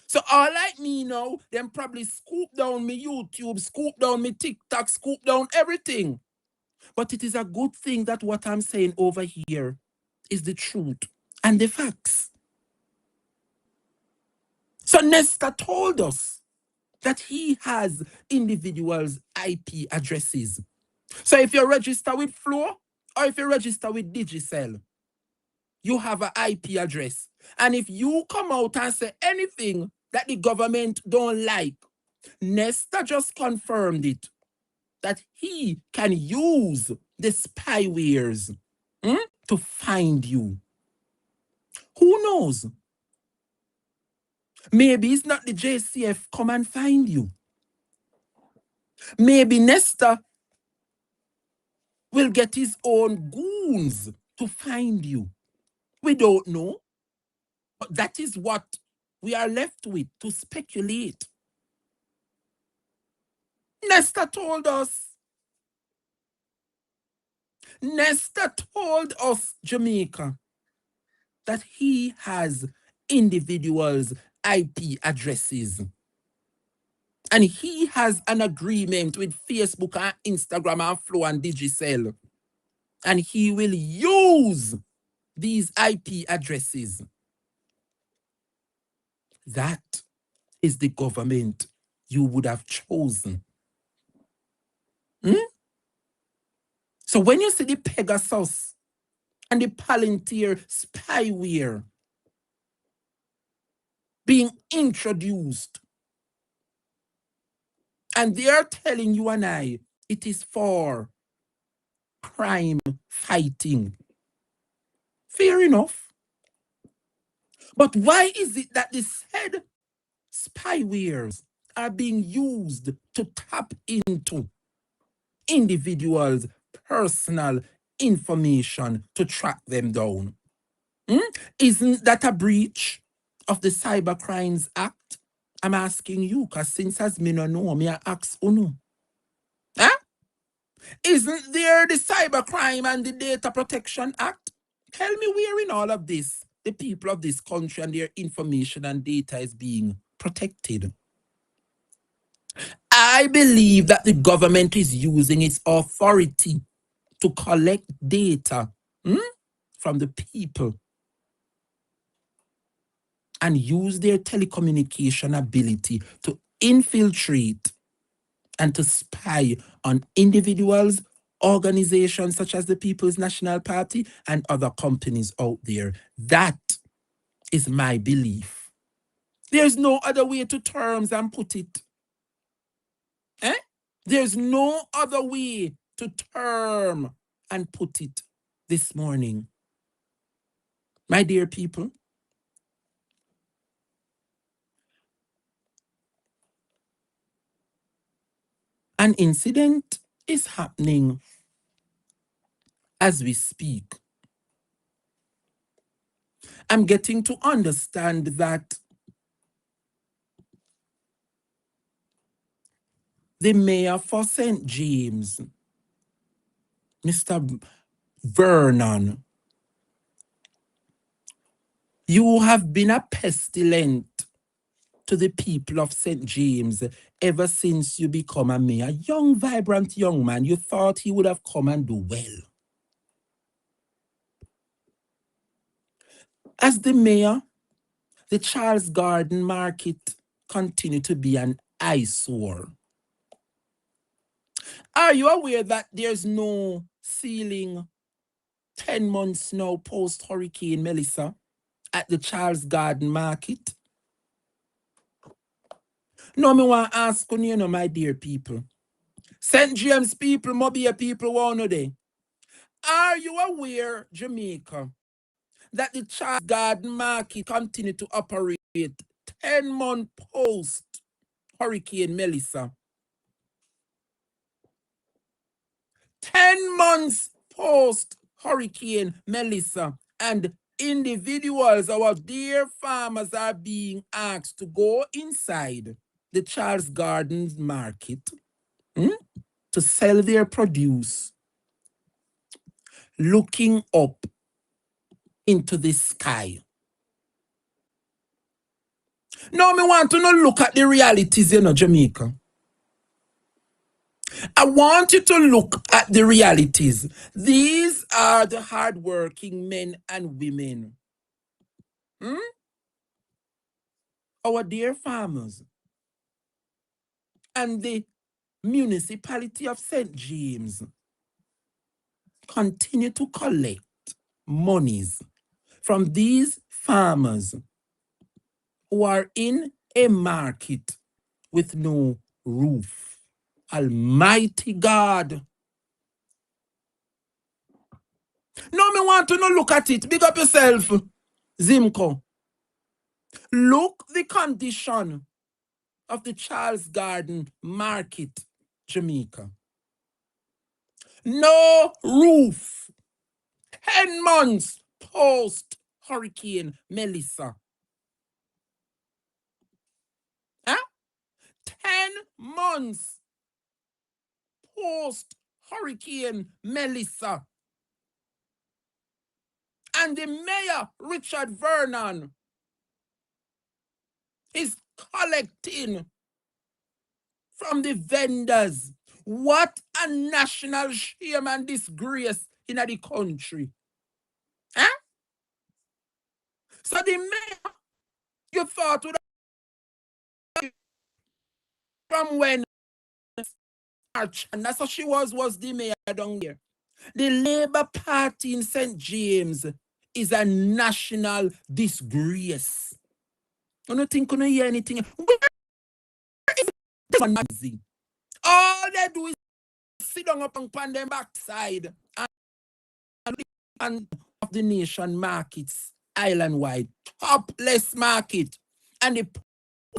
So all like me now, them probably scoop down me YouTube, scoop down me TikTok, scoop down everything. But it is a good thing that what I'm saying over here is the truth and the facts. So Nesta told us that he has individuals' IP addresses. So if you register with Flow or if you register with Digicel, you have an IP address. And if you come out and say anything that the government don't like, Nesta just confirmed it, that he can use the spywares to find you. Who knows? Maybe it's not the JCF come and find you. Maybe Nesta will get his own goons to find you. We don't know. But that is what we are left with, to speculate. Nesta told us. Nesta told us, Jamaica, that he has individuals' IP addresses. And he has an agreement with Facebook and Instagram and Flow and Digicel. And he will use these IP addresses. That is the government you would have chosen. So when you see the Pegasus and the Palantir spyware being introduced, and they are telling you and I, it is for crime fighting. Fair enough. But why is it that the said spywares are being used to tap into individuals' personal information to track them down? Isn't that a breach of the Cyber Crimes Act? I'm asking you, because since as me no know, me I ask Uno. Isn't there the Cybercrime and the Data Protection Act? Tell me where in all of this the people of this country and their information and data is being protected. I believe that the government is using its authority to collect data from the people and use their telecommunication ability to infiltrate and to spy on individuals, organizations such as the People's National Party and other companies out there. That is my belief. There's no other way to terms and put it. There's no other way to term and put it this morning. My dear people, An incident is happening as we speak. I'm getting to understand that the mayor for St. James, Mr. Vernon, you have been a pestilent to the people of St. James ever since you become a mayor. Young, vibrant young man, you thought he would have come and do well. As the mayor, the Charles Garden Market continue to be an eyesore. Are you aware that there's no ceiling 10 months now post Hurricane Melissa at the Charles Garden Market? No, me want to ask you, my dear people. St. James people, Mobile people, want to know. Are you aware, Jamaica, that the Charles Garden Market continue to operate 10 months post Hurricane Melissa? 10 months post Hurricane Melissa, and individuals, our dear farmers, are being asked to go inside the Charles Gardens Market to sell their produce, looking up into the sky. Now, me want to look at the realities, Jamaica. I want you to look at the realities. These are the hardworking men and women. Our dear farmers. And the municipality of St. James continue to collect monies from these farmers who are in a market with no roof. Almighty God. Now me want to look at it. Big up yourself, Zimko. Look the condition of the Charles Garden Market, Jamaica. No roof. 10 months post Hurricane Melissa. 10 months post Hurricane Melissa. And the mayor, Richard Vernon, is collecting from the vendors. What a national shame and disgrace in the country. So the mayor, you thought would have from when March, and that's what she was the mayor down there. The Labour Party in St. James is a national disgrace. You don't think you don't hear anything? Where is the magazine? All they do is sit down up on their backside and of the nation markets, island-wide, topless market. And the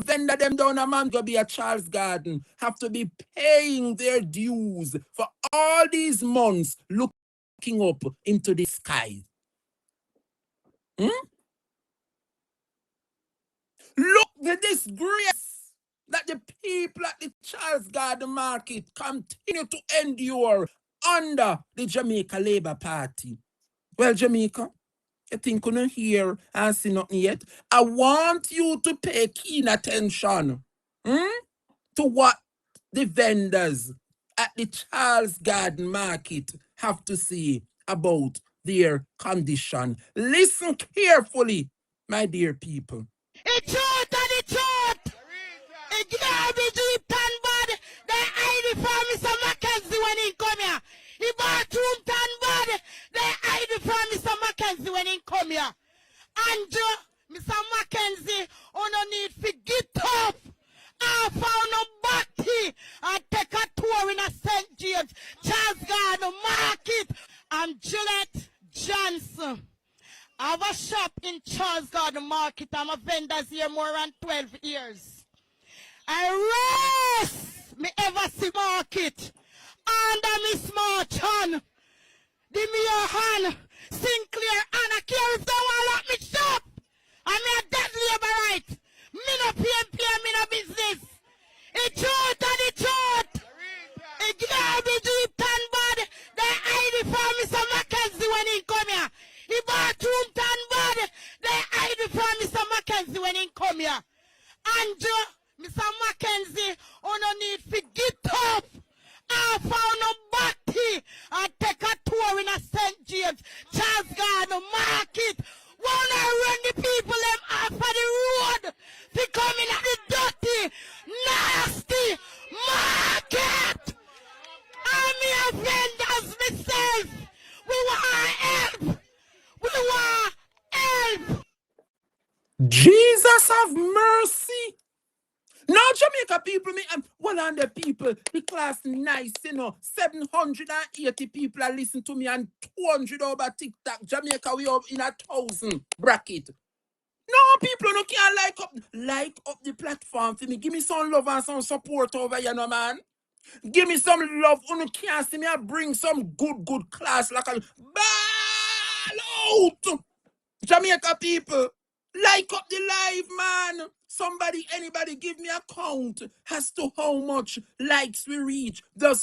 vendor them down a man go be a Charles Garden have to be paying their dues for all these months looking up into the sky. Look the disgrace that the people at the Charles Garden Market continue to endure under the Jamaica Labour Party. Well, Jamaica, you think you don't hear and see nothing yet? I want you to pay keen attention to what the vendors at the Charles Garden Market have to say about their condition. Listen carefully, my dear people. It's truth and it's truth. It garbage with tan bad. They hide it from Mr. Mackenzie when he come here. He bought room tan bad. They hide it from Mr. Mackenzie when he come here. And Mr. Mackenzie, on no need to get up. I found a body and take a tour in a St. James, Charles Garden Market. I'm Gillette Johnson. I have a shop in Charles Garden Market. I'm a vendor here more than 12 years. I race me ever see market. Under me small chun. The me your hand. Sinclair and I care if they want lock me shop. I me a dead labor right. Me no PMP, me no business. It truth and it truth. It garbage deep tan bad. They hide it from Mr. Mackenzie when he come here. He bathroom tan bad. They hide it from Mr. Mackenzie when he come here. Andrew, Mr. Mackenzie, on no need to get up. I found a body. I take a tour in a St. James. Charles Garden Market. Wanna run the people them off of the road. They come in at the dirty, nasty market. I'm your vendors myself. We want help. We want help. Jesus have mercy. Now Jamaica people, me and 100 people, the class nice, 780 people are listen to me and 200 over TikTok. Jamaica, we up in 1,000 bracket. No, people no can't like up the platform for me. Give me some love and some support over here, no man. Give me some love. You can't see me. I bring some good class like a ball out. Jamaica people, like up the live, man. Somebody, anybody give me a count as to how much likes we reach. No,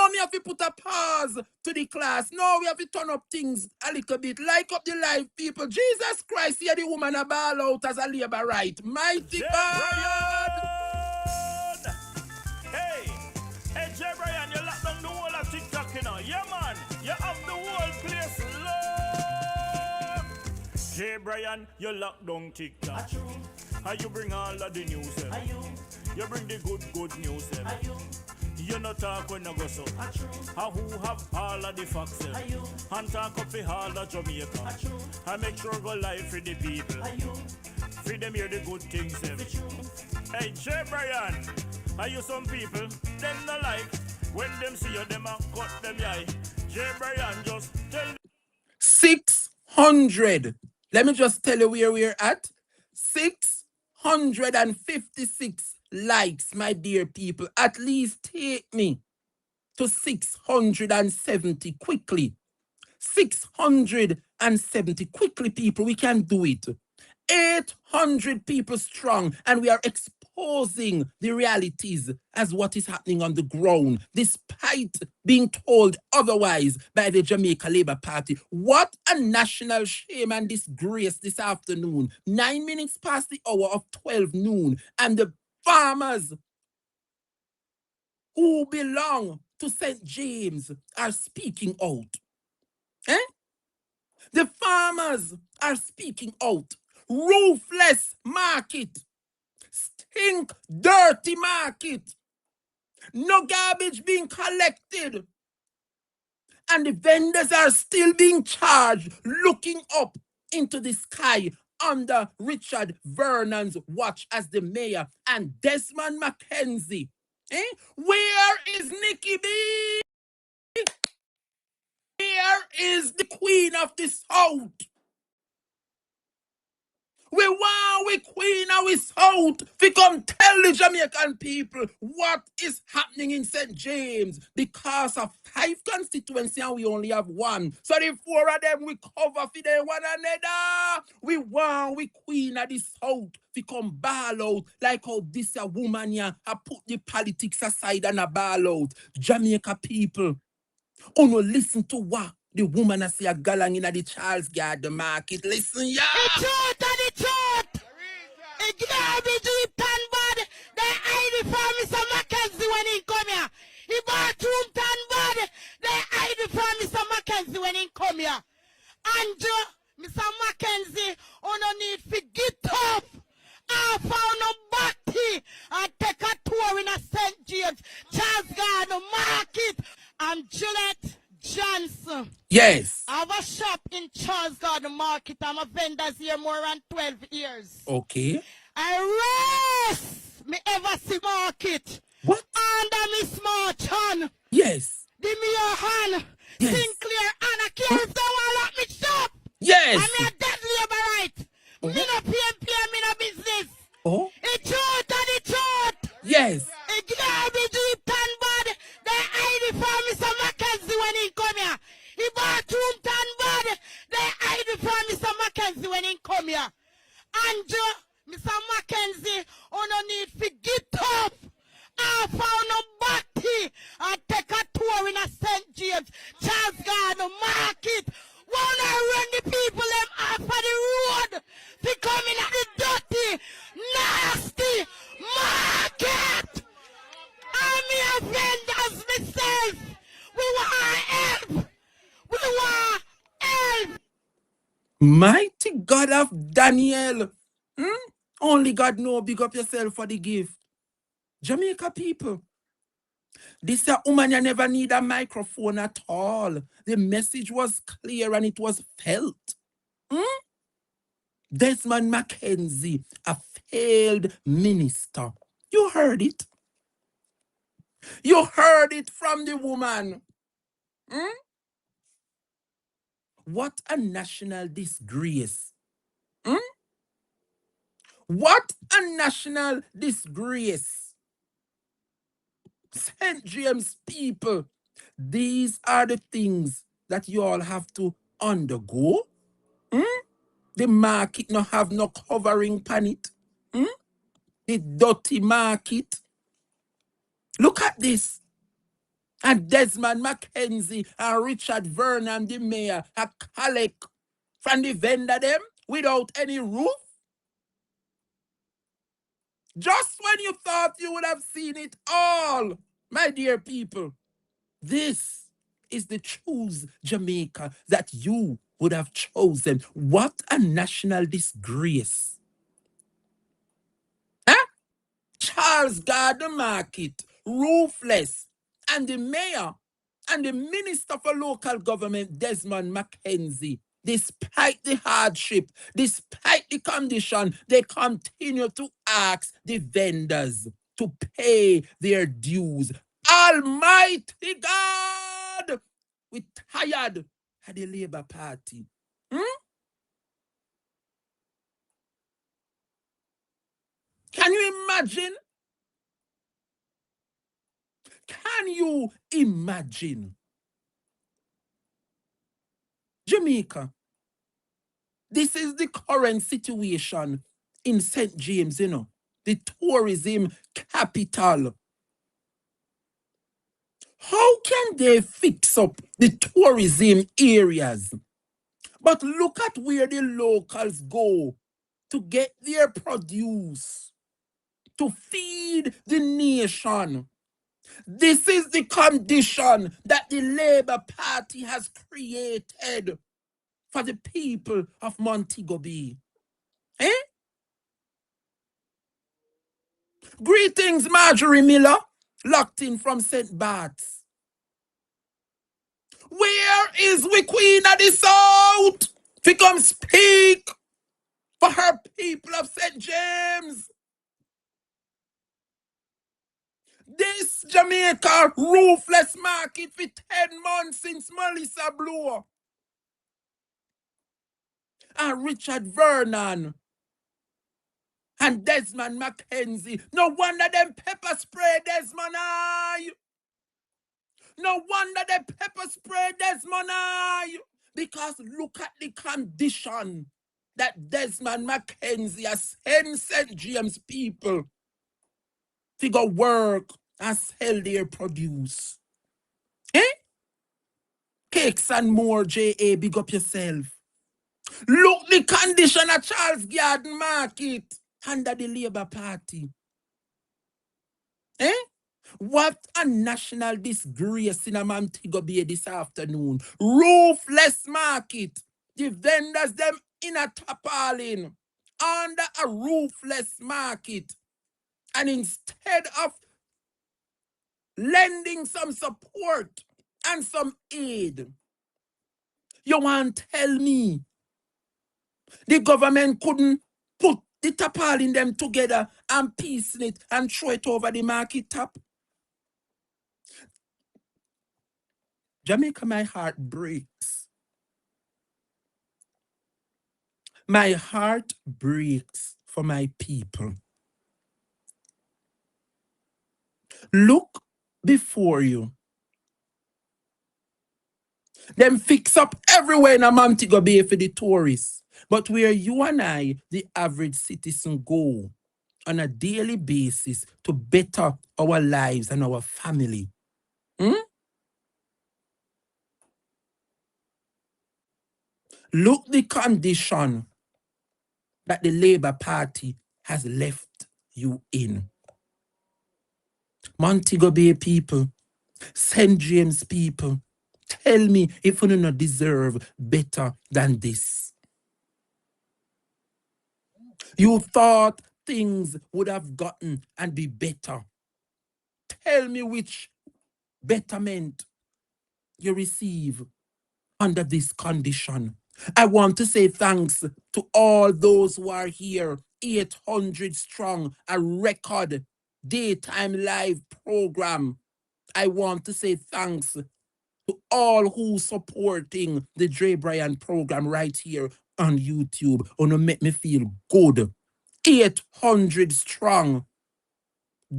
me have to put a pause to the class. No, we have to turn up things a little bit. Like up the live, people. Jesus Christ, here the woman a ball out as a labor right. Mighty God. Hey, Jay Brian, you lock down the whole of TikTok, you know. Yeah, man, you have the whole place locked. Jay Brian, you lock down TikTok. And you bring all of the news. You bring the good news. You not talk when I go so. And who have all of the facts. And talk up for all of Jamaica. And make sure go live for the people. For them hear the good things. Hey, Jay Brian, are you some people? Them not like when them see you, them and cut them eye. Jay Brian just tell 600. Let me just tell you where we're at. 656 likes, my dear people. At least take me to 670 quickly. 670 quickly, people. We can do it. 800 people strong, and we are exposing the realities as what is happening on the ground, despite being told otherwise by the Jamaica Labour Party. What a national shame and disgrace this afternoon. 9 minutes past the hour of 12 noon, and the farmers who belong to St. James are speaking out. The farmers are speaking out. Roofless market. Stink, dirty market. No garbage being collected. And the vendors are still being charged, looking up into the sky under Richard Vernon's watch as the mayor and Desmond Mackenzie. Where is NIKKI B? Where is the queen of the South? We want we queen of the South to come tell the Jamaican people what is happening in St. James because of 5 constituencies and we only have 1. So the 4 of them we cover for them one another. We want we queen of the South to come ball out like how this a woman here put the politics aside and a ball out. Jamaica people, listen to what the woman I see a galang in the Charles Garden Market. Listen, yeah. The truth and the truth. It garbage deep tan bad. They hide it from Mr. Mackenzie when he come here. He bathroom tan bad. They hide it from Mr. Mackenzie when he come here. Andrew, Mr. Mackenzie, no need to get up. I found a body. I take a tour in a St. James. Charles Garden Market. I'm Juliet Johnson. Yes. I have a shop in Charles Garden Market. I'm a vendor here more than 12 years. Okay. I race me ever see market. What? Under me small chun. Yes. Give me your hand. Yes. Sinclair and I care if they want lock me shop. Yes. I'm a dead labor right. Me no PMP, me no business. Oh. It truth and it truth. Yes. It garbage deep dirty when he come here. Andrew, Mr. Mackenzie, on no need to get up. I found no body. I take a tour in a St. James, Charles Garden Market. Wanna run the people them off of the road to come in at the dirty, nasty market. I'm your vendors myself. We want help. We want help. Mighty God of Daniel. Only God know, big up yourself for the gift. Jamaica people. This woman, you never need a microphone at all. The message was clear and it was felt. Desmond Mackenzie, a failed minister. You heard it. You heard it from the woman. What a national disgrace. What a national disgrace. St. James people, these are the things that you all have to undergo. The market not have no covering pan it. The dirty market. Look at this. And Desmond Mackenzie and Richard Vernon, the mayor, a collect from the vendor them without any roof. Just when you thought you would have seen it all, my dear people, this is the choose Jamaica that you would have chosen. What a national disgrace. Huh? Charles Garden Market, roofless, and the mayor and the minister for local government, Desmond Mackenzie, despite the hardship, despite the condition, they continue to ask the vendors to pay their dues. Almighty God! We're tired of the Labour Party. Can you imagine? Can you imagine? Jamaica, this is the current situation in St. James, the tourism capital. How can they fix up the tourism areas? But look at where the locals go to get their produce, to feed the nation. This is the condition that the Labour Party has created for the people of Montego Bay. Greetings, Marjorie Miller, locked in from St. Bart's. Where is we Queen of the South to come speak for her people of St. James? This Jamaica roofless market for 10 months since Melissa Bloor and Richard Vernon and Desmond Mackenzie. No wonder them pepper spray Desmond eye. No wonder they pepper spray Desmond eye. Because look at the condition that Desmond Mackenzie has sent St. James people to go work and sell their produce. Cakes and more, J.A., big up yourself. Look the condition of Charles Garden Market under the Labour Party. What a national disgrace in a Montego Bay this afternoon. Roofless market. The vendors them in a tarpaulin under a roofless market. And instead of lending some support and some aid, you want to tell me the government couldn't put the tarpaulin them together and piece it and throw it over the market top? Jamaica, my heart breaks. My heart breaks for my people. Look before you. Them fix up everywhere in a Montego Bay for the tourists. But where you and I, the average citizen, go on a daily basis to better our lives and our family. Look the condition that the Labour Party has left you in. Montego Bay people, St. James people, tell me if you do not deserve better than this. You thought things would have gotten and be better. Tell me which betterment you receive under this condition. I want to say thanks to all those who are here, 800 strong, a record daytime live program. I want to say thanks to all who supporting the Dre Bryan program right here on YouTube. Wanna make me feel good. 800 strong.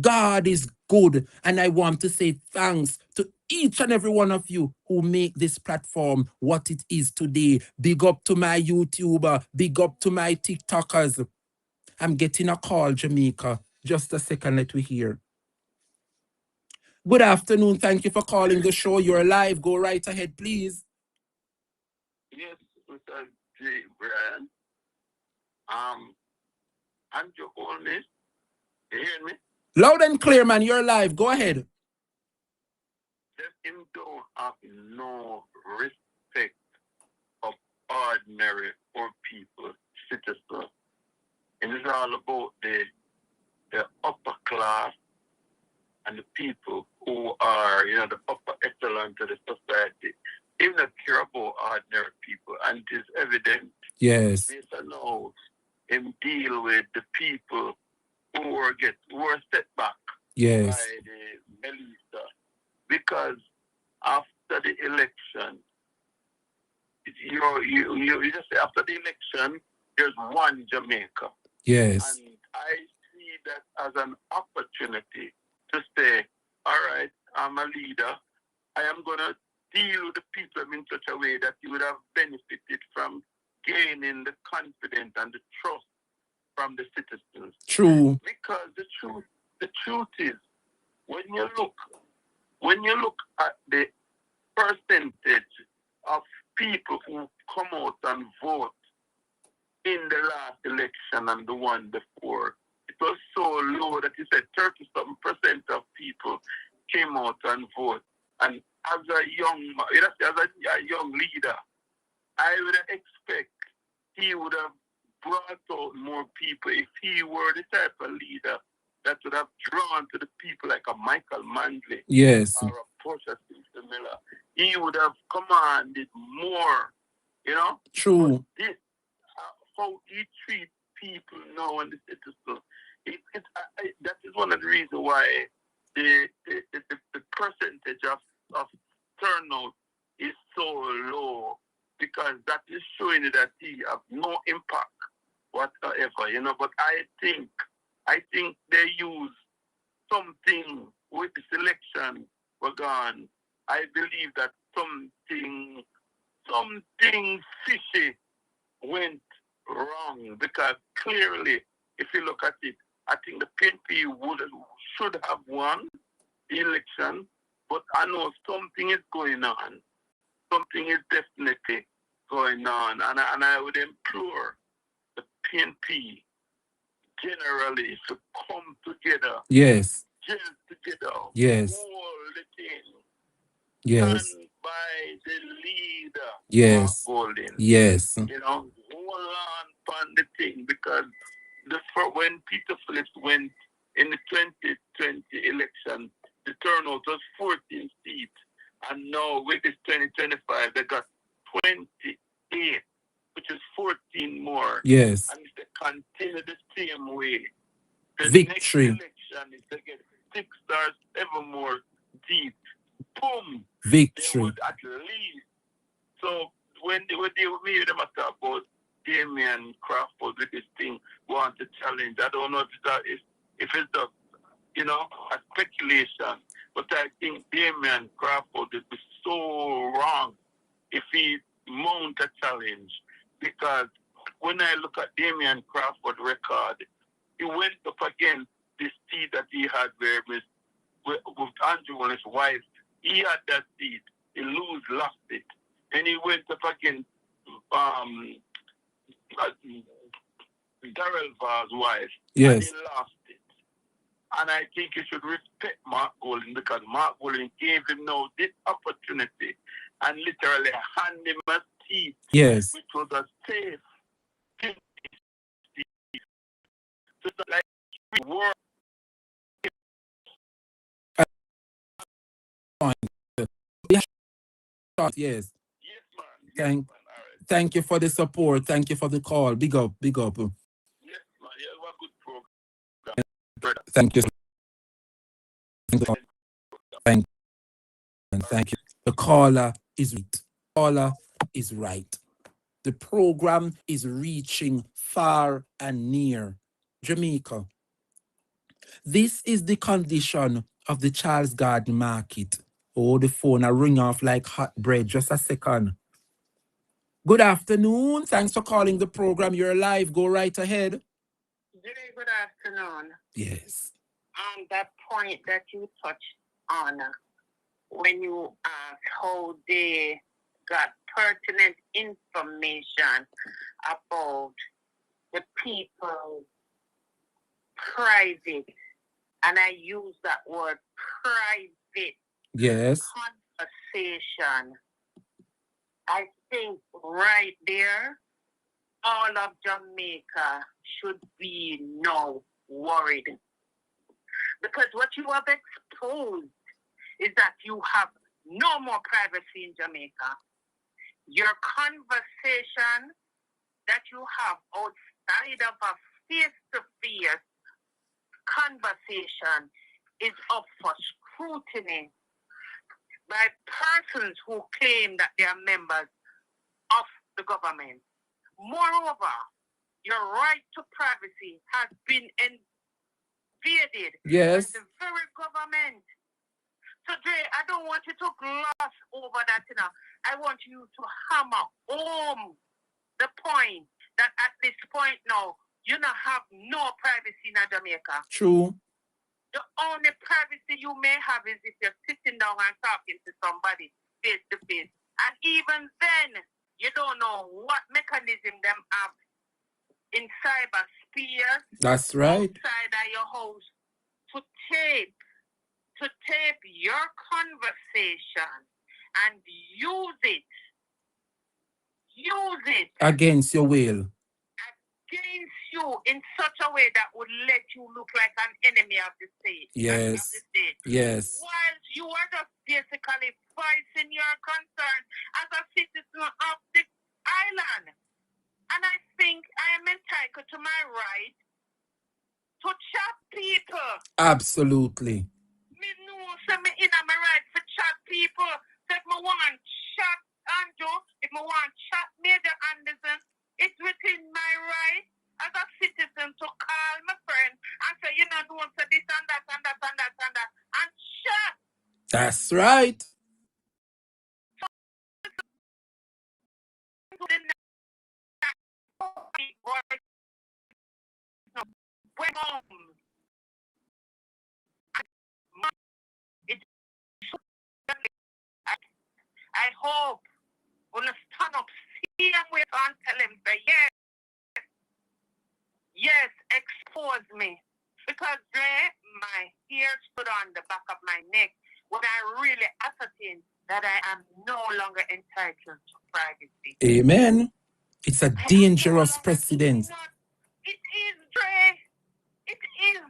God is good. And I want to say thanks to each and every one of you who make this platform what it is today. Big up to my YouTuber. Big up to my TikTokers. I'm getting a call, Jamaica. Just a second, let me hear. Good afternoon. Thank you for calling the show. You're live. Go right ahead, please. Yes, Mr. J. Bryan. Andrew Holness. You hear me? Loud and clear, man. You're live. Go ahead. Just him don't have no respect of ordinary poor people, citizens. And it's all about the upper class and the people who are, the upper echelon to the society. He not care about ordinary people, and it is evident. Yes. Based on how him deal with the people who are set back Yes. by the Melissa. Because after the election, you just say after the election, there's one Jamaica. Yes. And I see that as an opportunity to say, all right, I'm a leader. I am going to deal with the people in such a way that you would have benefited from gaining the confidence and the trust from the citizens. True. Because the truth is, when you look at the percentage of people who come out and vote in the last election and the one before, it was so low that you said 30% of people came out and vote. And as a young leader, I would expect he would have brought out more people if he were the type of leader that would have drawn to the people like a Michael Manley. Yes. Or a Portia Simpson Miller. He would have commanded more, True. But this, how he treats people now and the citizens, that is one of the reasons why the percentage of turnout is so low, because that is showing that he have no impact whatsoever, But I think they use something with the selection were gone. I believe that something fishy went wrong, because clearly, if you look at it, I think the PNP should have won the election, but I know something is going on. Something is definitely going on, and I would implore the PNP generally to come together. Yes. Gel together. Yes. Hold the thing. Yes. Stand by the leader. Yes. Golden. Yes. Hold on the thing, because when Peter Phillips went in the 2020 election, the turnout was 14 seats. And now with this 2025, they got 28, which is 14 more. Yes. And if they continue the same way, the Victory. next election, if they get 6 or 7 more seats, boom, Victory. they would at least. So when they made them talk about Damian Crawford with this thing, want to challenge, I don't know if it's just, a speculation. But I think Damian Crawford would be so wrong if he mount a challenge, because when I look at Damian Crawford record, he went up against this seed that he had where with Andrew and his wife. He had that seed. He lost it. And he went up against Darrell Var's wife. Yes. And he lost it. And I think you should respect Mark Golden because Mark Golden gave him now this opportunity and literally hand him a seat, Yes. which was a safe. So like work. Yes. Thank you for the support. Thank you for the call. Big up, big up. Yes, man. You have a good program. Thank you. Thank you. The caller is right. Caller is right. The program is reaching far and near Jamaica. This is the condition of the Charles Garden Market. Oh, the phone I ring off like hot bread. Just a second. Good afternoon. Thanks for calling the program. You're live. Go right ahead. Very good afternoon. Yes. On that point that you touched on, when you asked how they got pertinent information about the people's private, and I use that word private, Yes. conversation, I think right there, all of Jamaica should be now worried. Because what you have exposed is that you have no more privacy in Jamaica. Your conversation that you have outside of a face-to-face conversation is up for scrutiny by persons who claim that they are members of the government. Moreover, your right to privacy has been invaded Yes. by the very government. So, Dre, I don't want you to gloss over that. I want you to hammer home the point that at this point now, you don't have no privacy in Jamaica. True. The only privacy you may have is if you're sitting down and talking to somebody face to face. And even then, you don't know what mechanism them have in cyberspace. That's right. Outside of your house to tape your conversation and use it Against your will. against you in such a way that would let you look like an enemy of the state. Yes. Of the state. Yes. While you are just basically voicing your concern as a citizen of the island. And I think I am entitled to my right to chat people. Absolutely. Me know, so me in my right to chat people. So if me want chat Andrew, if me want chat Major Anderson, it's within my right as a citizen to call my friend and say, you know, don't say this and that and that and that and that and chat. That's right. I hope we'll stand up, see and wait and tell him that yes, expose me. Because my hair stood on the back of my neck when I really ascertained that I am no longer entitled to privacy. Amen. It's a dangerous precedent. It is, Dre. It is.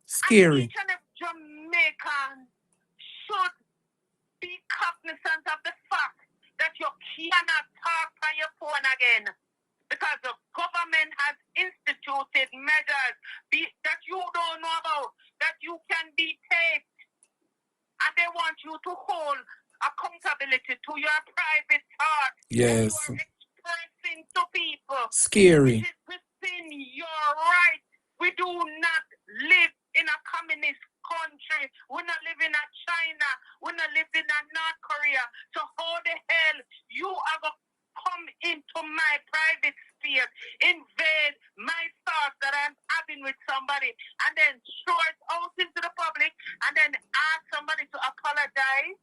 Scary. And each and every Jamaican should be cognizant of the fact that you cannot talk on your phone again because the government has instituted measures that you don't know about, that you can be taped. And they want you to hold accountability to your private thoughts. Yes. That you are expressing to people. Scary. It is within your right. We do not live in a communist country. We not live in a China. We not live in a North Korea. So how the hell you are going to come into my private space interfere, invade my thoughts that I'm having with somebody, and then throw it out into the public, and then ask somebody to apologize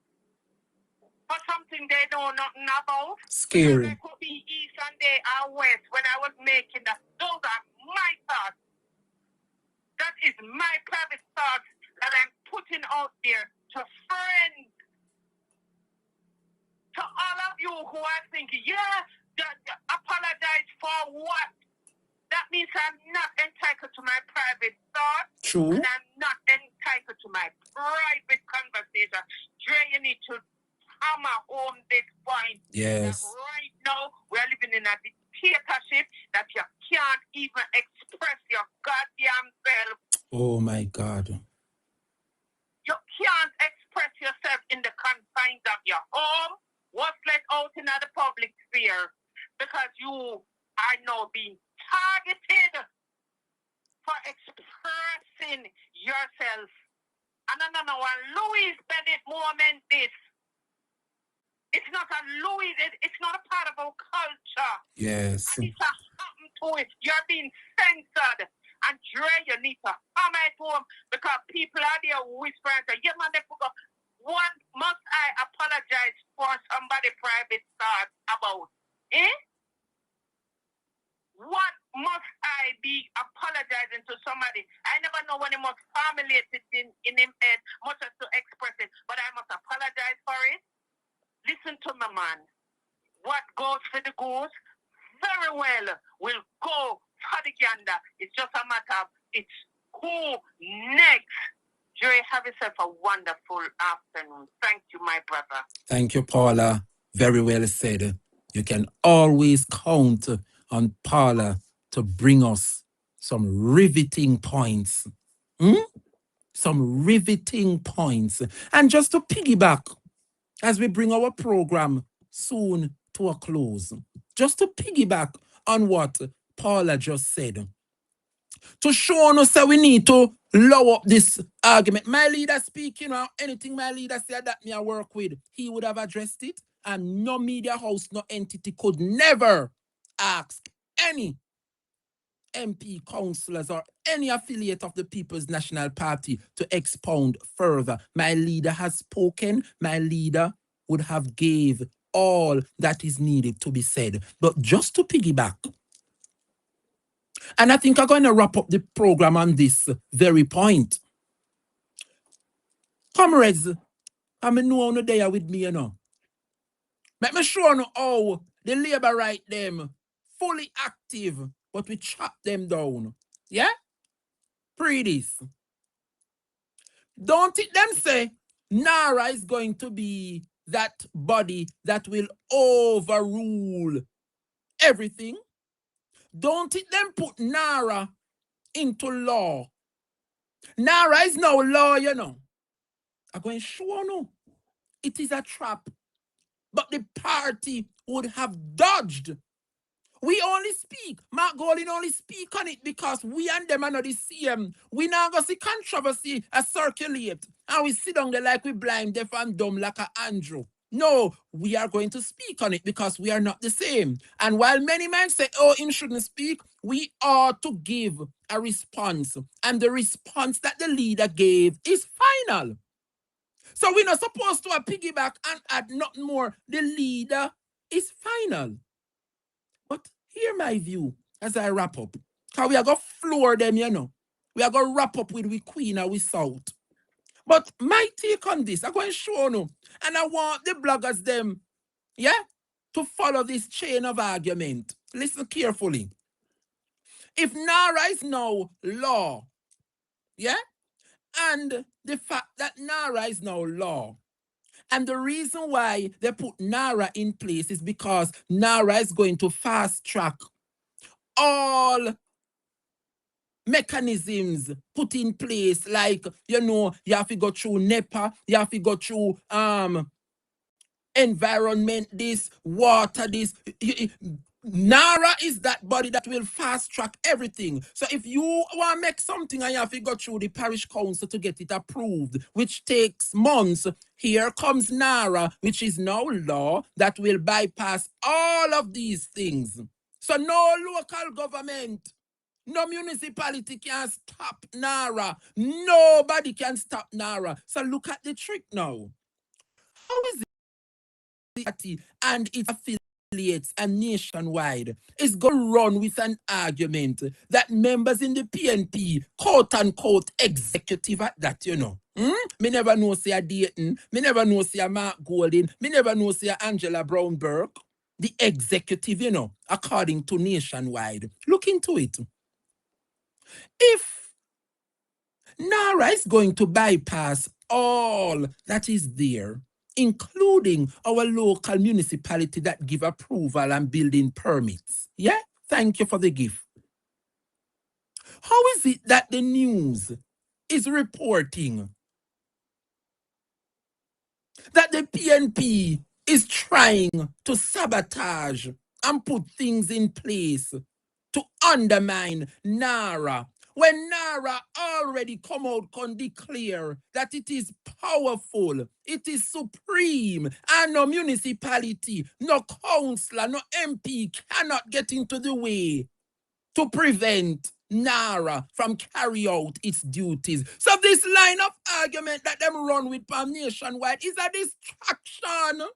for something they know nothing about. Scary. They could be east and they are west when I was making that. Those are my thoughts. That is my private thoughts that I'm putting out there to friends. To all of you who are thinking, apologize for what? That means I'm not entitled to my private thoughts. True. And I'm not entitled to my private conversation. Dre, you need to hammer home this point. Yes. That right now, we're living in a dictatorship that you can't even express your goddamn self. Oh my God. You can't express yourself in the confines of your home. What's let out in the public sphere, because you are now being targeted for expressing yourself. And no, one Louis Bennett moment this. It's not a Louis, it's not a part of our culture. Yes. And it's a happen to it. You're being censored. And Dre, you need to hammer it home, because people are there whispering, yeah, man, they forgot. What must I apologize for somebody private thoughts about? What must I be apologizing to somebody? I never know when he must formulate it in him head, much as to express it, but I must apologize for it. Listen to me, man. What goes for the goose very well will go for the gander. It's just a matter of it's who next. Dre, have yourself a wonderful afternoon. Thank you, my brother. Thank you, Paula. Very well said. You can always count on Paula to bring us some riveting points. Some riveting points. And just to piggyback, as we bring our program soon to a close, just to piggyback on what Paula just said, to show us that we need to lower up this argument. My leader speaking, anything my leader said that me I work with, he would have addressed it, and no media house, no entity could never ask any MP, councillors, or any affiliate of the People's National Party to expound further. My leader has spoken. My leader would have gave all that is needed to be said. But just to piggyback, and I think I'm going to wrap up the program on this very point. Comrades, I'm know on there with me, Let me show you how the labor right them fully active, but we chop them down. Yeah? Pre this. Don't it them say NARA is going to be that body that will overrule everything? Don't it them put NARA into law? NARA is now law, I'm going to show you. It is a trap. But the party would have dodged. We only speak. Mark Golding only speak on it because we and them are not the same. We now go see controversy circulate. And we sit down there like we blind, deaf and dumb like a Andrew. No, we are going to speak on it because we are not the same. And while many men say, oh, him shouldn't speak, we ought to give a response. And the response that the leader gave is final. So we're not supposed to piggyback and add nothing more. The leader is final. But hear my view as I wrap up. Because we are going to floor them, We are going to wrap up with we Queen and we South. But my take on this, I'm going to show you. And I want the bloggers them, to follow this chain of argument. Listen carefully. If NARA is now law, and the fact that NARA is now law, and the reason why they put NARA in place is because NARA is going to fast track all mechanisms put in place, like, you have to go through NEPA, you have to go through environment, this, water, this. NARA is that body that will fast track everything. So if you want to make something and you have to go through the parish council to get it approved, which takes months, here comes NARA, which is now law that will bypass all of these things. So no local government, no municipality can stop NARA. Nobody can stop NARA. So look at the trick now. How is the party and its affiliates and nationwide is going to run with an argument that members in the PNP, quote unquote, executive at that, you know? Me never know say a Dayton, me never know say a Mark Golding, me never know say a Angela Brown Burke. The executive, you know, according to nationwide. Look into it. If NARA is going to bypass all that is there, including our local municipality that give approval and building permits. Yeah, thank you for the gift. How is it that the news is reporting that the PNP is trying to sabotage and put things in place to undermine NARA, when NARA already come out and declare that it is powerful, it is supreme, and no municipality, no councillor, no MP cannot get into the way to prevent NARA from carry out its duties. So this line of argument that them run with from nationwide is a distraction.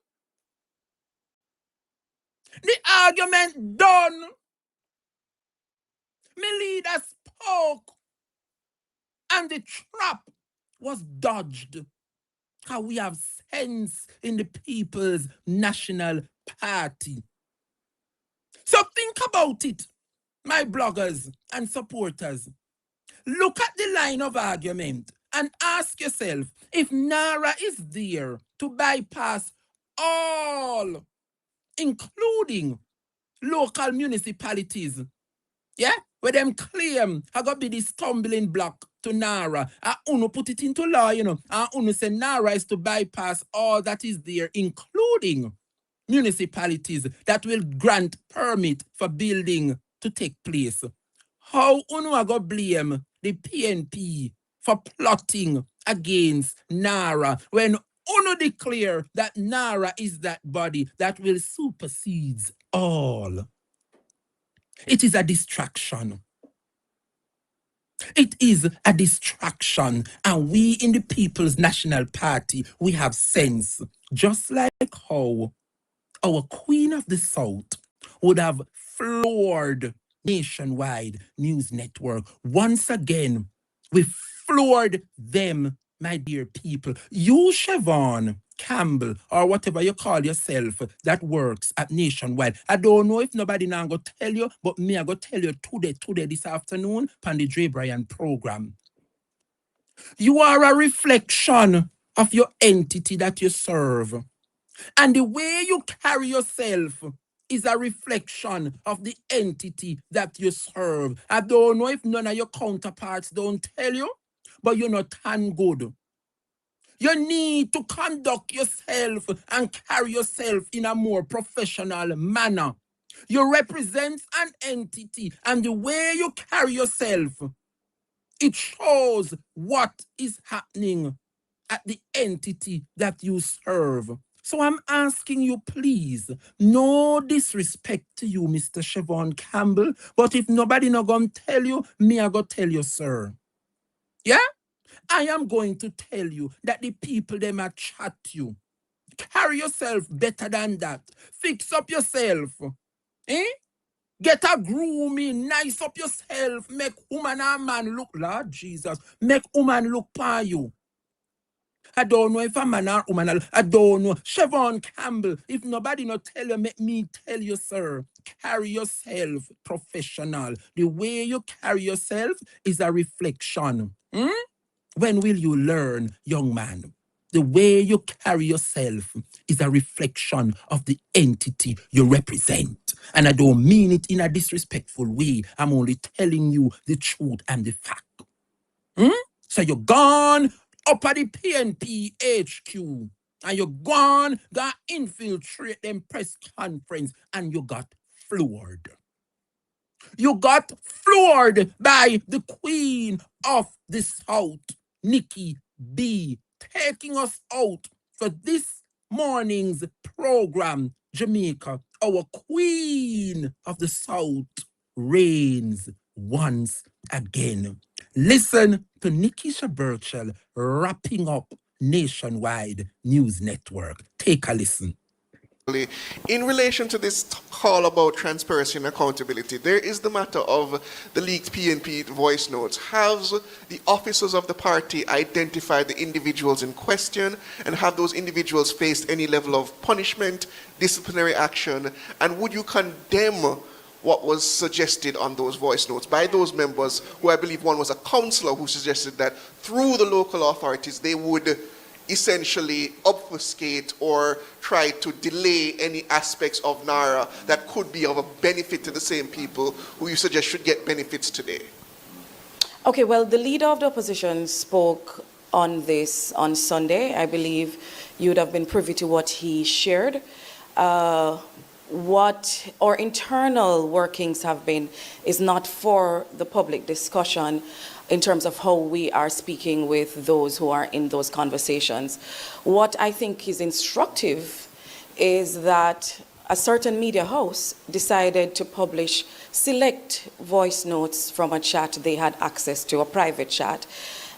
The argument done. My leader spoke and the trap was dodged. How we have sense in the People's National Party. So think about it, my bloggers and supporters. Look at the line of argument and ask yourself if NARA is there to bypass all, including local municipalities. Yeah? Where them claim I got be the stumbling block to NARA. And Uno put it into law, you know. And Uno say NARA is to bypass all that is there, including municipalities that will grant permit for building to take place. How Uno a go blame the PNP for plotting against NARA when Uno declare that NARA is that body that will supersede all? It is a distraction. It is a distraction. And we in the People's National Party, we have sense. Just like how our Queen of the South would have floored nationwide news network. Once again, we floored them, my dear people. You, CHEVON, Campbell, or whatever you call yourself, that works at Nationwide. I don't know if nobody now go tell you, but me I go tell you today, this afternoon, on the Dre Bryan program. You are a reflection of your entity that you serve. And the way you carry yourself is a reflection of the entity that you serve. I don't know if none of your counterparts don't tell you, but you're not tan good. You need to conduct yourself and carry yourself in a more professional manner. You represent an entity, and the way you carry yourself, it shows what is happening at the entity that you serve. So I'm asking you, please, no disrespect to you, Mr. CHEVON Campbell, but if nobody not gonna tell you, me I go tell you, sir. Yeah? I am going to tell you that the people, they might chat you. Carry yourself better than that. Fix up yourself. Get a grooming, nice up yourself. Make woman and man look, Lord Jesus, make woman look for you. I don't know if a man or woman, I don't know. CHEVON Campbell, if nobody not tell you, make me tell you, sir. Carry yourself professional. The way you carry yourself is a reflection. When will you learn, young man? The way you carry yourself is a reflection of the entity you represent. And I don't mean it in a disrespectful way. I'm only telling you the truth and the fact. So you're gone up at the PNP HQ and you're gone infiltrate them press conference and you got floored. You got floored by the Queen of the South, NIKKI B, taking us out for this morning's program Jamaica, our queen of the South, reigns once again. Listen to Nikisha Burchell wrapping up Nationwide News Network. Take a listen. In relation to this call about transparency and accountability, there is the matter of the leaked PNP voice notes. Have the officers of the party identified the individuals in question, and have those individuals faced any level of punishment, disciplinary action, and would you condemn what was suggested on those voice notes by those members, who I believe one was a councillor who suggested that through the local authorities they would essentially obfuscate or try to delay any aspects of NARA that could be of a benefit to the same people who you suggest should get benefits today? Okay, well, the leader of the opposition spoke on this on Sunday. I believe you would have been privy to what he shared. What our internal workings have been is not for the public discussion in terms of how we are speaking with those who are in those conversations. What I think is instructive is that a certain media house decided to publish select voice notes from a chat they had access to, a private chat,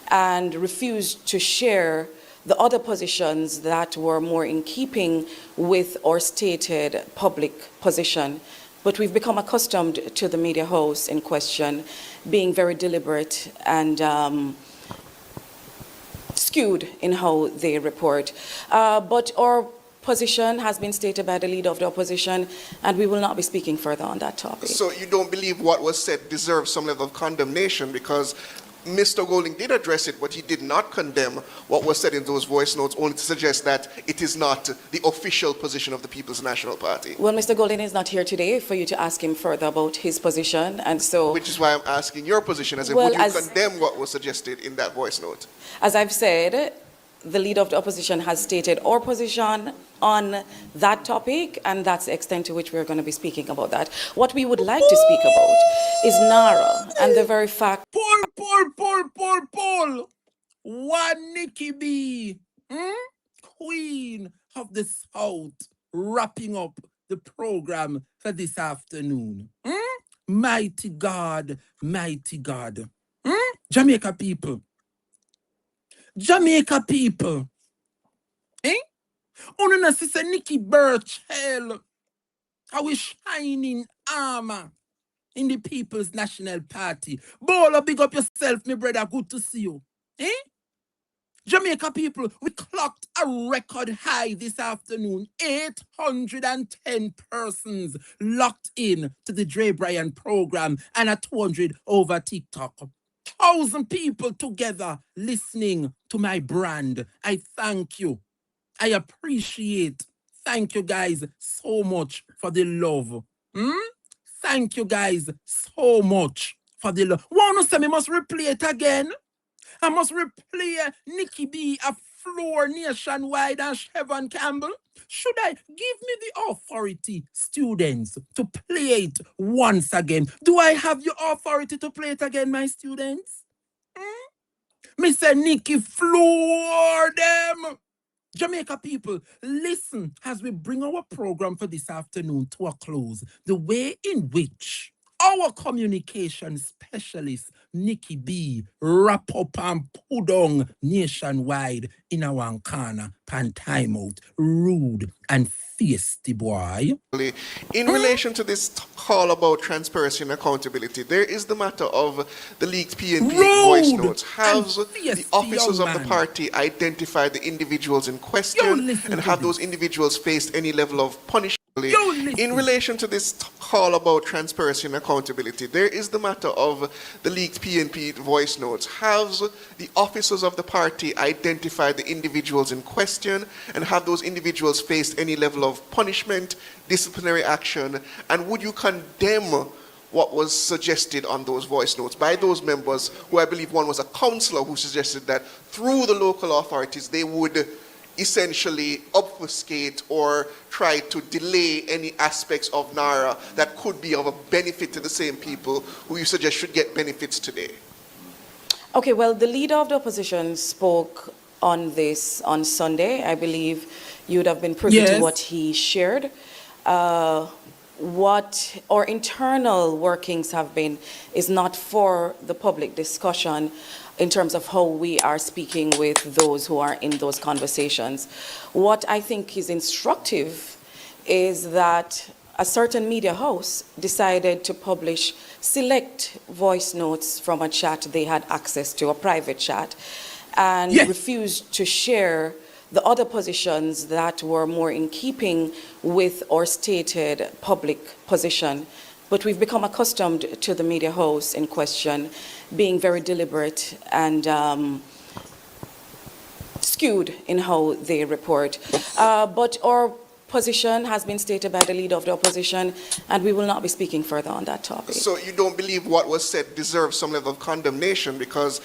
and refused to share the other positions that were more in keeping with our stated public position. But we've become accustomed to the media house in question being very deliberate and skewed in how they report. But our position has been stated by the leader of the opposition, and we will not be speaking further on that topic. So you don't believe what was said deserves some level of condemnation, because Mr. Golding did address it, but he did not condemn what was said in those voice notes, only to suggest that it is not the official position of the People's National Party. Well, Mr. Golding is not here today for you to ask him further about his position, and so... Which is why I'm asking your position, as in, would you condemn what was suggested in that voice note? As I've said, the leader of the opposition has stated our position on that topic, and that's the extent to which we're going to be speaking about that. What we would like to speak about is NARA and the very fact... Pull. One Nikki B, queen of the South, wrapping up the program for this afternoon. Mighty God, mighty God. Jamaica people. Only sister Nikki Burchell, our shining armor in the People's National Party. Bolo, big up yourself, my brother. Good to see you. Jamaica people, we clocked a record high this afternoon. 810 persons locked in to the Dre Bryan program, and a 200 over TikTok. 1,000 people together listening to my brand. I thank you. I appreciate. Thank you guys so much for the love. Thank you guys so much for the love. Wanna say me must replay it again? I must replay Nikki B, a floor nationwide, and CHEVON Campbell. Should I give me the authority, students, to play it once again? Do I have your authority to play it again, my students? Mr. Nikki, floor them. Jamaica people, listen as we bring our program for this afternoon to a close. The way in which our communication specialist, Nikki B, wrap up and put on nationwide in our corner, pan timeout, rude and feisty boy. In relation to this call about transparency and accountability, there is the matter of the leaked PNP voice notes. Have the officers of the party identified the individuals in question, and have those individuals faced any level of punishment? In relation to this call about transparency and accountability, there is the matter of the leaked PNP voice notes. Have the officers of the party identified the individuals in question, and have those individuals faced any level of punishment, disciplinary action, and would you condemn what was suggested on those voice notes by those members, who I believe one was a councillor who suggested that through the local authorities they would essentially obfuscate or try to delay any aspects of NARA that could be of a benefit to the same people who you suggest should get benefits today? Okay, well, the leader of the opposition spoke on this on Sunday. I believe you would have been privy to what he shared. what our internal workings have been is not for the public discussion in terms of how we are speaking with those who are in those conversations. What I think is instructive is that a certain media house decided to publish select voice notes from a chat they had access to, a private chat, and refused to share the other positions that were more in keeping with our stated public position. But we've become accustomed to the media house in question being very deliberate and skewed in how they report. But our position has been stated by the leader of the opposition, and we will not be speaking further on that topic. So you don't believe what was said deserves some level of condemnation, because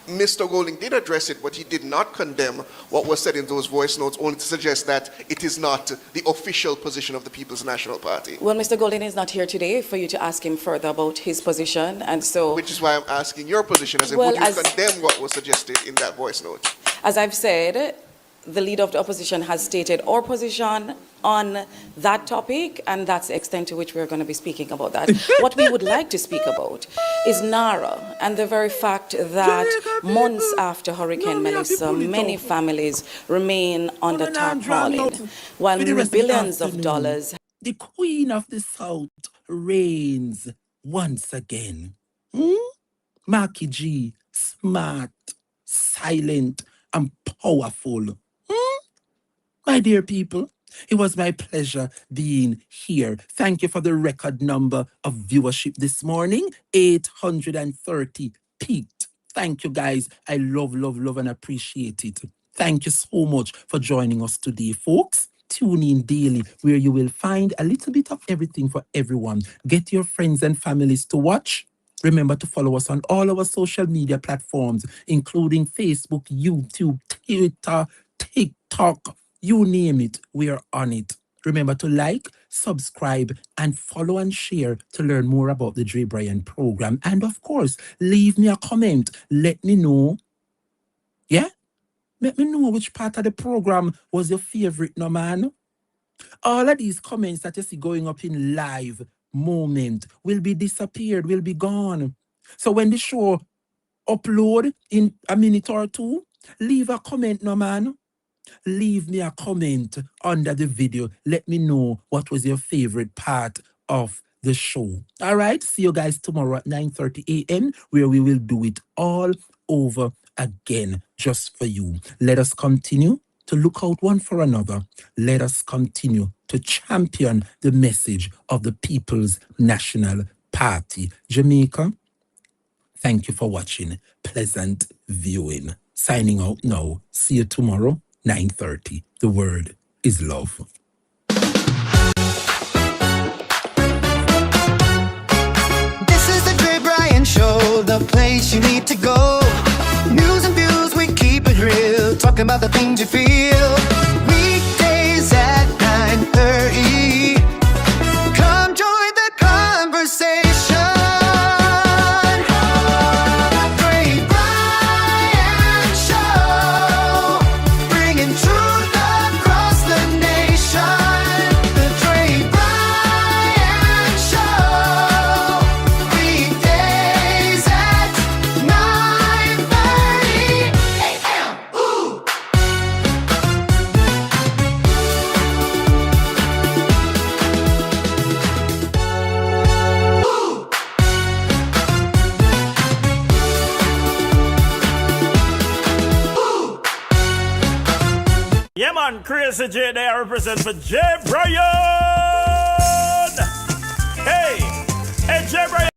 Mr. Golding did address it, but he did not condemn what was said in those voice notes, only to suggest that it is not the official position of the People's National Party. Well, Mr. Golding is not here today for you to ask him further about his position, and so... Which is why I'm asking your position, as in, Well, would you condemn what was suggested in that voice note? As I've said, the leader of the opposition has stated our position on that topic, and that's the extent to which we're going to be speaking about that. What we would like to speak about is NARA and the very fact that months after Hurricane Melissa, many families remain under tarpaulin, while billions of dollars... The Queen of the South reigns once again. Maki G, smart, silent, and powerful. My dear people, it was my pleasure being here. Thank you for the record number of viewership this morning. 830 peaked. Thank you, guys. I love, and appreciate it. Thank you so much for joining us today, folks. Tune in daily, where you will find a little bit of everything for everyone. Get your friends and families to watch. Remember to follow us on all our social media platforms, including Facebook, YouTube, Twitter, TikTok, you name it, we are on it. Remember to like, subscribe, and follow and share to learn more about the Dre Bryan program. And of course, leave me a comment. Let me know. Yeah? Let me know which part of the program was your favorite, no man? All of these comments that you see going up in live moment will be disappeared, will be gone. So when the show upload in a minute or two, leave a comment, no man. Leave me a comment under the video. Let me know what was your favorite part of the show. All right, see you guys tomorrow at 9:30 a.m. where we will do it all over again just for you. Let us continue to look out one for another. Let us continue to champion the message of the People's National Party. Jamaica, thank you for watching. Pleasant viewing. Signing out now. See you tomorrow, 9:30. The word is love. This is the Dre Bryan Show, the place you need to go. News and views, we keep it real, talking about the things you feel. Weekdays at 9:30. Come join the conversation. Dre Bryan Show, bringing truth across the nation. The Dre Bryan Show, weekdays at 9:30 a.m. Ooh. Yeah, man, Crazy J there, I represent for J. Bryan. Hey, J. Bryan.